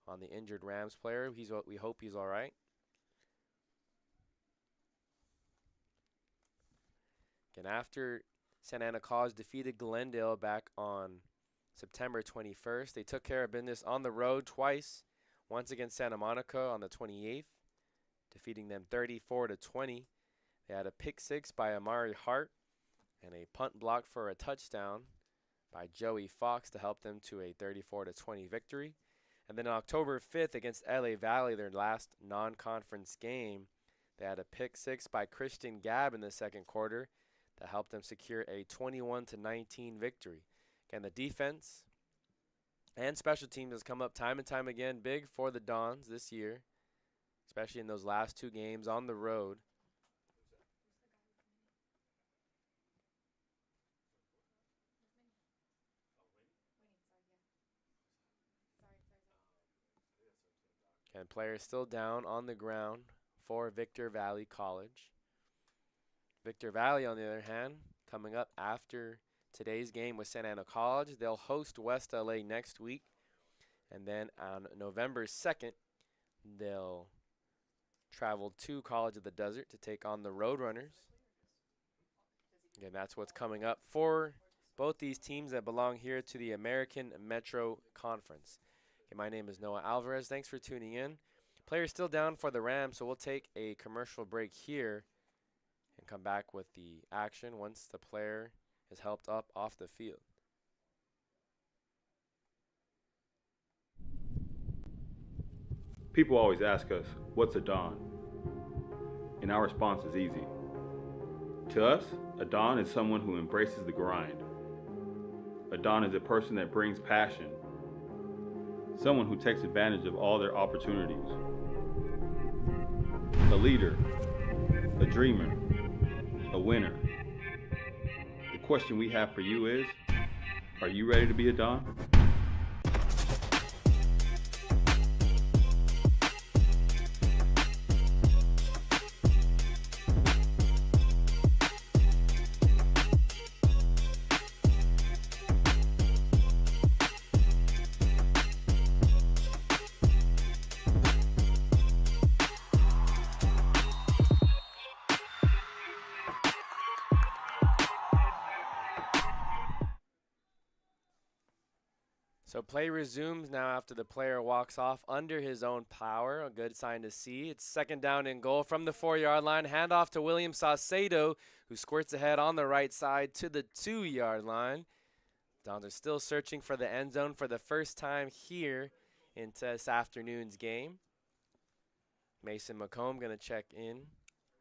on the injured Rams player. We hope he's all right. Again, after Santa Ana College defeated Glendale back on September 21st, they took care of business on the road twice. Once against Santa Monica on the 28th, defeating them 34-20. They had a pick six by Amari Hart and a punt block for a touchdown by Joey Fox to help them to a 34-20 victory. And then on October 5th against LA Valley, their last non-conference game, they had a pick six by Christian Gabb in the second quarter that helped them secure a 21-19 victory. Again, the defense and special teams has come up time and time again big for the Dons this year, especially in those last two games on the road. And players still down on the ground for Victor Valley College. Victor Valley, on the other hand, coming up after today's game with Santa Ana College. They'll host West LA next week. And then on November 2nd, they'll travel to College of the Desert to take on the Roadrunners. Again, that's what's coming up for both these teams that belong here to the American Metro Conference. Okay, my name is Noah Alvarez. Thanks for tuning in. Players still down for the Rams, so we'll take a commercial break here and come back with the action once the player is helped up off the field. People always ask us, what's a Don? And our response is easy. To us, a Don is someone who embraces the grind. A Don is a person that brings passion. Someone who takes advantage of all their opportunities. A leader, a dreamer, a winner. The question we have for you is, are you ready to be a Don? So play resumes now after the player walks off under his own power. A good sign to see. It's second down and goal from the 4-yard line. Handoff to William Saucedo, who squirts ahead on the right side to the 2-yard line. Dons are still searching for the end zone for the first time here in this afternoon's game. Mason McComb going to check in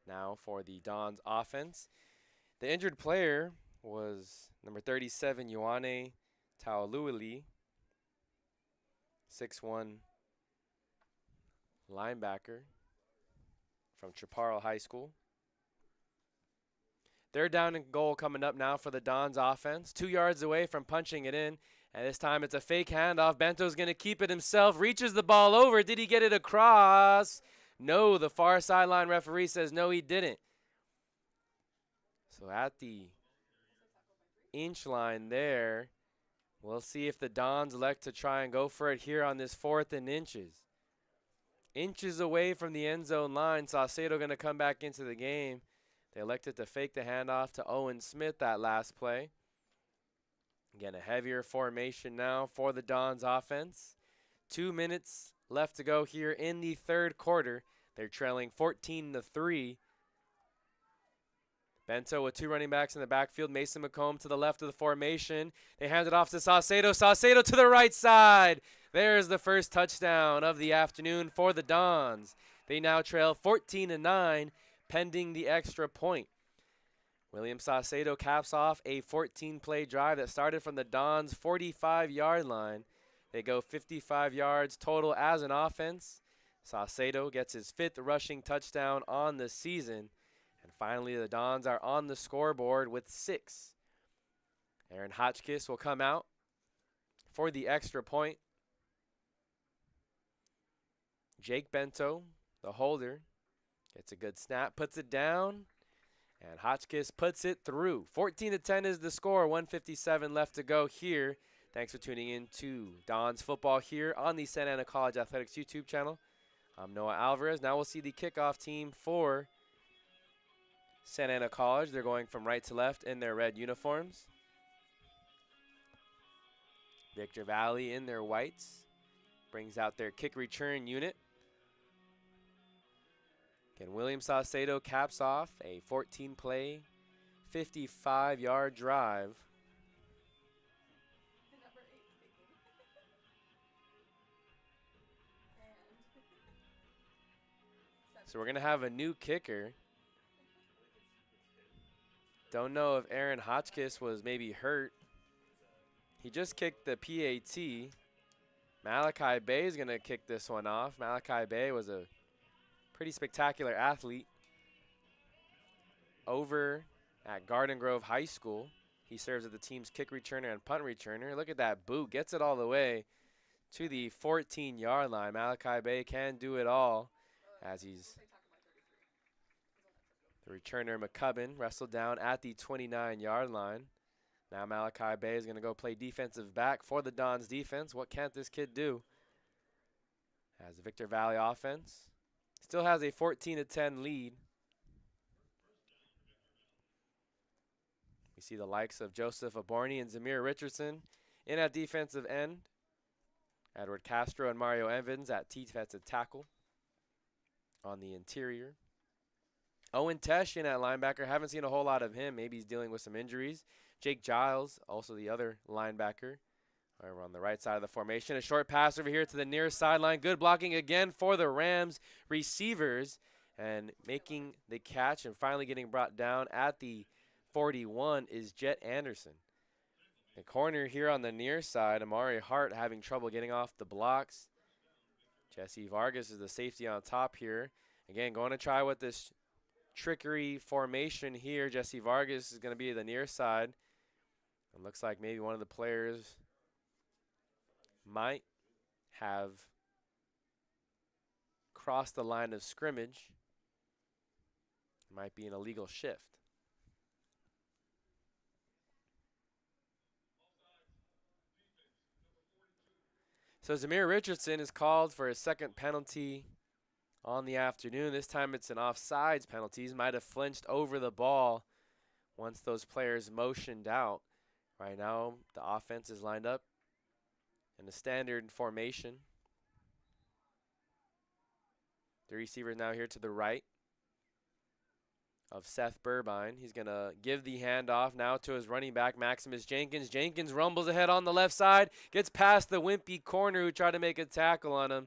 now for the Dons offense. The injured player was number 37, Ioane Tauluili. 6'1" linebacker from Chaparral High School. Third down and goal coming up now for the Dons offense. 2 yards away from punching it in. And this time it's a fake handoff. Bento's going to keep it himself. Reaches the ball over. Did he get it across? No, the far sideline referee says no, he didn't. So at the inch line there, we'll see if the Dons elect to try and go for it here on this 4th and inches. Inches away from the end zone line. Saucedo going to come back into the game. They elected to fake the handoff to Owen Smith that last play. Again, a heavier formation now for the Dons offense. 2 minutes left to go here in the third quarter. They're trailing 14-3. Bento with 2 running backs in the backfield. Mason McComb to the left of the formation. They hand it off to Saucedo. Saucedo to the right side. There's the first touchdown of the afternoon for the Dons. They now trail 14-9, pending the extra point. William Saucedo caps off a 14-play drive that started from the Dons' 45-yard line. They go 55 yards total as an offense. Saucedo gets his 5th rushing touchdown on the season. And finally, the Dons are on the scoreboard with 6. Aaron Hotchkiss will come out for the extra point. Jake Bento, the holder, gets a good snap, puts it down, and Hotchkiss puts it through. 14-10 is the score, 1:57 left to go here. Thanks for tuning in to Dons football here on the Santa Ana College Athletics YouTube channel. I'm Noah Alvarez. Now we'll see the kickoff team for Santa Ana College. They're going from right to left in their red uniforms. Victor Valley in their whites brings out their kick return unit. Again, William Saucedo caps off a 14-play, 55-yard drive. So we're going to have a new kicker. Don't know if Aaron Hotchkiss was maybe hurt. He just kicked the PAT. Malachi Bay is going to kick this one off. Malachi Bay was a pretty spectacular athlete over at Garden Grove High School. He serves as the team's kick returner and punt returner. Look at that boot. Gets it all the way to the 14-yard line. Malachi Bay can do it all as he's the returner McCubbin wrestled down at the 29-yard line. Now Malachi Bay is going to go play defensive back for the Dons defense. What can't this kid do? As the Victor Valley offense still has a 14-10 lead. We see the likes of Joseph Aborni and Zamir Richardson in at defensive end. Edward Castro and Mario Evans at defensive tackle on the interior. Owen Tesh in at linebacker. Haven't seen a whole lot of him. Maybe he's dealing with some injuries. Jake Giles, also the other linebacker, over on the right side of the formation. A short pass over here to the near sideline. Good blocking again for the Rams receivers. And making the catch and finally getting brought down at the 41 is Jet Anderson. The corner here on the near side, Amari Hart having trouble getting off the blocks. Jesse Vargas is the safety on top here. Again, going to try with this trickery formation here. Jesse Vargas is going to be the near side. It looks like maybe one of the players might have crossed the line of scrimmage. Might be an illegal shift. So Zamir Richardson is called for a second penalty on the afternoon. This time it's an offsides penalty. He might have flinched over the ball once those players motioned out. Right now, the offense is lined up in a standard formation. The receiver now here to the right of Seth Burbine. He's going to give the handoff now to his running back, Maximus Jenkins. Jenkins rumbles ahead on the left side, gets past the wimpy corner who tried to make a tackle on him.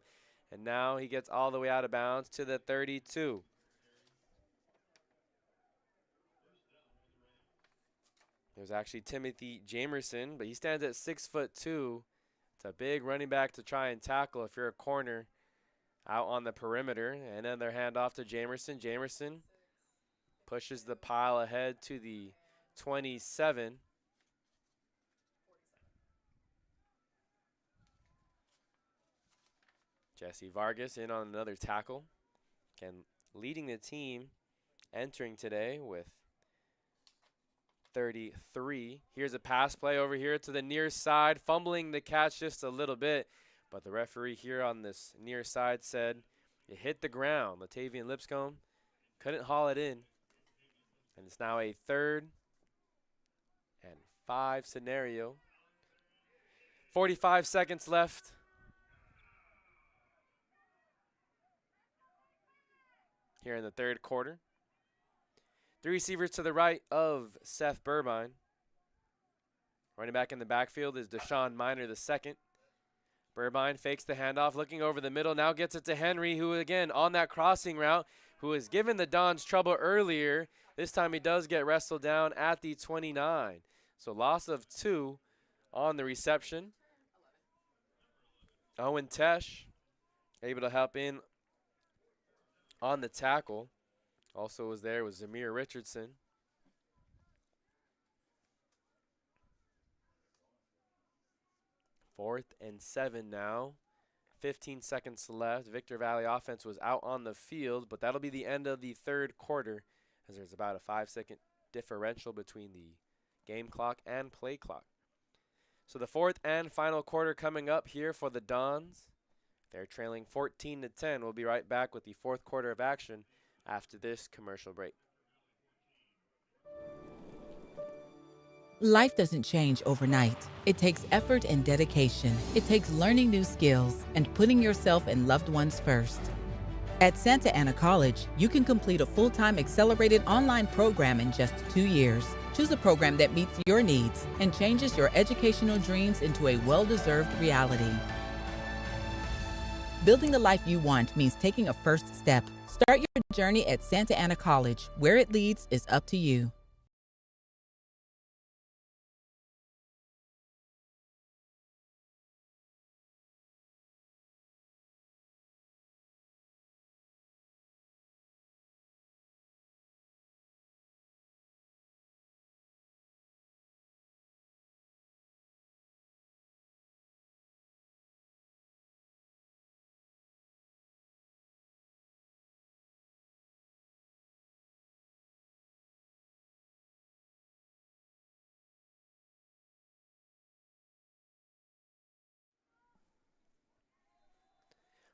And now he gets all the way out of bounds to the 32. There's actually Timothy Jamerson, but he stands at 6'2". It's a big running back to try and tackle if you're a corner out on the perimeter. And then their handoff to Jamerson. Jamerson pushes the pile ahead to the 27. Jesse Vargas in on another tackle. Again, leading the team entering today with 33. Here's a pass play over here to the near side, fumbling the catch just a little bit. But the referee here on this near side said it hit the ground. Latavian Lipscomb couldn't haul it in. And it's now a 3rd and 5 scenario. 45 seconds left. Here in the 3rd quarter. The receivers to the right of Seth Burbine. Running back in the backfield is Deshaun Miner II. Burbine fakes the handoff, looking over the middle, now gets it to Henry, who again on that crossing route, who has given the Dons trouble earlier. This time he does get wrestled down at the 29. So loss of 2 on the reception. Owen Tesh able to help in on the tackle. Also was there was Zamir Richardson. Fourth and 7 now. 15 seconds left. Victor Valley offense was out on the field, but that'll be the end of the 3rd quarter, as there's about a 5-second differential between the game clock and play clock. So the 4th and final quarter coming up here for the Dons. They're trailing 14-10. We'll be right back with the 4th quarter of action after this commercial break. Life doesn't change overnight. It takes effort and dedication. It takes learning new skills and putting yourself and loved ones first. At Santa Ana College, you can complete a full-time accelerated online program in just 2 years. Choose a program that meets your needs and changes your educational dreams into a well-deserved reality. Building the life you want means taking a first step. Start your journey at Santa Ana College. Where it leads is up to you.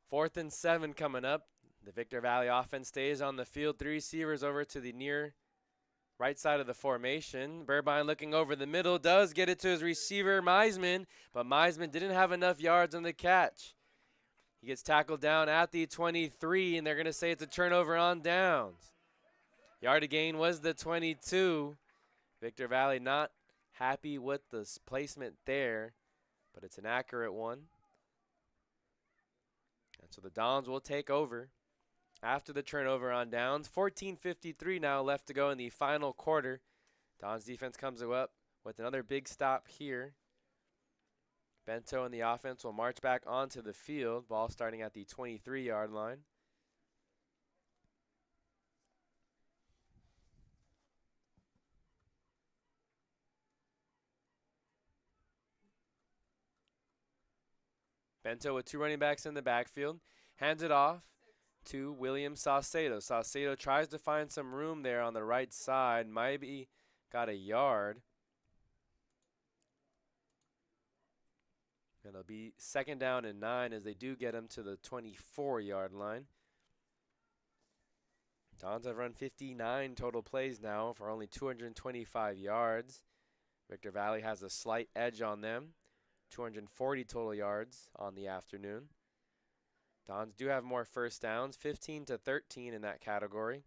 Fourth and 7 coming up. The Victor Valley offense stays on the field. 3 receivers over to the near right side of the formation. Burbine looking over the middle, does get it to his receiver, Meisman, but Meisman didn't have enough yards on the catch. He gets tackled down at the 23, and they're going to say it's a turnover on downs. Yard gain was the 22. Victor Valley not happy with the placement there, but it's an accurate one. And so the Dons will take over after the turnover on downs. 14:53 now left to go in the final quarter. Dons defense comes up with another big stop here. Bento and the offense will march back onto the field. Ball starting at the 23-yard line. Bento with 2 running backs in the backfield. Hands it off to William Saucedo. Saucedo tries to find some room there on the right side. Maybe got a yard. And it'll be 2nd down and 9 as they do get him to the 24-yard line. Dons have run 59 total plays now for only 225 yards. Victor Valley has a slight edge on them. 240 total yards on the afternoon. Dons do have more first downs, 15-13 in that category.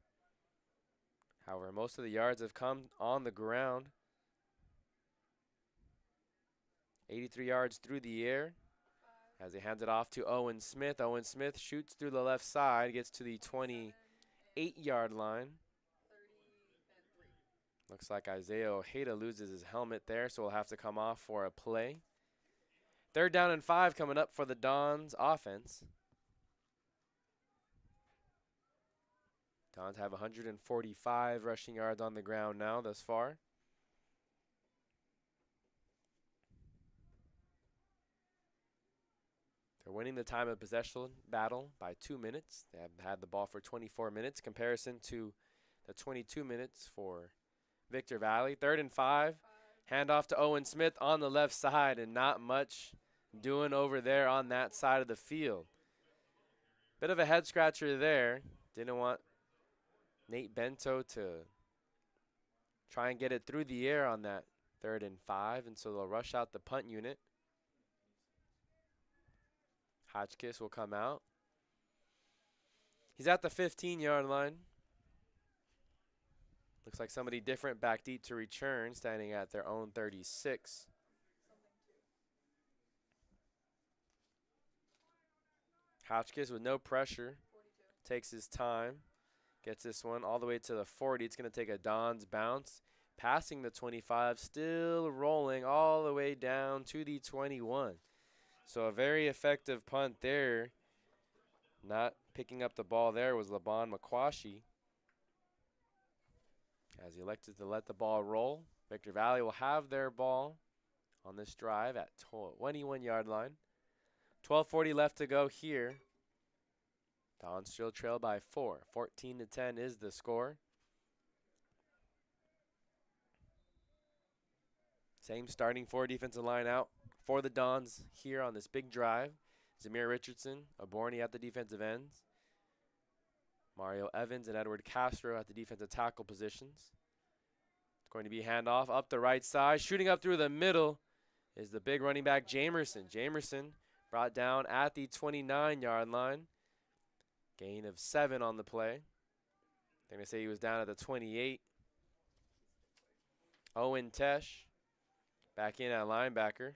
However, most of the yards have come on the ground. 83 yards through the air as he hands it off to Owen Smith. Owen Smith shoots through the left side, gets to the 28-yard line. Looks like Isaiah Ojeda loses his helmet there, so we'll have to come off for a play. 3rd down and 5 coming up for the Dons offense. Dons have 145 rushing yards on the ground now thus far. They're winning the time of possession battle by 2 minutes. They have had the ball for 24 minutes, comparison to the 22 minutes for Victor Valley. 3rd and 5. Handoff to Owen Smith on the left side, and not much doing over there on that side of the field. Bit of a head scratcher there. Didn't want Nate Bento to try and get it through the air on that 3rd and 5, and so they'll rush out the punt unit. Hotchkiss will come out. He's at the 15-yard line. Looks like somebody different back deep to return, standing at their own 36. Hotchkiss with no pressure. Takes his time. Gets this one all the way to the 40. It's going to take a Dons bounce. Passing the 25. Still rolling all the way down to the 21. So a very effective punt there. Not picking up the ball there was LeBon McQuashie. As he elected to let the ball roll. Victor Valley will have their ball on this drive at 21-yard line. 12:40 left to go here. Dons still trail by 4. 14-10 is the score. Same starting 4 defensive line out for the Dons here on this big drive. Zamir Richardson, Aborni at the defensive ends. Mario Evans and Edward Castro at the defensive tackle positions. It's going to be handoff up the right side. Shooting up through the middle is the big running back, Jamerson. Jamerson brought down at the 29-yard line. Gain of 7 on the play. They're going to say he was down at the 28. Owen Tesh back in at linebacker.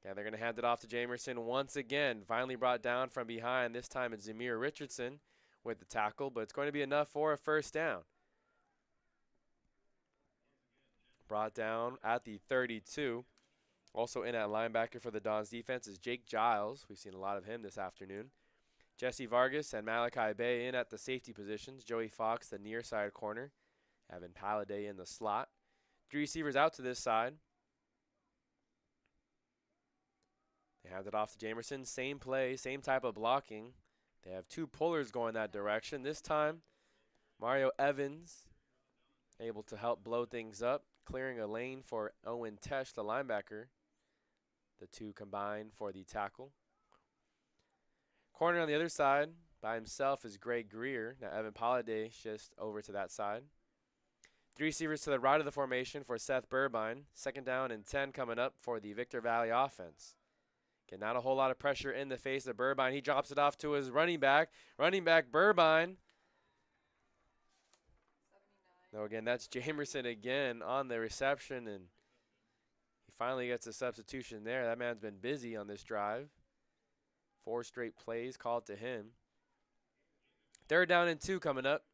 Yeah, they're going to hand it off to Jamerson once again. Finally brought down from behind. This time it's Zamir Richardson with the tackle, but it's going to be enough for a first down. Brought down at the 32. Also in at linebacker for the Dons defense is Jake Giles. We've seen a lot of him this afternoon. Jesse Vargas and Malachi Bay in at the safety positions. Joey Fox, the near side corner. Evan Palladay in the slot. 3 receivers out to this side. They hand it off to Jamerson. Same play, same type of blocking. They have 2 pullers going that direction. This time, Mario Evans able to help blow things up, clearing a lane for Owen Tesh, the linebacker. The 2 combined for the tackle. Corner on the other side by himself is Greg Greer. Now Evan Palladay just over to that side. 3 receivers to the right of the formation for Seth Burbine. 2nd down and 10 coming up for the Victor Valley offense. Again, not a whole lot of pressure in the face of Burbine. He drops it off to his running back. Running back Burbine. No, again, that's Jamerson again on the reception, and he finally gets a substitution there. That man's been busy on this drive. 4 straight plays called to him. 3rd down and 2 coming up.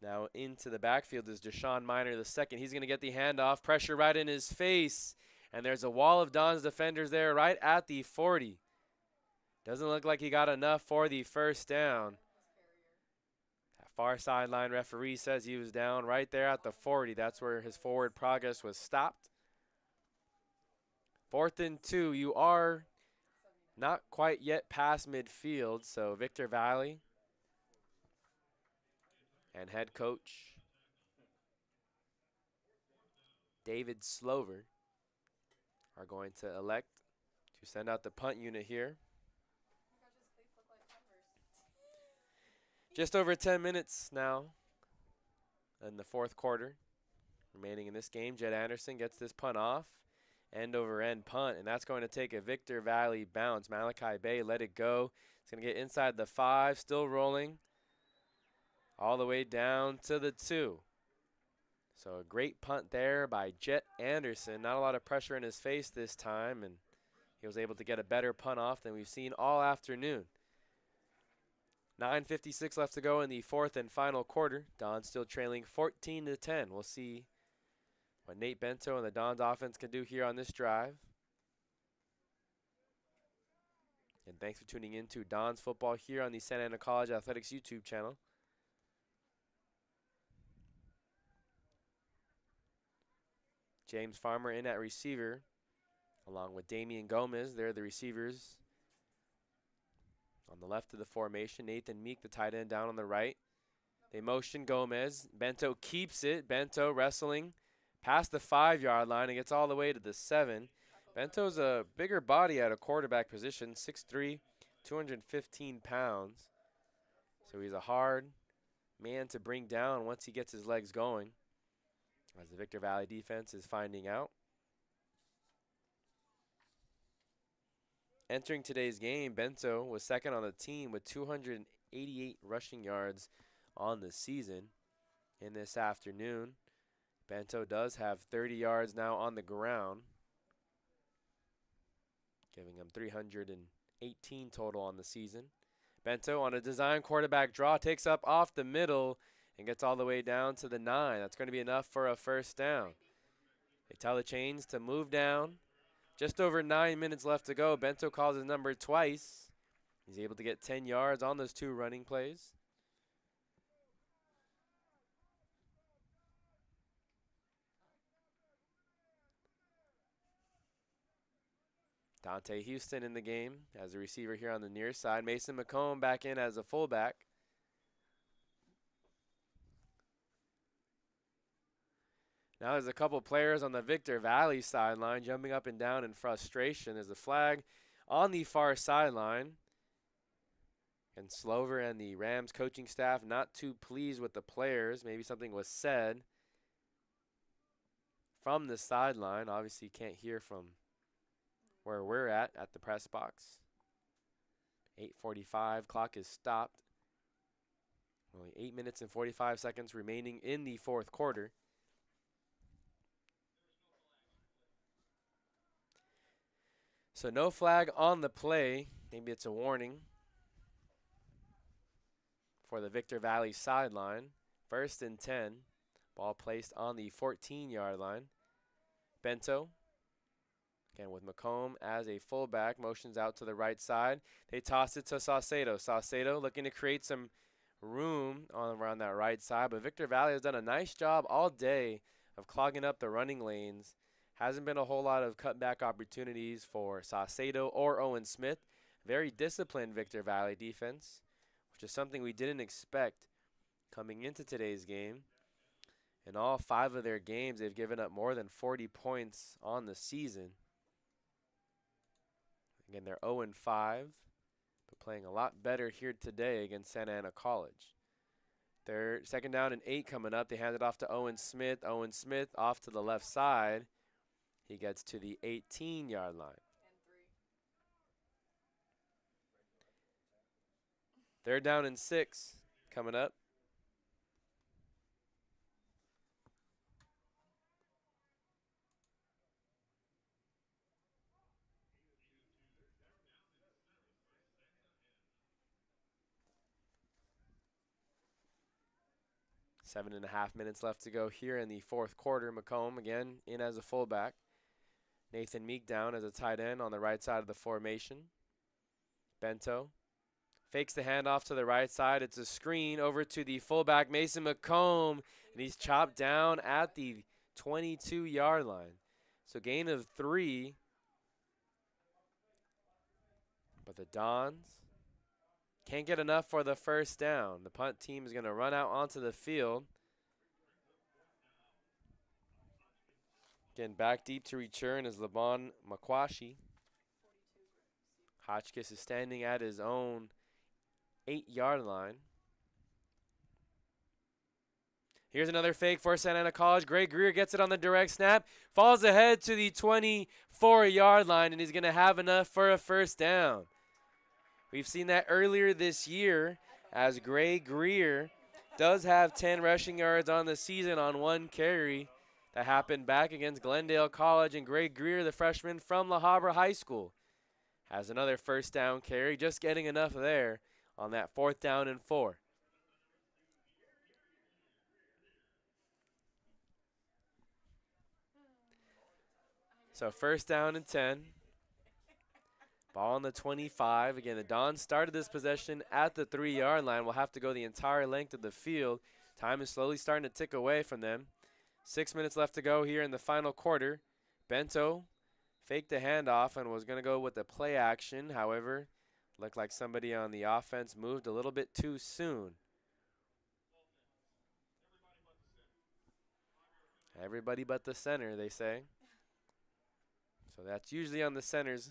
Now into the backfield is Deshaun Miner the second. He's going to get the handoff. Pressure right in his face. And there's a wall of Don's defenders there right at the 40. Doesn't look like he got enough for the first down. That far sideline referee says he was down right there at the 40. That's where his forward progress was stopped. 4th and 2. You are not quite yet past midfield, so Victor Valley and head coach David Slover are going to elect to send out the punt unit here. Just over 10 minutes now in the 4th quarter remaining in this game. Jed Anderson gets this punt off. End over end punt, and that's going to take a Victor Valley bounce. Malachi Bay let it go. It's going to get inside the 5, still rolling all the way down to the 2. So a great punt there by Jet Anderson. Not a lot of pressure in his face this time, and he was able to get a better punt off than we've seen all afternoon. 9:56 left to go in the 4th and final quarter. Don's still trailing 14-10. We'll see what Nate Bento and the Dons offense can do here on this drive. And thanks for tuning in to Dons football here on the Santa Ana College Athletics YouTube channel. James Farmer in at receiver, along with Damian Gomez. They're the receivers on the left of the formation. Nathan Meek, the tight end, down on the right. They motion Gomez. Bento keeps it. Bento wrestling past the 5-yard line and gets all the way to the 7. Bento's a bigger body at a quarterback position, 6'3", 215 pounds. So he's a hard man to bring down once he gets his legs going, as the Victor Valley defense is finding out. Entering today's game, Bento was 2nd on the team with 288 rushing yards on the season. In this afternoon, Bento does have 30 yards now on the ground, giving him 318 total on the season. Bento on a design quarterback draw takes up off the middle and gets all the way down to the 9. That's going to be enough for a first down. They tell the chains to move down. Just over 9 minutes left to go. Bento calls his number twice. He's able to get 10 yards on those 2 running plays. Dante Houston in the game as a receiver here on the near side. Mason McComb back in as a fullback. Now there's a couple players on the Victor Valley sideline jumping up and down in frustration. There's a flag on the far sideline. And Slover and the Rams coaching staff not too pleased with the players. Maybe something was said from the sideline. Obviously can't hear from where we're at the press box. 8:45, clock is stopped. Only 8 minutes and 45 seconds remaining in the fourth quarter. So no flag on the play. Maybe it's a warning for the Victor Valley sideline. 1st and 10. Ball placed on the 14-yard line. Bento, again with McComb as a fullback, motions out to the right side. They toss it to Saucedo. Saucedo looking to create some room around that right side, but Victor Valley has done a nice job all day of clogging up the running lanes. Hasn't been a whole lot of cutback opportunities for Saucedo or Owen Smith. Very disciplined Victor Valley defense, which is something we didn't expect coming into today's game. In all 5 of their games, they've given up more than 40 points on the season. Again, they're 0-5, but playing a lot better here today against Santa Ana College. They're 2nd down and 8 coming up. They hand it off to Owen Smith. Owen Smith off to the left side. He gets to the 18-yard line. 3rd down and 6 coming up. Seven and a half minutes left to go here in the fourth quarter. McComb again in as a fullback. Nathan Meek down as a tight end on the right side of the formation. Bento fakes the handoff to the right side. It's a screen over to the fullback, Mason McComb, and he's chopped down at the 22-yard line. So gain of 3. But the Dons can't get enough for the 1st down. The punt team is going to run out onto the field. Again, back deep to return is LeBron Makwashi. Hotchkiss is standing at his own 8-yard line. Here's another fake for Santa Ana College. Greg Greer gets it on the direct snap. Falls ahead to the 24-yard line, and he's going to have enough for a 1st down. We've seen that earlier this year as Greg Greer does have 10 rushing yards on the season on 1 carry. That happened back against Glendale College, and Greg Greer, the freshman from La Habra High School, has another 1st down carry, just getting enough there on that 4th down and 4. So 1st down and 10. Ball on the 25. Again, the Dons started this possession at the 3-yard line. We'll have to go the entire length of the field. Time is slowly starting to tick away from them. 6 minutes left to go here in the final quarter. Bento faked the handoff and was going to go with the play action. However, looked like somebody on the offense moved a little bit too soon. Everybody but the center, they say. So that's usually on the centers.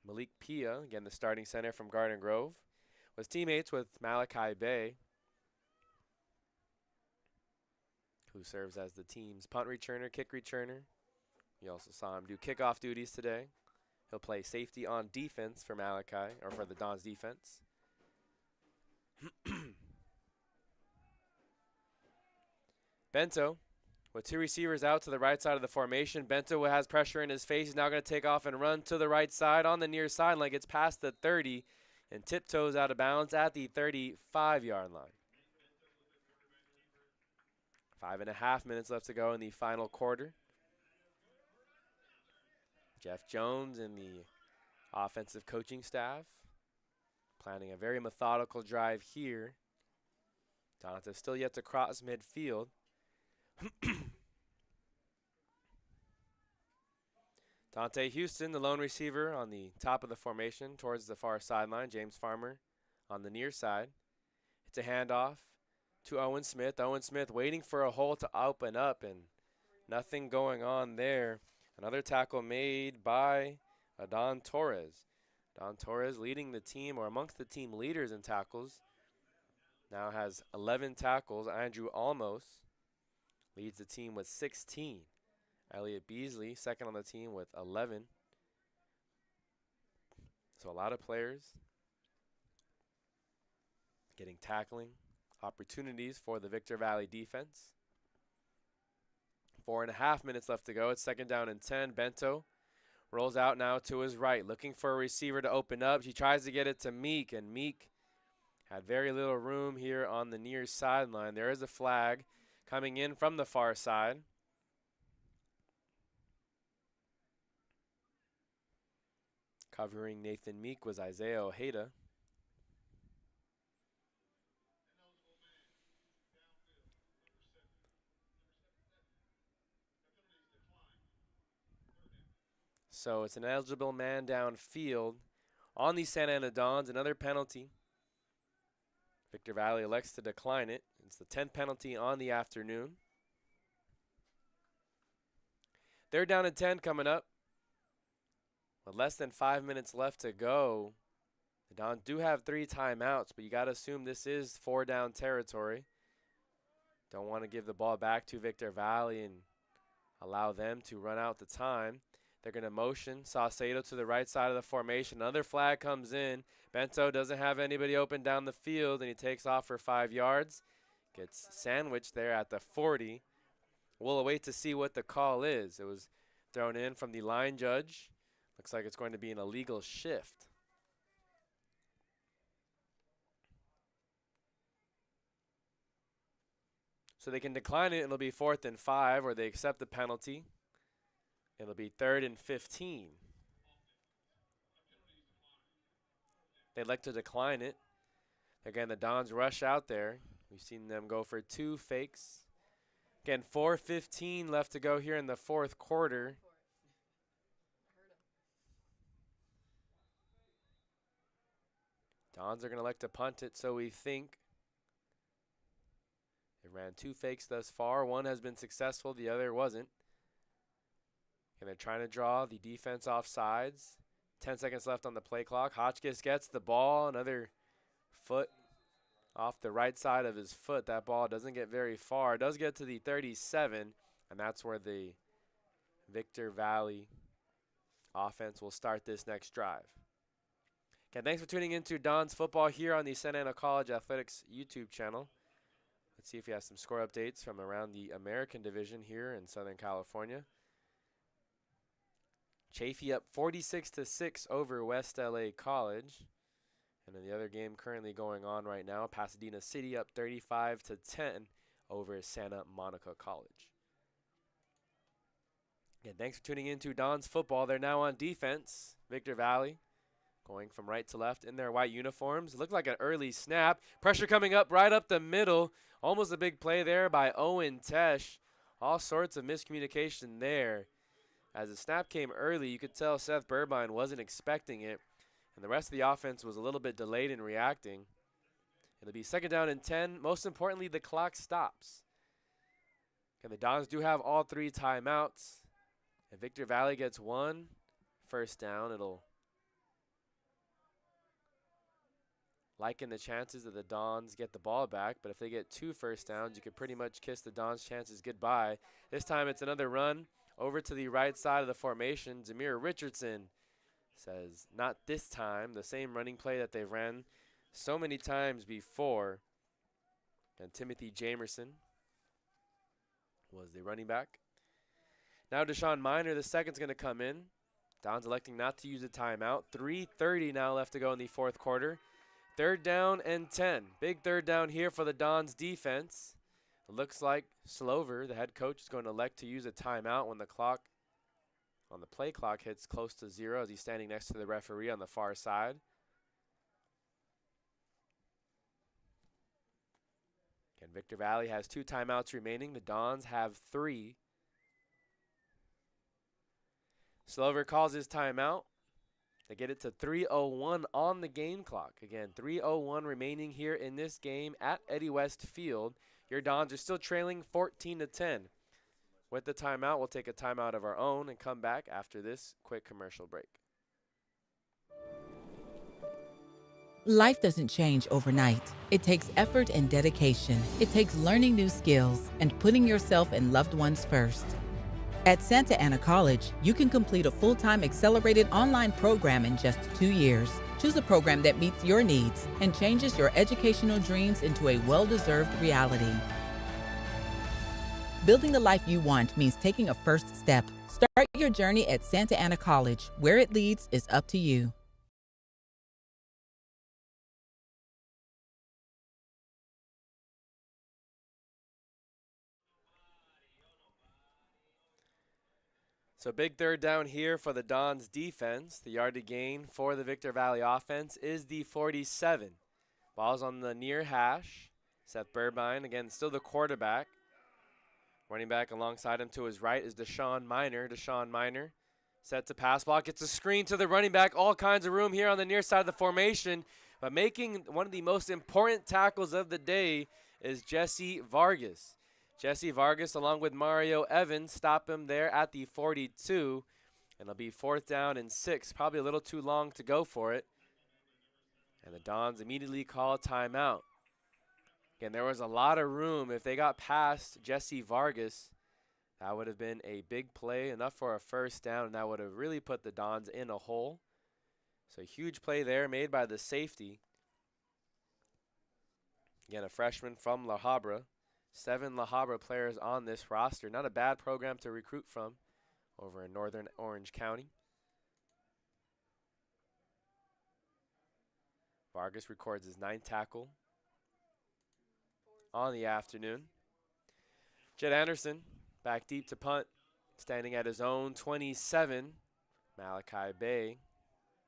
Malik Pia, again the starting center from Garden Grove, was teammates with Malachi Bay, who serves as the team's punt returner, kick returner. You also saw him do kickoff duties today. He'll play safety on defense for Malachi, or for the Dons defense. Bento, with 2 receivers out to the right side of the formation. Bento has pressure in his face. He's now going to take off and run to the right side on the near sideline. Gets past the 30 and tiptoes out of bounds at the 35-yard line. 5.5 minutes left to go in the final quarter. Jeff Jones and the offensive coaching staff planning a very methodical drive here. Dante still yet to cross midfield. Dante Houston, the lone receiver on the top of the formation towards the far sideline. James Farmer on the near side. It's a handoff to Owen Smith. Owen Smith waiting for a hole to open up, and nothing going on there. Another tackle made by Don Torres. Don Torres leading the team, or amongst the team leaders in tackles. Now has 11 tackles. Andrew Almos leads the team with 16. Elliott Beasley, second on the team with 11. So a lot of players Getting tackling opportunities for the Victor Valley defense. 4.5 minutes left to go. It's 2nd down and 10. Bento rolls out now to his right, looking for a receiver to open up. He tries to get it to Meek, and Meek had very little room here on the near sideline. There is a flag coming in from the far side. Covering Nathan Meek was Isaiah Ojeda. So it's an eligible man downfield on the Santa Ana Dons. Another penalty. Victor Valley elects to decline it. It's the 10th penalty on the afternoon. 3rd down and 10 coming up. With less than 5 minutes left to go. The Dons do have 3 timeouts, but you got to assume this is 4-down territory. Don't want to give the ball back to Victor Valley and allow them to run out the time. They're going to motion Saucedo to the right side of the formation. Another flag comes in. Bento doesn't have anybody open down the field, and he takes off for 5 yards. Gets sandwiched there at the 40. We'll wait to see what the call is. It was thrown in from the line judge. Looks like it's going to be an illegal shift. So they can decline it, and it'll be 4th and 5, or they accept the penalty. It'll be 3rd and 15. They'd like to decline it. Again, the Dons rush out there. We've seen them go for 2 fakes. Again, 4:15 left to go here in the 4th quarter. Dons are going to elect to punt it, so we think. They ran 2 fakes thus far. One has been successful, the other wasn't. And they're trying to draw the defense off sides. 10 seconds left on the play clock. Hotchkiss gets the ball. Another foot off the right side of his foot. That ball doesn't get very far. It does get to the 37, and that's where the Victor Valley offense will start this next drive. Okay, thanks for tuning into Don's Football here on the Santa Ana College Athletics YouTube channel. Let's see if we have some score updates from around the American Division here in Southern California. Chaffee up 46-6 over West LA College. And then the other game currently going on right now, Pasadena City up 35-10 over Santa Monica College. Again, thanks for tuning in to Don's Football. They're now on defense. Victor Valley going from right to left in their white uniforms. Looked like an early snap. Pressure coming up right up the middle. Almost a big play there by Owen Tesh. All sorts of miscommunication there. As the snap came early, you could tell Seth Burbine wasn't expecting it, and the rest of the offense was a little bit delayed in reacting. It'll be 2nd down and 10. Most importantly, the clock stops. And the Dons do have all 3 timeouts. If Victor Valley gets 1 first down, it'll liken the chances that the Dons get the ball back. But if they get 2 first downs, you could pretty much kiss the Dons' chances goodbye. This time it's another run. Over to the right side of the formation, Zamir Richardson says, not this time. The same running play that they've ran so many times before. And Timothy Jamerson was the running back. Now Deshaun Miner, the second's going to come in. Don's electing not to use a timeout. 3:30 now left to go in the 4th quarter. 3rd down and 10. Big 3rd down here for the Dons defense. It looks like Slover, the head coach, is going to elect to use a timeout when the clock on the play clock hits close to 0 as he's standing next to the referee on the far side. Again, Victor Valley has 2 timeouts remaining. The Dons have 3. Slover calls his timeout. They get it to 3:01 on the game clock. Again, 3:01 remaining here in this game at Eddie West Field. Your Dons are still trailing 14-10. With the timeout, we'll take a timeout of our own and come back after this quick commercial break. Life doesn't change overnight. It takes effort and dedication. It takes learning new skills and putting yourself and loved ones first. At Santa Ana College, you can complete a full-time accelerated online program in just 2 years. Choose a program that meets your needs and changes your educational dreams into a well-deserved reality. Building the life you want means taking a first step. Start your journey at Santa Ana College. Where it leads is up to you. So big third down here for the Dons defense. The yard to gain for the Victor Valley offense is the 47. Ball's on the near hash. Seth Burbine, again, still the quarterback. Running back alongside him to his right is Deshaun Miner. Deshaun Miner set to pass block. Gets a screen to the running back. All kinds of room here on the near side of the formation. But making one of the most important tackles of the day is Jesse Vargas. Jesse Vargas, along with Mario Evans, stop him there at the 42. And it'll be 4th down and 6. Probably a little too long to go for it. And the Dons immediately call a timeout. Again, there was a lot of room. If they got past Jesse Vargas, that would have been a big play, enough for a 1st down, and that would have really put the Dons in a hole. So huge play there made by the safety. Again, a freshman from La Habra. 7 La Habra players on this roster. Not a bad program to recruit from over in northern Orange County. Vargas records his 9th tackle on the afternoon. Jed Anderson back deep to punt, standing at his own 27. Malachi Bay.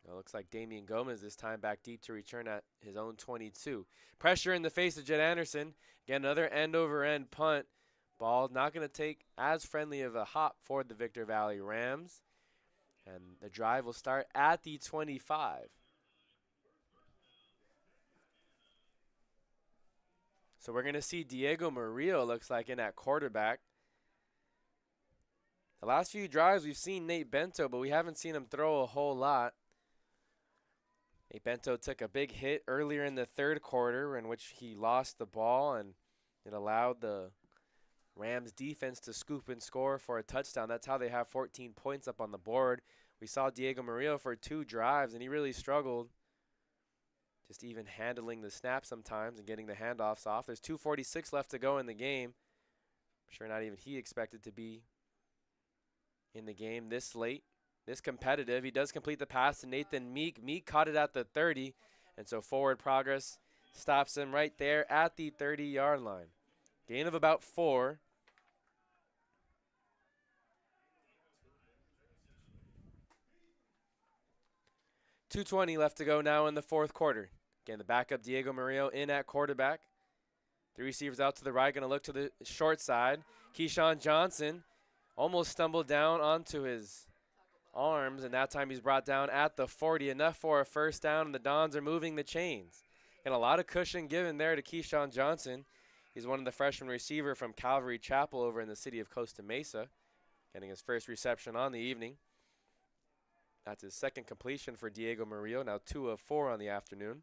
It looks like Damian Gomez this time back deep to return at his own 22. Pressure in the face of Jed Anderson. Again, another end-over-end punt. Ball not going to take as friendly of a hop for the Victor Valley Rams. And the drive will start at the 25. So we're going to see Diego Murillo, looks like, in at quarterback. The last few drives we've seen Nate Bento, but we haven't seen him throw a whole lot. Nate Bento took a big hit earlier in the 3rd quarter in which he lost the ball, and it allowed the Rams defense to scoop and score for a touchdown. That's how they have 14 points up on the board. We saw Diego Murillo for 2 drives, and he really struggled just even handling the snap sometimes and getting the handoffs off. There's 2:46 left to go in the game. I'm sure not even he expected to be in the game this late, this competitive. He does complete the pass to Nathan Meek. Meek caught it at the 30, and so forward progress stops him right there at the 30-yard line. Gain of about 4. .220 left to go now in the 4th quarter. Again, the backup Diego Murillo in at quarterback. 3 receivers out to the right, going to look to the short side. Keyshawn Johnson almost stumbled down onto his arms, and that time he's brought down at the 40. Enough for a 1st down, and the Dons are moving the chains. And a lot of cushion given there to Keyshawn Johnson. He's one of the freshman receiver from Calvary Chapel over in the city of Costa Mesa, getting his 1st reception on the evening. That's his 2nd completion for Diego Murillo, now 2 of 4 on the afternoon.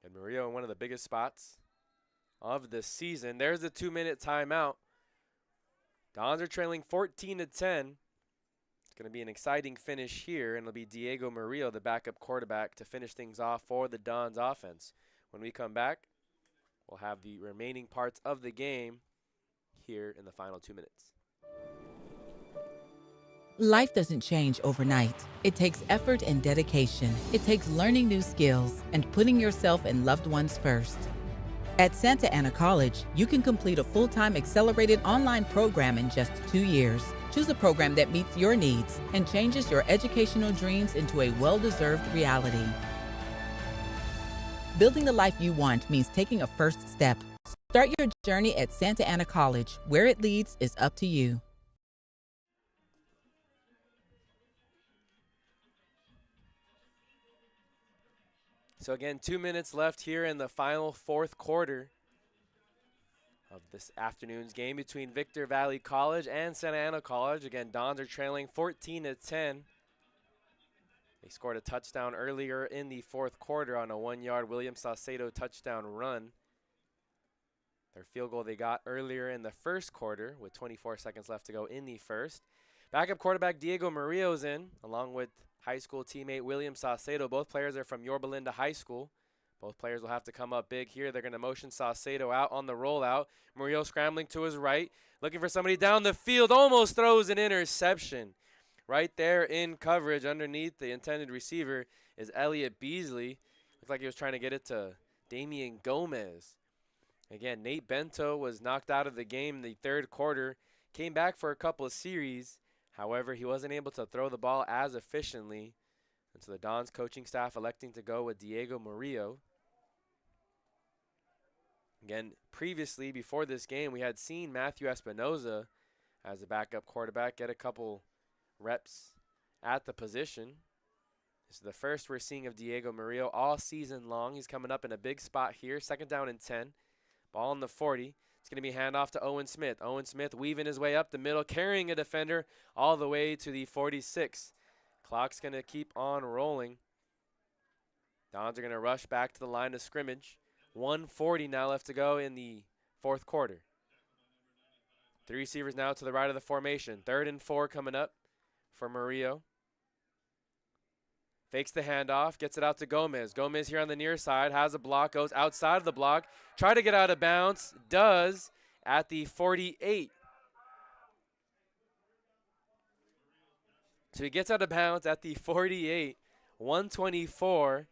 And Murillo in one of the biggest spots of the season. There's the 2-minute timeout. Dons are trailing 14-10. It's going to be an exciting finish here, and it'll be Diego Murillo, the backup quarterback, to finish things off for the Dons offense. When we come back, we'll have the remaining parts of the game here in the final 2 minutes. Life doesn't change overnight. It takes effort and dedication. It takes learning new skills and putting yourself and loved ones first. At Santa Ana College, you can complete a full-time accelerated online program in just 2 years. Choose a program that meets your needs and changes your educational dreams into a well-deserved reality. Building the life you want means taking a first step. Start your journey at Santa Ana College. Where it leads is up to you. So again, 2 minutes left here in the final 4th quarter of this afternoon's game between Victor Valley College and Santa Ana College. Again, Dons are trailing 14-10. They scored a touchdown earlier in the 4th quarter on a 1-yard William Saucedo touchdown run. Their field goal they got earlier in the first quarter with 24 seconds left to go in the first. Backup quarterback Diego Murillo's in, along with high school teammate William Saucedo. Both players are from Yorba Linda High School. Both players will have to come up big here. They're going to motion Saucedo out on the rollout. Murillo scrambling to his right, looking for somebody down the field, almost throws an interception. Right there in coverage underneath the intended receiver is Elliott Beasley. Looks like he was trying to get it to Damian Gomez. Again, Nate Bento was knocked out of the game in the third quarter, came back for a couple of series. However, he wasn't able to throw the ball as efficiently. And so the Dons coaching staff electing to go with Diego Murillo. Again, previously, before this game, we had seen Matthew Espinoza as a backup quarterback get a couple reps at the position. This is the first we're seeing of Diego Murillo all season long. He's coming up in a big spot here, 2nd down and 10. Ball on the 40. It's going to be handoff to Owen Smith. Owen Smith weaving his way up the middle, carrying a defender all the way to the 46. Clock's going to keep on rolling. Dons are going to rush back to the line of scrimmage. 1:40 now left to go in the fourth quarter. 3 receivers now to the right of the formation. 3rd and 4 coming up for Murillo. Fakes the handoff, gets it out to Gomez. Gomez here on the near side, has a block, goes outside of the block. Try to get out of bounds, does at the 48. So he gets out of bounds at the 48, 124.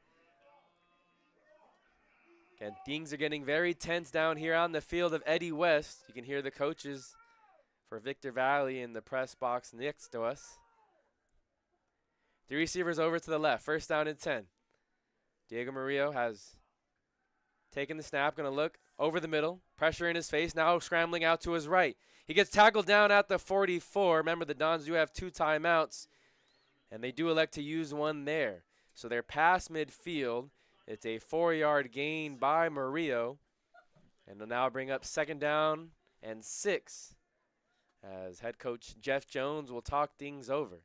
And things are getting very tense down here on the field of Eddie West. You can hear the coaches for Victor Valley in the press box next to us. 3 receivers over to the left. 1st down and 10. Diego Murillo has taken the snap. Going to look over the middle. Pressure in his face. Now scrambling out to his right. He gets tackled down at the 44. Remember, the Dons do have 2 timeouts, and they do elect to use one there. So they're past midfield. It's a 4-yard gain by Murillo. And they'll now bring up 2nd down and 6 as head coach Jeff Jones will talk things over.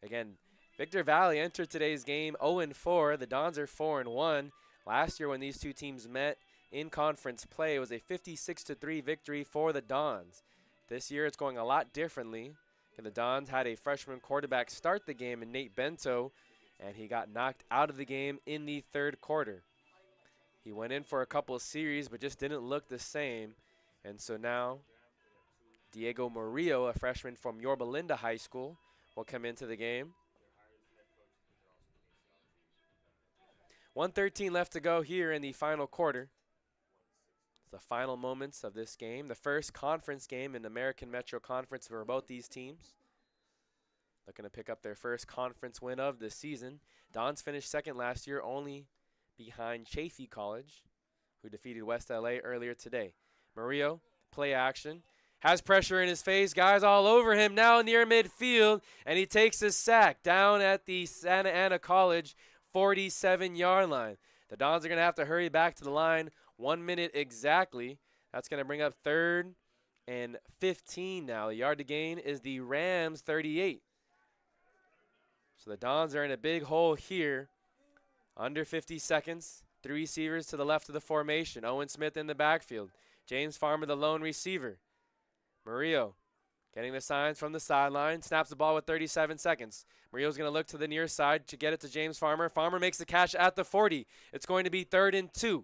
Again, Victor Valley entered today's game 0-4. The Dons are 4-1. Last year when these two teams met in conference play, it was a 56-3 victory for the Dons. This year it's going a lot differently. The Dons had a freshman quarterback start the game in Nate Bento, and he got knocked out of the game in the third quarter. He went in for a couple of series but just didn't look the same. And so now Diego Murillo, a freshman from Yorba Linda High School, will come into the game. 1:13 left to go here in the final quarter. It's the final moments of this game, the first conference game in the American Metro Conference for both these teams. Looking to pick up their first conference win of the season. Dons finished 2nd last year, only behind Chaffey College, who defeated West LA earlier today. Murillo, play action. Has pressure in his face, guys all over him now near midfield, and he takes a sack down at the Santa Ana College 47-yard line. The Dons are going to have to hurry back to the line 1 minute exactly. That's going to bring up 3rd and 15 now. The yard to gain is the Rams 38. So the Dons are in a big hole here. Under 50 seconds. 3 receivers to the left of the formation. Owen Smith in the backfield. James Farmer, the lone receiver. Murillo getting the signs from the sideline. Snaps the ball with 37 seconds. Murillo's going to look to the near side to get it to James Farmer. Farmer makes the catch at the 40. It's going to be 3rd and 2.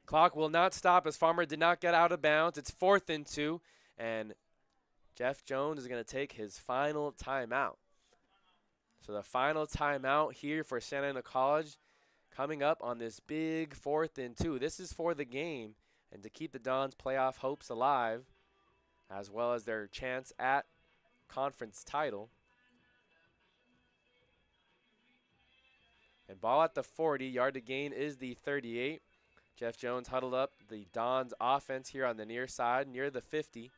Clock will not stop as Farmer did not get out of bounds. It's 4th and 2. And Jeff Jones is going to take his final timeout. So the final timeout here for Santa Ana College coming up on this big 4th and 2. This is for the game and to keep the Dons' playoff hopes alive, as well as their chance at conference title. And ball at the 40, yard to gain is the 38. Jeff Jones huddled up the Dons offense here on the near side, near the 50.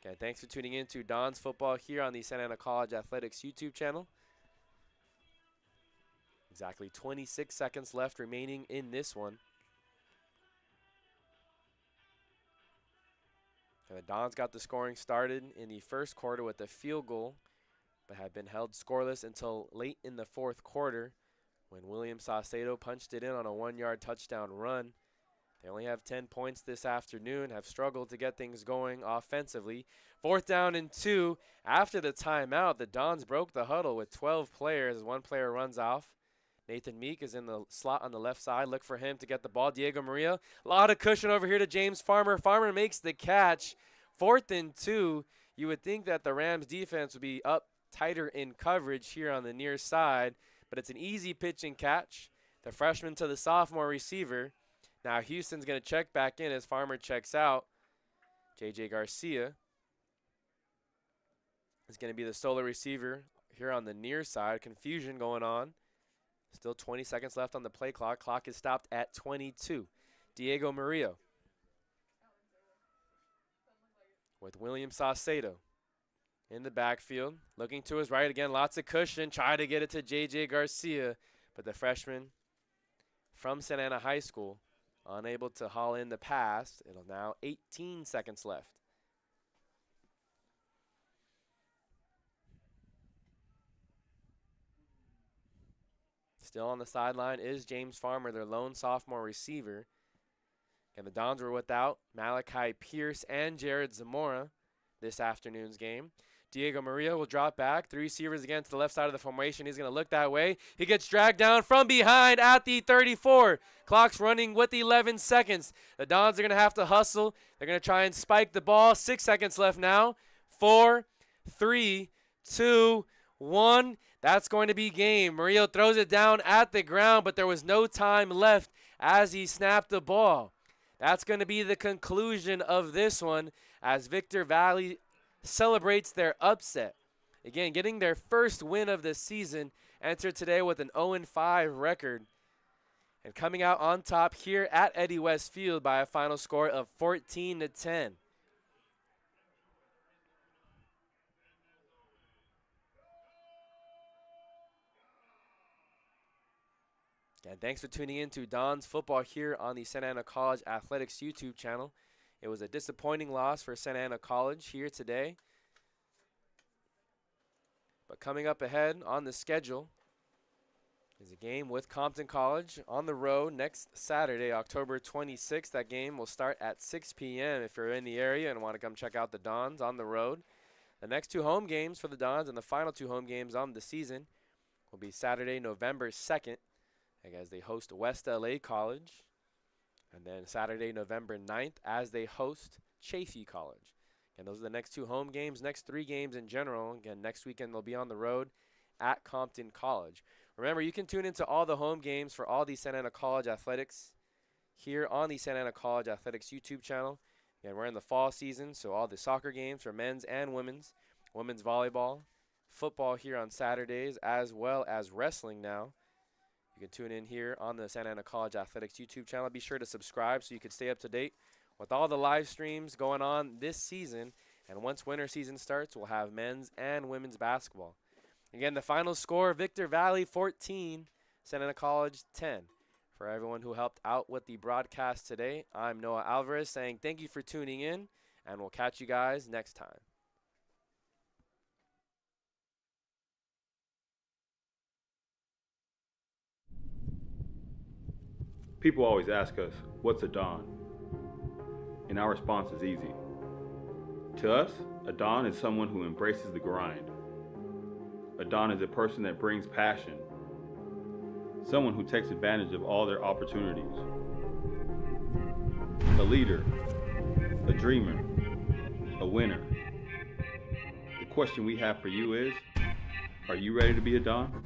Okay, thanks for tuning in to Dons football here on the Santa Ana College Athletics YouTube channel. Exactly 26 seconds left remaining in this one. And the Dons got the scoring started in the first quarter with a field goal, but had been held scoreless until late in the fourth quarter when William Saucedo punched it in on a 1-yard touchdown run. They only have 10 points this afternoon, have struggled to get things going offensively. 4th down and 2. After the timeout, the Dons broke the huddle with 12 players as one player runs off. Nathan Meek is in the slot on the left side. Look for him to get the ball. Diego Maria, a lot of cushion over here to James Farmer. Farmer makes the catch. 4th and 2. You would think that the Rams defense would be up tighter in coverage here on the near side, but it's an easy pitch and catch. The freshman to the sophomore receiver. Now Houston's going to check back in as Farmer checks out. J.J. Garcia is going to be the solo receiver here on the near side. Confusion going on. Still 20 seconds left on the play clock. Clock is stopped at 22. Diego Murillo with William Saucedo in the backfield. Looking to his right again. Lots of cushion. Try to get it to J.J. Garcia. But the freshman from Santa Ana High School unable to haul in the pass. It'll now 18 seconds left. Still on the sideline is James Farmer, their lone sophomore receiver. And the Dons were without Malachi Pierce and Jared Zamora this afternoon's game. Diego Maria will drop back. 3 receivers again to the left side of the formation. He's going to look that way. He gets dragged down from behind at the 34. Clock's running with 11 seconds. The Dons are going to have to hustle. They're going to try and spike the ball. 6 seconds left now. 4, 3, 2, 1. That's going to be game. Murillo throws it down at the ground, but there was no time left as he snapped the ball. That's going to be the conclusion of this one as Victor Valley celebrates their upset. Again, getting their first win of the season, entered today with an 0-5 record. And coming out on top here at Eddie West Field by a final score of 14-10. And thanks for tuning in to Don's Football here on the Santa Ana College Athletics YouTube channel. It was a disappointing loss for Santa Ana College here today. But coming up ahead on the schedule is a game with Compton College on the road next Saturday, October 26th. That game will start at 6 p.m. if you're in the area and want to come check out the Dons on the road. The next 2 home games for the Dons and the final 2 home games on the season will be Saturday, November 2nd, as they host West LA College. And then Saturday, November 9th, as they host Chaffee College. And those are the next 2 home games, next 3 games in general. Again, next weekend they'll be on the road at Compton College. Remember, you can tune into all the home games for all the Santa Ana College athletics here on the Santa Ana College Athletics YouTube channel. Again, we're in the fall season, so all the soccer games for men's and women's volleyball, football here on Saturdays, as well as wrestling now. You can tune in here on the Santa Ana College Athletics YouTube channel. Be sure to subscribe so you can stay up to date with all the live streams going on this season. And once winter season starts, we'll have men's and women's basketball. Again, the final score, Victor Valley 14, Santa Ana College 10. For everyone who helped out with the broadcast today, I'm Noah Alvarez saying thank you for tuning in, and we'll catch you guys next time. People always ask us, what's a Don? And our response is easy. To us, a Don is someone who embraces the grind. A Don is a person that brings passion. Someone who takes advantage of all their opportunities. A leader, a dreamer, a winner. The question we have for you is, are you ready to be a Don?